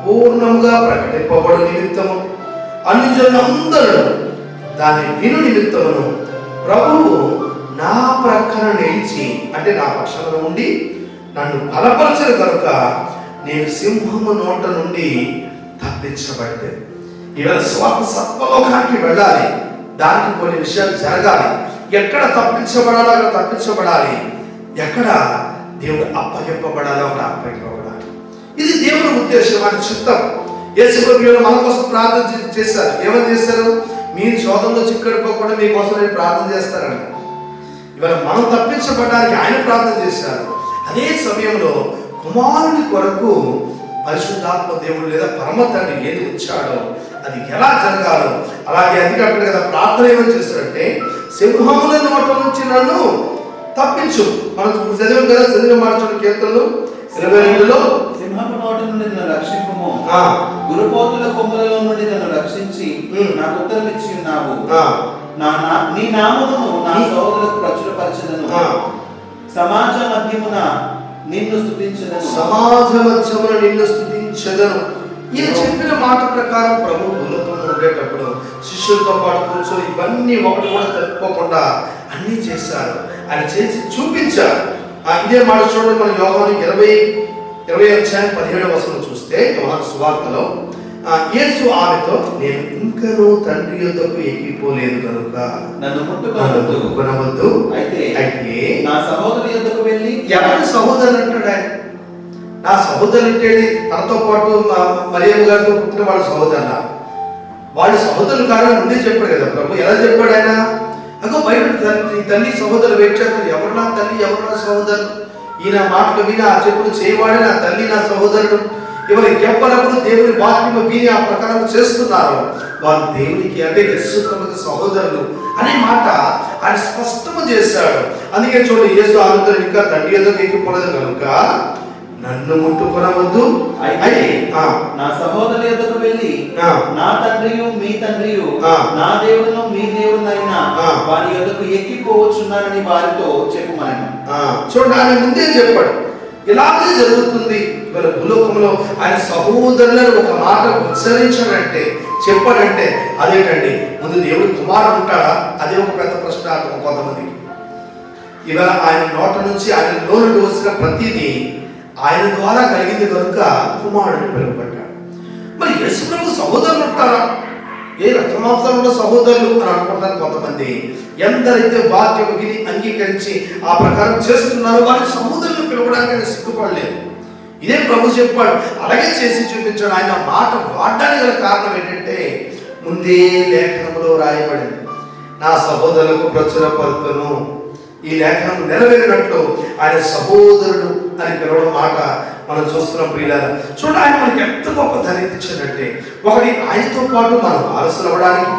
పూర్ణంగా ప్రకటింపబడు నిమిత్తము అన్యజనులందరూ దాన్ని విను నిమిత్తమును ప్రభువు నా ప్రక్కన నిలిచి, అంటే నా పక్షాన ఉండి నన్ను బలపరచరు కనుక నేను సింహము నోట నుండి తప్పించబడ్డాను. ఇవాళ స్వార్థ సర్వలోకానికి వెళ్ళాలి. దానికి కొన్ని విషయాలు జరగాలి. ఎక్కడ తప్పించబడాలో అక్కడ తప్పించబడాలి, ఎక్కడ దేవుడు అప్పగింపబడాలో అక్కడ అప్పగింపబడాలి. ఇది దేవుని ఉద్దేశం, అని చిత్తం. యేసు ప్రభువు మన కోసం ప్రార్థన చేశారు. ఏమని చేశారు? మీరు శోధనలో చిక్కడిపోకుండా మీకోసం నేను ప్రార్థన చేస్తారంట. ఇవాళ మనం తప్పించబడడానికి ఆయన ప్రార్థన చేశారు. అదే సమయంలో కుమారుని కొరకు పరిశుద్ధాత్మ దేవుడు లేదా పరమ తండ్రి ఏది వచ్చాడో అది ఎలా జరగాలో అలాగే అందుకంటే కదా ప్రార్థన ఏమని చేస్తారంటే, సింహముల నోట నుంచి నన్ను తప్పించు. మనం చదివాం కదా, చదివిన మాట కీర్తనలు 22లో, సింహపు నోట నుండి నన్ను రక్షింపుము, గురుపోతుల కొమ్ములలో నుండి నన్ను రక్షించి నాకు ఉత్తరం ఇచ్చి ఉన్నావు. నీ నామమును నా సోదరులకు ప్రచురపరచెదను. సమాజ మధ్యమున నిన్ను స్తుతించెదను. సమాజ మధ్యమున నిన్ను స్తుతించెదను. ఈయన చెప్పిన మాట ప్రకారం ప్రభు భూలోకంలో ఉండేటప్పుడు శిష్యులతో పాటు కూర్చొని ఇవన్నీ ఒకటి కూడా తప్పుకోకుండా అన్నీ చేశారు. ఆయన చేసి చూపించారు. ఇదే మాట చూడండి, మన యోహాను 20వ అధ్యాయం 17వ వచనం చూస్తే, యోహాను సువార్తలో యేసు ఆమెతో, నేను ఇంకనూ తండ్రి యొద్దకు ఎక్కిపోలేదు కనుక నన్ను ముట్టుకొనవద్దు. అయితే నా సహోదరుని యొద్దకు వెళ్ళి, ఎవరి సహోదరులు అంటాడు ఆయన? నా సహోదరులు అంటే తనతో పాటు మరియమ్మ గారితో పుట్టిన వాళ్ళ సహోదరుల, వాళ్ళ సహోదరులు కాదని ముందే చెప్పాడు కదా ప్రభు. ఎలా చెప్పాడు ఆయన? అగో బయట తల్లి సహోదరులు వేచారు, ఎవరు నా తల్లి, ఎవరు నా సహోదరులు? ఈయన మాటలు విని ఆ చెప్పుడు చేయవాడే నా తల్లి, నా సహోదరుడు. ఎవరికి ఎవ్వరప్పుడు దేవుని వాక్యము విని ఆ ప్రకారం చేస్తున్నారు, వారు దేవునికి అంటే యేసు ప్రభువుకి సహోదరులు అనే మాట ఆయన స్పష్టము చేశాడు. అందుకే చూడండి, యేసు ఆమెతో, ఇంకా తండ్రి యొద్దకు ఎక్కిపోలేదు కనుక నన్ను ముట్టుకొనవద్దు. అయితే నా సహోదరుని యొద్దకు వెళ్ళి, నా తండ్రియు మీ తండ్రియు, నా దేవుడును మీ దేవుడునైనా వారి యొద్దకు ఎక్కిపోవచ్చున్నారని వారితో చెప్పుమనను. చూడండి, ఆయన ముందే చెప్పాడు ఇలాగే జరుగుతుంది. ఇవాళ భూలోకంలో ఆయన సహోదరులను ఒక మాట ఉచ్చరించాడంటే, చెప్పాడంటే అదేంటండి, ముందు దేవుడి కుమారుడు ఉంటాడా? అదే ఒక పెద్ద ప్రశ్నార్థం కొంతమందికి. ఇవాళ ఆయన నోట నుంచి ఆయన నోరు వచ్చిన ప్రతిదీ ఆయన ద్వారా కలిగింది కనుక కుమారుడిని పిలువబడ్డాడు. మరి యేసు ప్రభు సహోదరులు ఉంటారా? ఏ రక్తమాంసంలో సహోదరులు అని అనుకుంటారు కొంతమంది. ఎందరైతే వాక్యం విని అంగీకరించి ఆ ప్రకారం చేస్తున్నారో వారి సహోదరులు పిలవడానికి ఆయన సిగ్గుపడలేదు. ఇదే ప్రభు చెప్పాడు, అలాగే చేసి చూపించాడు. ఆయన మాట వాడడానికి గల కారణం ఏంటంటే, ముందే లేఖనంలో రాయబడింది, నా సహోదరులకు ప్రచురపరుతును. ఈ లేఖనం నెరవేరినట్లు ఆయన సహోదరుడు అని పిలవడం మాట మనం చూస్తున్నాం. ప్రియులారా, చూడండి, ఆయన మనకి ఎంత గొప్ప ధన్యత ఇచ్చాడంటే, ఒకటి ఆయనతో పాటు మనం వారసులు అవ్వడానికి,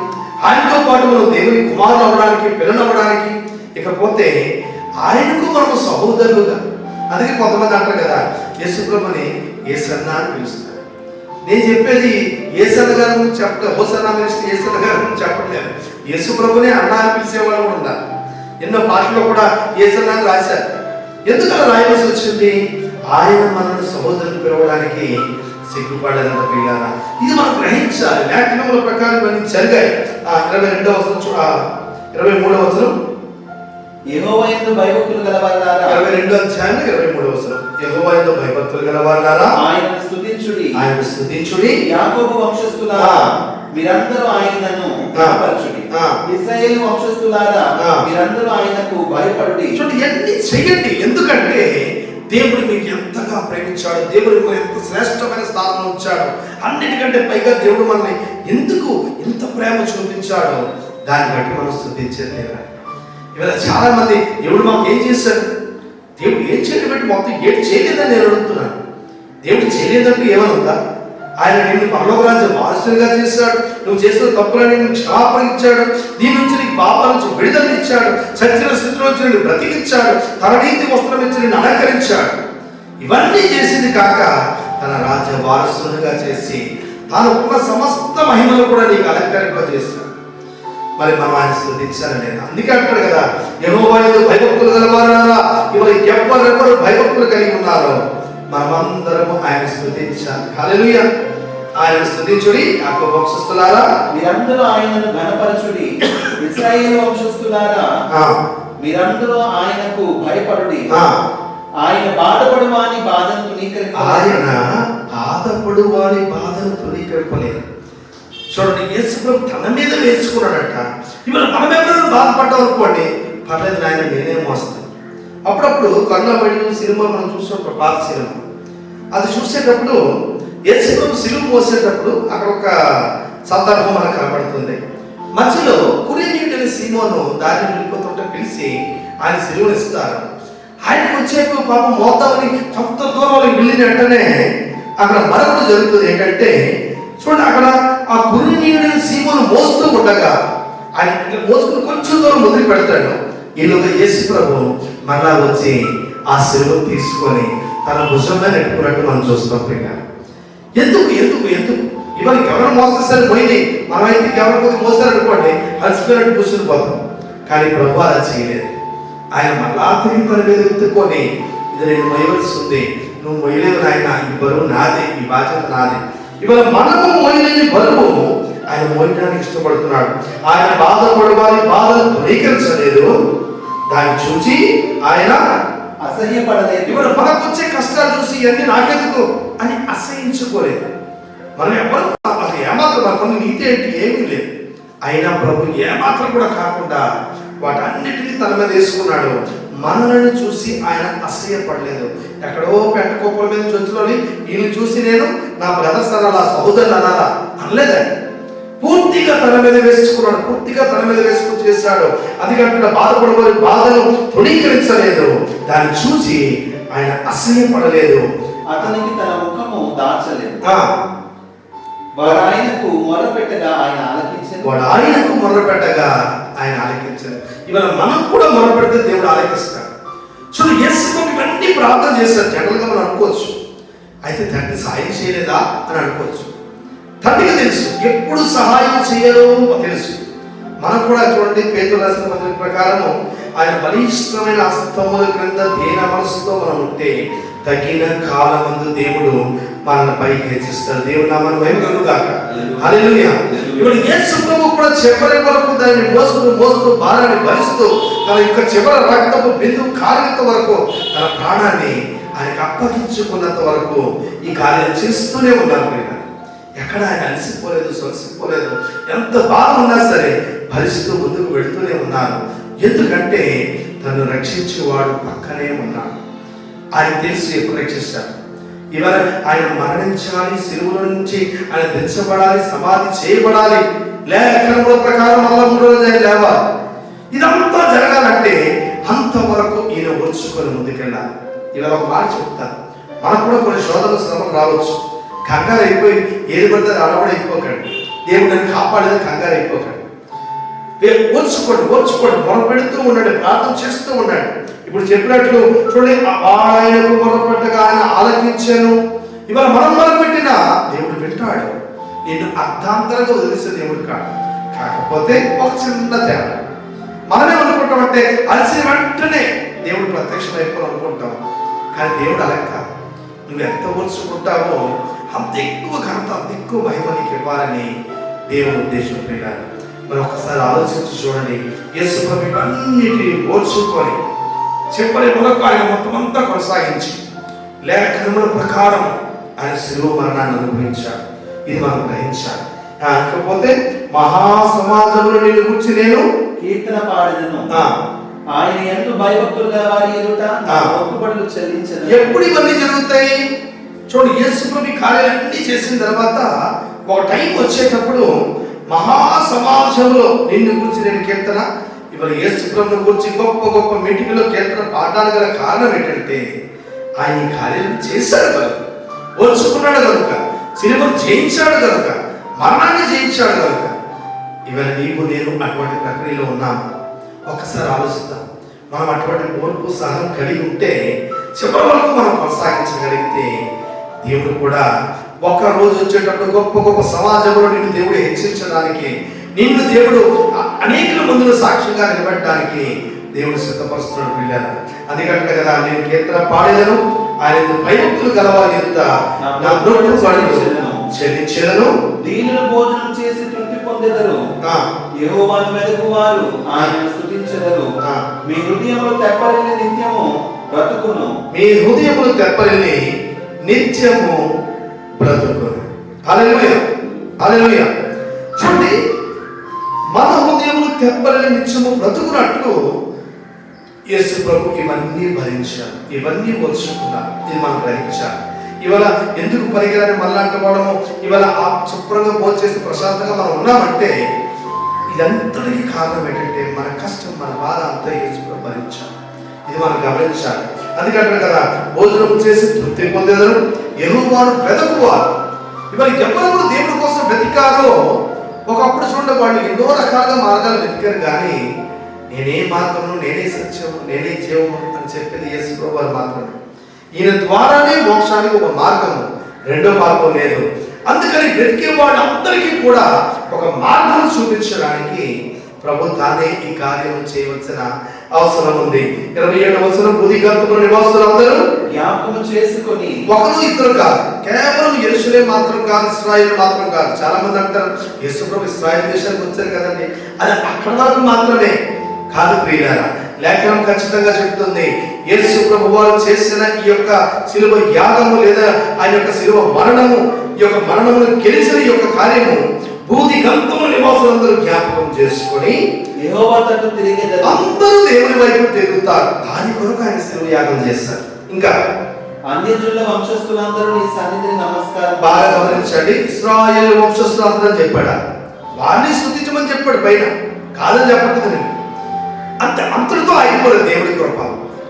ఆయనతో పాటు మనం దేవుని కుమారులు అవ్వడానికి, పిల్లలు అవ్వడానికి, ఇకపోతే ఆయనకు మనము సహోదరులుగా. అందుకే కొంతమంది అంటారు కదా, యేసు ప్రభుని యేసన్న అని పిలుస్తారు. నేను చెప్పేది యేసన్న గారి గురించి చెప్పలేదు, హోసన్న మినిస్టర్ యేసన్న గారి గురించి చెప్పట్లేదు. యేసు ప్రభుని అన్న అని పిలిచేవాళ్ళు కూడా ఉన్నారు. ఎన్నో భాషలో కూడా యేసన్న అని రాశారు. ఎందుకు అలా రాయవలసి వచ్చింది? ఆయన మనల్ని సహోదరులు పిలవడానికి సిగ్గుపడలేదంట. ప్రియులారా, ఇది మనం గ్రహించాలి. లేఖనముల ప్రకారం ఇవన్నీ జరిగాయి. 22వ వచనం, 23వ వచనం, యెహోవా యందు భయభక్తులు గలవారారా, 22వ అధ్యాయం 23వ వచనం, యెహోవా యందు భయభక్తులు గలవారారా ఆయనను స్తుతించుడి, ఆయన స్తుతించుడి. యాకోబు వంశస్థులారా మీరందరూ ఆయనను ఘనపరచుడి, ఇశ్రాయేలు వంశస్థులారా మీరందరూ ఆయనకు భయపడుడి. చూడండి, ఇవన్నీ చెయ్యండి. ఎందుకంటే దేవుడు మీకు ఎంతగా ప్రేమించాడు, దేవుడు మిమ్మల్ని ఎంత శ్రేష్టమైన స్థానంలో ఉంచాడు. అన్నిటికంటే పైగా దేవుడు మనల్ని ఎందుకు ఎంత ప్రేమ చూపించాడో దాన్ని బట్టి మనం స్తుతించేది లేదా? ఇవాళ చాలా మంది దేవుడు మాకు ఏం చేశాడు, దేవుడు ఏం చేయడం బట్టి మొత్తం ఏం చేయలేదని నేను అడుగుతున్నాను. దేవుడు చేయలేదంటూ ఏమైనా ఉందా? ఆయన నిన్ను పరలోక రాజ్యం వారసునిగా చేశాడు. నువ్వు చేసిన తప్పులని నిన్ను క్షమాపణ ఇచ్చాడు. దీని నుంచి నీకు పాపాల నుంచి విడుదల ఇచ్చాడు. చచ్చిన స్థితిలో నుంచి నిన్ను బ్రతికించాడు. తన నీతి వస్త్రం ఇచ్చి నిన్ను అలంకరించాడు. ఇవన్నీ చేసింది కాక తన రాజ్య వారసునిగా చేసి తానుకున్న సమస్త మహిమలు కూడా నీకు అలంకరింపజేశాడు. మరి మనం ఆయన స్తుతించాలి లేదా? అందుకే అంటాడు కదా, యెహోవా యందు భయభక్తులు గలవారారా, ఇవాళ ఎవరెవరు భయభక్తులు కలిగి ఉన్నారో మనమందరము ఆయన స్తుతించాలి. హల్లెలూయా. ఆయన స్తుతించుడి, యాకోబు వంశస్థులారా మీరందరూ ఆయనను ఘనపరచుడి, ఇశ్రాయేలు వంశస్థులారా మీరందరూ ఆయనకు భయపడుడి. ఆయన బాధపడు వాని బాధను తునీకరింపలేదు. ఆయన బాధపడు వాని బాధను తునీకరింపలేదు. చూడండి, యేసు ప్రభు తన మీద వేసుకున్నాడట. ఇవాళ మనం ఎవరైనా బాధపడ్డాం అనుకోండి, పర్లేదు నాయన నేనే మోస్తాను. అప్పుడప్పుడు కరుణామయుడు సినిమా మనం చూసినప్పుడు, పాత సినిమా, అది చూసేటప్పుడు యేసు ప్రభు సిలువ మోసేటప్పుడు అక్కడ ఒక సందర్భం మనకు కనబడుతుంది. మధ్యలో కురేనీయుడైన సీమోను దారిని వెళ్ళిపోతుంటే పిలిచి ఆయన సిలువను ఇస్తారు. ఆయనకు వచ్చేపు పాపం మోద్దామని కొంత దూరంలో వెళ్ళిన వెంటనే అక్కడ మరొకటి జరుగుతుంది. ఏంటంటే చూడండి, అక్కడ ఆ కురేనీయుడైన సీమోను మోస్తూ ఉండగా ఆయన మోసుకుని కొంచెం దూరం ముందుకు పెడతాడు. ఈలోగా యేసు ప్రభు మరలా వచ్చి ఆ సిలువ తీసుకొని తన భుజంలో నెట్టుకున్నట్టు మనం చూస్తాం. ఎందుకు ఎందుకు ఎందుకు ఇవాళ ఎవరు మోస్తారు పోయింది, మనమైతే ఎవరి కొద్ది మోస్తారనుకోండి అలసిపోయినట్టు కూర్చుని పోతాం. కానీ ప్రభు అలా చేయలేదు. ఆయన మళ్ళా తిరిగి తన మీద ఎత్తుకొని, ఇది నేను మొయ్యవలసింది, నువ్వు మొయ్యలేవు నాయన, ఈ బరువు నాదే, ఈ బాధ్యత నాదే. ఇవాళ మనము మోయలేని బరువు ఆయన మోయడానికి ఇష్టపడుతున్నాడు. ఆయన బాధపడు వారి బాధను తునీకరించలేదు. దాన్ని చూసి ఆయన అసహ్యపడలేదు. ఇవాళ మనకు వచ్చే కష్టాలు చూసి ఇవన్నీ నాకెందుకు అని అసహించుకోలేదు. మనం ఎవరు అసలు ఏమాత్రం మనకున్న నీతి ఏంటి ఏమీ లేదు. అయినా ప్రభు ఏమాత్రం కూడా కాకుండా వాటన్నిటినీ తన మీద వేసుకున్నాడు. మనలను చూసి ఆయన అసహ్యపడలేదు. ఎక్కడో పెట్టకోపల మీద చొచ్చులోని వీళ్ళు చూసి నేను నా బ్రదర్స్ అనాలా, సహోదరులు అనాలా అనలేదండి. పూర్తిగా తన మీద వేసుకున్నాడు, పూర్తిగా తన మీద వేసుకుని చేశాడు. అది కాకుండా బాధపడబోయే బాధను తృణీకరించలేదు. దాన్ని చూసి ఆయన అసహ్యపడలేదు. అతనికి తన ముఖము దాచలేదు. వాడు ఆయనకు మొరపెట్టగా ఆయన ఆలకించాడు. వాడు ఆయనకు మొరపెట్టగా ఆయన ఆలకించాడు. ఇవాళ మనం కూడా మొరపెడితే దేవుడు ఆలకిస్తాడు. చూడు, యేసు ఇవన్నీ ప్రార్థన చేశాడు. జనరల్గా మనం అనుకోవచ్చు, అయితే తండ్రి సాయం చేయలేదా అని అనుకోవచ్చు. తండ్రికి తెలుసు ఎప్పుడు సహాయం చేయరు తెలుసు. మనం కూడా చూడండి, పేతురు రాసిన పత్రిక ప్రకారము ఆయన బలిష్టమైన హస్తముల క్రింద దీన మనసుతో మనం ఉంటే తగిన కాలమందు దేవుడు మనల్ని పైకి హెచ్చిస్తాడు. దేవుడు నామమున మహిమ కలుగుగాక. హల్లెలూయా. ఇప్పుడు యేసు ప్రభువు కూడా చివరి వరకు దాన్ని మోస్తూ భారాన్ని భరిస్తూ తన యొక్క చివరి రక్తపు బిందువు కారినంత వరకు తన ప్రాణాన్ని ఆయనకు అప్పగించుకున్నంత వరకు ఈ కార్యం చేస్తూనే ఉన్నారు. ఎక్కడ ఆయన అలసిపోలేదు, సొలసిపోలేదు. ఎంత బాధ ఉన్నా సరే భరిస్తూ ముందుకు వెళుతూనే ఉన్నారు. ఎందుకంటే తను రక్షించేవాడు పక్కనే ఉన్నాడు. ఆయన తెలిసి ఎప్పుడు రక్షిస్తాడు. ఇవాళ ఆయన మరణించాలి, సిలువలో నుంచి ఆయన దించబడాలి, సమాధి చేయబడాలి, లేఖనముల ప్రకారం మళ్ళా 3వ రోజు ఆయన లేవాలి. ఇదంతా జరగాలంటే అంతవరకు ఈయన వచ్చుకొని ముందుకెళ్ళాలి. ఇవాళ ఒక మాట చెప్తాను, మనకు కూడా కొన్ని శోధన శ్రమలు రావచ్చు. కంగారు అయిపోయి ఏది పడితే అలవాటు అయిపోకండి. దేవుడు నన్ను కాపాడేది కంగారు అయిపోకండి. ఓర్చుకోండి, మొరపెడుతూ ఉండండి, ప్రార్థన చేస్తూ ఉండండి. ఇప్పుడు చెప్పినట్లు చూడండి, ఆయనకు మొరపెట్టగా ఆయన ఆలకించాను. ఇవాళ మనం మొరపెట్టినా దేవుడు వింటాడు. నిన్ను అర్థాంతరంగా వదిలేసే దేవుడు కాదు. కాకపోతే ఒక చిన్న తేడా, మనమే అనుకుంటామంటే అలసిన వెంటనే దేవుడు ప్రత్యక్షమైపోయి అనుకుంటాం. కానీ దేవుడు అలా కాదు. నువ్వు ఎంత ఓర్చుకుంటావో అంత ఎక్కువ ఘనత, అంత ఎక్కువ మహిమ నీకు ఇవ్వాలని దేవుని ఉద్దేశం పెట్టారు. మరి ఒకసారి ఆలోచించి చూడండి, యేసు ప్రభు ఇవన్నిటిని ఓర్చుకొని చెప్పని వరకు ఆయన మొత్తం అంతా కొనసాగించి లేఖనముల ప్రకారం ఆయన శిలువ మరణాన్ని అనుభవించాడు. ఇది మనం గ్రహించాలి. కాకపోతే మహాసమాజంలో నిన్ను గురించి నేను కీర్తన పాడెదను, ఆయన యందు భయభక్తులు గల వారి ఎదుట నా మొక్కుబడులు చెల్లించెదను. ఎప్పుడు ఇవన్నీ జరుగుతాయి? చూడండి, యేసు ప్రభు కార్యాలన్నీ చేసిన తర్వాత ఒక టైం వచ్చేటప్పుడు మహాసమాజంలో నిన్ను గురించి నేను కీర్తన, ఇవాళ యేసు ప్రభువుని గురించి గొప్ప గొప్ప మీటింగ్లో కీర్తన పాడడానికి గల కారణం ఏంటంటే ఆయన ఈ కార్యాలను చేశాడు కనుక, ఓర్చుకున్నాడు కనుక, సిలువను జయించాడు కనుక, మరణాన్ని జయించాడు కనుక. ఇవాళ నీకు నేను అటువంటి ప్రక్రియలో ఉన్నాము. ఒక్కసారి ఆలోచిద్దాం. మనం అటువంటి ఓర్పు సహనం కలిగి ఉంటే చివరి వరకు మనం కొనసాగించగలిగితే దేవుడు కూడా ఒక రోజు వచ్చేటప్పుడు గొప్ప గొప్ప సమాజంలో నిన్ను దేవుడు హెచ్చరించడానికి, నిన్ను దేవుడు అనేక మందులు సాక్ష్యంగా నిలబెట్టడానికి దేవుడు సిద్ధపరుస్తున్నాడు. పిల్లలు అందుకంటే కదా, నేను కీర్తన పాడేదను, ఆయన భయభక్తులు గలవారి ఎదుట నా మొక్కుబడులు చెల్లించెదను. దీనులు భోజనం చేసి తృప్తి పొందెదరు, యెహోవాను వెదకు వారు ఆయనను స్తుతించెదరు. మీ హృదయములు తెప్పరిల్లి నిత్యము బ్రతుకును. మీ హృదయములు తెప్పరిల్లి నిత్యము బ్రతుకును. హల్లెలూయా, హల్లెలూయా. చూడండి, మన హృదయములు తెప్పరిల్లి నిత్యము బ్రతుకున్నట్లు యేసు ప్రభు ఇవన్నీ భరించారు, ఇవన్నీ వచ్చుకున్నారు. ఇది మనం గ్రహించాలి. ఇవాళ ఎందుకు పరిగెలని మళ్ళా అంటుకోవడము, ఇవాళ ఆ శుభ్రంగా భోంచేసి ప్రశాంతంగా మనం ఉన్నామంటే ఇదంతటికి కారణం ఏంటంటే మన కష్టం, మన బాధ అంతా యేసు ప్రభు భరించాలి. ఇది మనం గమనించాలి. అందుకంటే కదా, భోజనం చేసి తృప్తి పొందేదరు, యెహోవాను వెదకువారు. ఇవాళ ఎవరెవరు దేవుడి కోసం వెతికారో, ఒకప్పుడు చూడండి వాళ్ళు ఎన్నో రకాలుగా మార్గాలు వెతికారు. కానీ నేనే మార్గము, నేనే సత్యము, నేనే జీవము అని చెప్పింది యేసు ప్రభు వారు మాత్రమే. ఈయన ద్వారానే మోక్షానికి ఒక మార్గము, రెండో మార్గం లేదు. అందుకని వెతికే వాళ్ళందరికీ కూడా ఒక మార్గం చూపించడానికి ప్రభు తానే ఈ కార్యం చేయవలసిన అవసరం ఉంది. 27వ వచనం, బుద్ధిగంతుల నివాసులు అందరూ జ్ఞాపకం చేసుకొని, ఒకరు ఇద్దరు కాదు, కేవలం యెరూషలేము మాత్రం కాదు, ఇశ్రాయేలు మాత్రం కాదు. చాలా మంది అంటారు యేసు ప్రభు ఇశ్రాయేలు దేశానికి వచ్చారు కదండి, అది అక్కడ వరకు మాత్రమే కాదు ప్రియులారా. లేఖనం ఖచ్చితంగా చెప్తుంది, యేసు ప్రభు వారు చేసిన ఈ యొక్క శిలువ యాగము లేదా ఆయన యొక్క శిలువ మరణము యొక్క మరణమును గెలిచిన ఈ యొక్క కార్యము భూది గంతముల నివాసులందరూ జ్ఞాపకం చేసుకొని యెహోవా తట్టు తిరిగేదరు. అందరూ దేవుని వైపు తిరుగుతారు. దాని కొరకు ఆయన శిలువ యాగం చేస్తారు. ఇంకా అన్యజనుల వంశస్థులందరూ నీ సన్నిధిని నమస్కారం. బాగా గమనించండి, ఇశ్రాయేలు వంశస్థులందరూ అని చెప్పాడా? వారిని స్తుతించమని చెప్పాడు పైన, కాదని చెప్పట్లేదు. అంతటితో అయిపోలేదు దేవుడి కృప.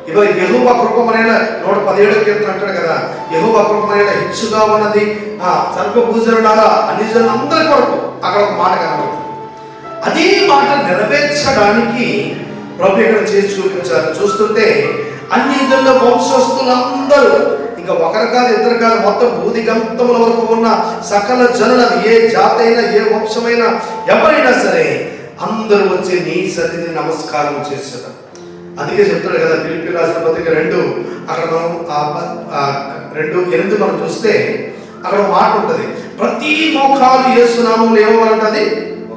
ఇవాళ యెహోవా కృపమైన 117 కీర్తన అంటాడు కదా, యెహోవా కృపమైన హెచ్చుగా ఉన్నది సర్వభూజనులారా అన్ని జనులందరి కొరకు. అక్కడ ఒక మాట కనబడుతుంది. అదే మాట నెరవేర్చడానికి ప్రభు ఇక్కడ చేసి చూపించారు. చూస్తుంటే అన్ని జనుల వంశస్థులందరూ, ఇంకా ఒకరు కాదు ఇద్దరు కాదు, మొత్తం భూది గంతముల వరకు ఉన్న సకల జనులను, ఏ జాతి అయినా ఏ వంశమైనా ఎవరైనా సరే అందరూ వచ్చి నీ సన్నిధిని నమస్కారం చేశారు. అందుకే చెప్తాడు కదా ఫిలిప్పీయులకు రాసిన పత్రిక 2 అక్కడ మనం 2:8 మనం చూస్తే అక్కడ మాట ఉంటుంది, ప్రతి మోకాలు యేసు నామములో ఏమవ్వాలంటది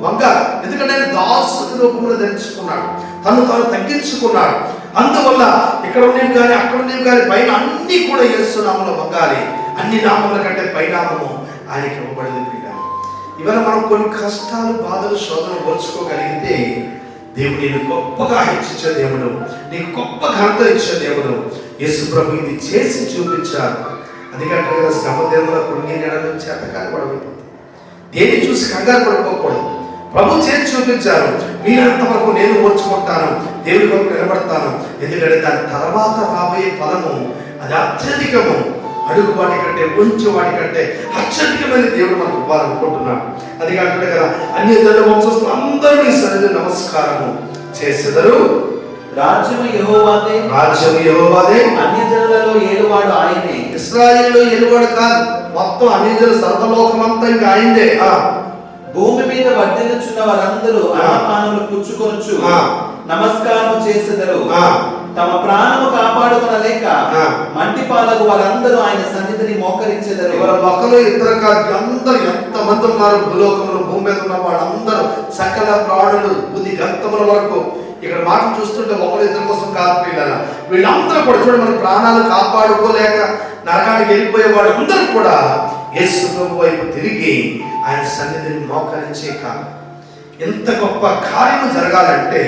వంగాలి. ఎందుకంటే ఆయన దాసుని రూపంలో ధరించుకున్నాడు, తాను తగ్గించుకున్నాడు. అందువల్ల ఇక్కడ ఉండేవి కానీ అక్కడ ఉండేవి కానీ పైన అన్ని కూడా యేసు నామములో వంగాలి. అన్ని నామముల కంటే పైనామము ఆయనకి ఇవ్వబడింది. ఇవాళ మనం కొన్ని కష్టాలు, బాధలు, శోధనలు ఓర్చుకోగలిగితే దేవుడు నేను గొప్పగా హెచ్చించే దేవుడు, నీకు గొప్ప ఘనత ఇచ్చే దేవుడు. యేసు ప్రభు ఇది చేసి చూపించారు. అందుకంటే కదా శ్రమ దేవుల కొన్ని నెలల చేత కనబడబోతుంది. దేన్ని చూసి కంగారు పడిపోకూడదు. ప్రభు చేసి చూపించారు. వీరంత వరకు నేను ఓర్చుకుంటాను, దేవుడి కొరకు నిలబడతాను. ఎందుకంటే దాని తర్వాత రాబోయే ఫలము అది అత్యధికము. అడుగు వాటి కంటే, కొంచెం వాటి కంటే అత్యధికమైన దేవుడు మనకు ఇవ్వాలనుకుంటున్నాడు. అది కాకుండా కదా అన్ని జనుల వంశస్థులు అందరూ నీ సన్నిధిని నమస్కారము చేసెదరు. రాజ్యము యెహోవాదే, రాజ్యము యెహోవాదే, అన్యజనులలో ఏలువాడు ఆయనే. ఇశ్రాయేలులో ఏలువాడు కాదు, మొత్తం అన్ని జనుల సర్వలోకమంతా ఇంకా ఆయనదే. భూమి మీద వర్ధిల్లుచున్న వారందరూ అన్నపానములు పుచ్చుకొనుచు నమస్కారం చేసెదరు. తమ ప్రాణము కాపాడుకొనలేక మంటిపాలకు వారందరూ ఆయన సన్నిధిని మోకరించెదరు. ఒకరు ఇద్దరు కాదు, అందరూ ఎంతమంది ఉన్నారు భూలోకములు, భూమి మీద ఉన్న వాళ్ళందరూ సకల ప్రాణులు బుద్ధి గంతముల వరకు. ఇక్కడ మాట చూస్తుంటే ఒకరు ఇద్దరి కోసం కాదు పిల్లలు, వీళ్ళందరూ కూడా చూడండి, మన ప్రాణాలు కాపాడుకోలేక నరకానికి వెళ్ళిపోయే వాళ్ళు అందరూ కూడా యేసు ప్రభు వైపు తిరిగి ఆయన సన్నిధిని మోకరించే కాలం. ఎంత గొప్ప కార్యము జరగాలంటే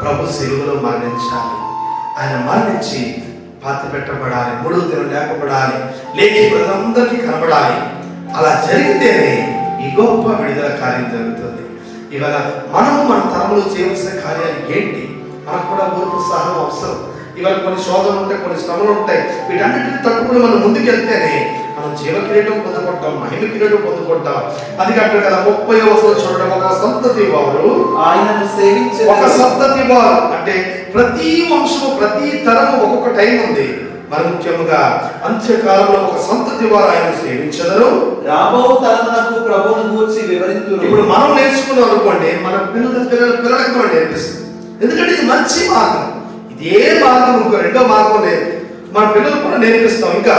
ప్రభు శిలువలో మరణించాలి. ఆయన మరణించి పాతి పెట్టబడాలి, 3వ దినం లేపబడాలి, లేచి ప్రజలందరికీ కనబడాలి. అలా జరిగితేనే ఈ గొప్ప విడుదల కార్యం జరుగుతుంది. ఇవాళ మనము మన తరములో చేయవలసిన కార్యాలు ఏంటి? మనకు కూడా ఓర్పు సహనం అవసరం. ఇవాళ కొన్ని శోధనలు ఉంటాయి, కొన్ని శ్రమలు ఉంటాయి. వీటన్నిటిని తట్టుకుని మనం ముందుకెళ్తేనే మనం జీవ కిరీటం పొందుకుంటాం, మహిమ కిరీటం పొందుకుంటాం. అది కాదు కదా 30వ వచనం చూడడం, ఒక సంతతి వారు ఆయనను సేవించెదరు. ఒక సంతతి వారు అంటే ప్రతి వంశము, ప్రతి తరము ఒక్కొక్క టైం ఉంది. మరి ముఖ్యంగా అంత్యకాలంలో ఒక సంతతి వారు ఆయన సేవించెదరు. రాబో తరమునకు ప్రభువును గూర్చి వివరింతురు. ఇప్పుడు మనం నేర్చుకున్నాం అనుకోండి, మన పిల్లలకు మనం నేర్పిస్తుంది. ఎందుకంటే ఇది మంచి మార్గం. ఇదే మార్గం, ఇంకో రెండో మార్గం లేదు. మన పిల్లలు కూడా నేర్పిస్తాం. ఇంకా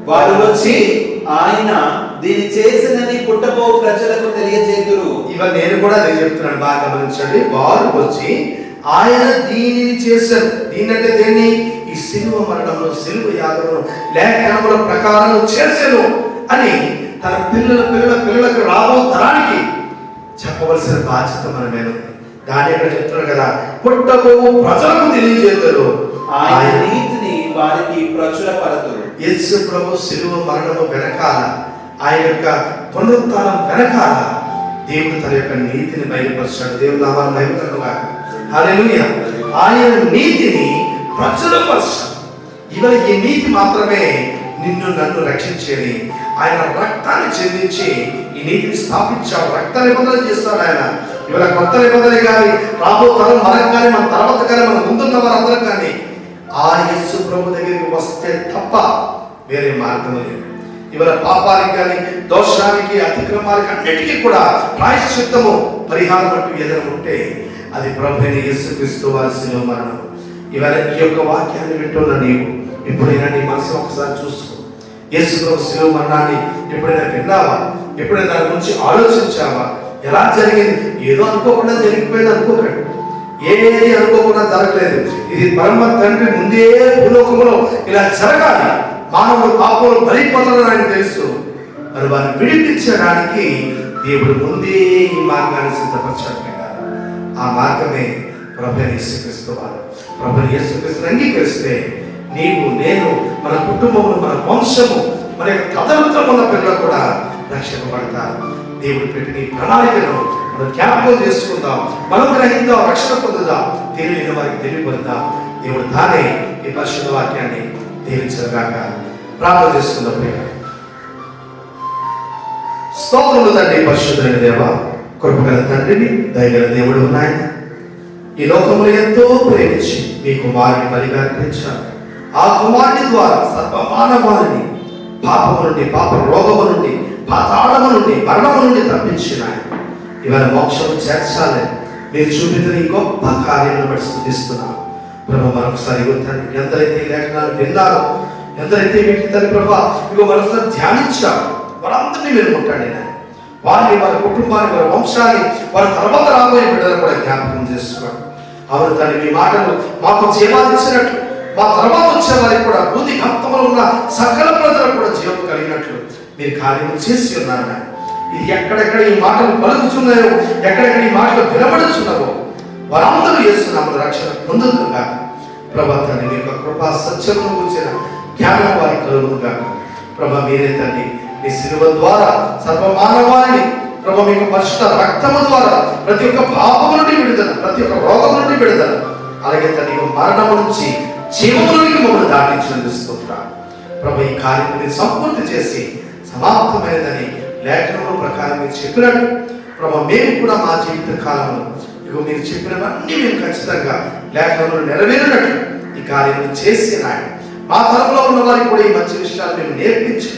వారు వచ్చి ఆయన దీన్ని చేసినని పుట్టబో ప్రజలకు తెలియజేతురు. ఇవాళ నేను కూడా అదే చెప్తున్నాను, బాగా గమనించండి. వారు వచ్చి ఆయన దీనిని చేశారు. దీనంటే దేన్ని? ఈ శిలువ మరణంలో, శిలువ యాగమును లేఖనముల ప్రకారం చేశాను అని తన పిల్లలకు రాబో తరానికి చెప్పవలసిన బాధ్యత మన మీద ఉంది. దాని ఇక్కడ చెప్తున్నారు కదా, పుట్టబో ప్రజలకు తెలియజేతారు ఆయన నీతిని వారికి ప్రచురపరతురు. యేసు ప్రభు శిలువ మరణము వెనకాల, ఆయన యొక్క పునరుత్థానం వెనకాల దేవుడు తన యొక్క నీతిని బయలుపరిచాడు. దేవుడు నామాన్ని మహిమకరంగాక. హల్లెలూయా. ఆయన నీతిని ప్రచురపరిచాడు. ఇవాళ ఈ నీతి మాత్రమే నిన్ను నన్ను రక్షించేది. ఆయన రక్తాన్ని చెందించి ఈ నీతిని స్థాపించాడు. రక్త నిబంధన చేస్తాడు ఆయన. ఇవాళ కొత్త నిబంధన కానీ, రాబో తరం మనకు కానీ, మన తర్వాత కానీ, మన ముందున్న వారందరం కానీ ఆ యేసు ప్రభు దగ్గరికి వస్తే తప్ప వేరే మార్గం లేదు. ఇవాళ పాపానికి కానీ, దోషానికి, అతిక్రమానికి అన్నిటికీ కూడా ప్రాయశ్చిత్తము, పరిహారం అంటూ ఏదైనా ఉంటే అది ప్రభు అయిన యేసుక్రీస్తు వారి శిలువ మరణం. ఇవాళ ఈ యొక్క వాక్యాన్ని వింటున్న నీవు ఎప్పుడైనా నీ మనసు ఒకసారి చూసుకో. యేసు ప్రభు శిలువ మరణాన్ని ఎప్పుడైనా విన్నావా? ఎప్పుడైనా దాని గురించి ఆలోచించావా? ఎలా జరిగింది? ఏదో అనుకోకుండా జరిగిపోయింది అనుకోకండి. ఏది అనుకోకుండా జరగలేదు. ఇది పరమ తండ్రి ముందే భూలోకములో ఇలా జరగాలి, మానవుడు పాపంలో బలైపోతాడని ఆయన తెలుసు. మరి వారిని విడిపించడానికి దేవుడు ముందే ఈ మార్గాన్ని సిద్ధపరచాడు. ఆ మార్గమే ప్రభువైన యేసుక్రీస్తు వారు. ప్రభువైన యేసుక్రీస్తుని అంగీకరిస్తే నీవు, నేను, మన కుటుంబములు, మన వంశము, మన యొక్క తదనంతరం ఉన్న పిల్లలు కూడా రక్షింపబడతారు. దేవుడు పెట్టిన ఈ ప్రణాళికను మనం జ్ఞాపకం చేసుకుందాం, మనం గ్రహిద్దాం, రక్షణ పొందుదాం, దేవుని వారికి తెలియపడదాం. దేవుడు తానే ఈ పరిశుద్ధ వాక్యాన్ని దీవించగాక. ప్రార్థన చేసుకుందాం. స్తోత్రములు తండ్రి, పరిశుద్ధులైన దేవా, కృపగల తండ్రిని, దయగల దేవుడు నాయన, ఈ లోకములు ఎంతో ప్రేమించి మీ కుమారుని బలిగా అర్పించారు. ఆ కుమారుని ద్వారా సర్వ మానవాళిని పాపము నుండి, పాప రోగము నుండి, పాతాళము నుండి, మరణము నుండి తప్పించిన ఇవాళ మోక్షము చేర్చాలని మీరు చూపించిన ఈ గొప్ప కార్యములను బట్టి స్తుతిస్తున్నాం. ప్రభు మరొకసారి తండ్రి, ఎంతైతే లేఖనాలు విన్నారో, ఎంతైతే వీటి తండ్రి ప్రభా ఇగో మరొకసారి ధ్యానించారు, వారందరినీ మీరు ముట్టండి. వారిని, వారి కుటుంబాన్ని, వారి వంశాన్ని, వారి తర్వాత రాబోయే బిడ్డలు కూడా జ్ఞాపకం చేసుకోండి. అవును తండ్రి, మీ మాటలు మాకు జీవాదించినట్లు, మా తర్వాత వచ్చే వారికి కూడా భూతి గంతములో ఉన్న సకల ప్రజలకు కూడా జీవం కలిగినట్లు మీరు కార్యము చేసి ఉన్నారు. ఇది ఎక్కడెక్కడ ఈ మాటలు పలుకుతున్నాయో, ఎక్కడెక్కడ ఈ మాటలు వినబడుచున్నావో వారందరూ యేసునామమున రక్షణ పొందుదురుగాక. ప్రభా తండ్రి, మీ యొక్క కృపా సత్యమును గురించిన జ్ఞానం వారికి కలుగునుగాక. ప్రభా మీరే తండ్రి, మీ శిలువ ద్వారా సర్వ మానవాళిని ప్రభా మీకు పరిశుద్ధ రక్తము ద్వారా ప్రతి ఒక్క పాపము నుండి విడుదల, ప్రతి ఒక్క రోగం నుండి విడుదల, అలాగే తండ్రి మరణము నుంచి జీవములోకి మమ్మల్ని దాటించినందుకు స్తోత్రాలు. ప్రభా ఈ కార్యం మీరు సంపూర్తి చేసి సమాప్తమైనదని లేఖనముల ప్రకారం మీరు చెప్పినట్టు ప్రభా మేము కూడా మా జీవిత కాలంలో ఇగో మీరు చెప్పినవన్నీ మేము ఖచ్చితంగా లేఖనంలో నెరవేరినట్లు ఈ కార్యం చేసి నాయన మా తరంలో ఉన్న వారికి కూడా ఈ మంచి విషయాలు మేము నేర్పించి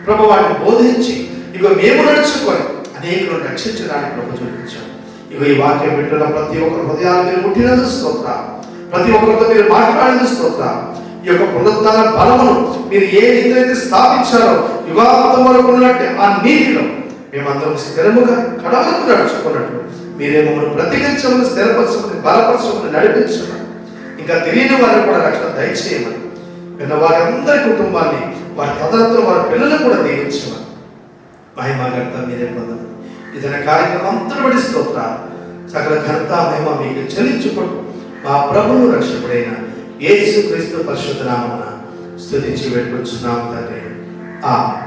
ప్రభు వాటిని బోధించి ఇగో మేము నడుచుకొని అనేకులను రక్షించడానికి ప్రభు చూపించాం. ఇగో ఈ వాక్యం వింటున్న ప్రతి ఒక్కరు హృదయాలు మీరు ముట్టినందుకు స్తోత్రాలు, ప్రతి ఒక్కరితో మీరు మాట్లాడినందుకు స్తోత్రాలు. ఈ యొక్క పునరుద్ధాన బలమును మీరు ఏ రీతిలో స్థాపించారో యుగాంతం వరకు ఉన్నట్టు ఆ నీతిలో మేమందరం స్థిరముగా కడవరకు నడుచుకున్నట్లు మీరే మమ్మల్ని ప్రతిఘటించమని, స్థిరపరచమని, బలపరచమని, నడిపించమని, ఇంకా తెలియని వారిని కూడా రక్షణ దయచేయమని, విన్న వారి అందరి కుటుంబాన్ని, వారి తదనంతరం వారి పిల్లలను కూడా దీవించమని మహిమ ఘనత మీరే పొందమని ఇతని కార్యక్రమం అంతటి బడి స్తోత్రాలు సకల ఘనత మహిమ మీకు చెల్లించుకుంటూ మా ప్రభువు రక్షకుడైన యేసుక్రీస్తు పరిశుద్ధ నామమున స్తుతించి వేడుకొంచున్నాము తండ్రి. ఆమేన్.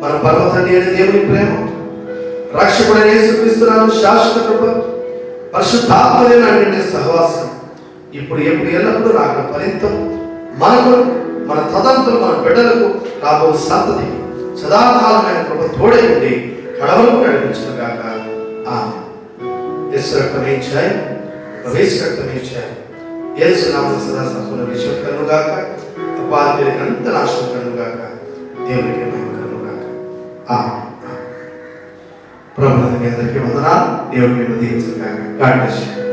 మన పరమ తండ్రి అయిన దేవుని ప్రేమ, రక్షకుడైన యేసుక్రీస్తు నామమున శాశ్వత కృప, పరిశుద్ధాత్మదేవుని అన్నింటి సహవాసం ఇప్పుడు ఎప్పుడు ఎల్లప్పుడూ రాక పర్యంతం మనకు, మన తదంతులు, మన బిడ్డలకు, రాబో సంతతికి సదాకాలమైన కృప తోడై ఉండి కడవరకు నడిపించిన గాక. ఆమేన్. యేసు రక్తమే జయం, యేసు రక్తమే జయం. యేసు నామమున సదా సంపూర్ణ విజయం కలుగును గాక. అపార్థులకు అంత నాశనం కలుగును గాక. దేవునికి మహిమ కలుగును గాక. ఆమేన్. ప్రభువు మీ అందరికీ వందనాలు. దేవుడికి దీవించును గాక. God bless you.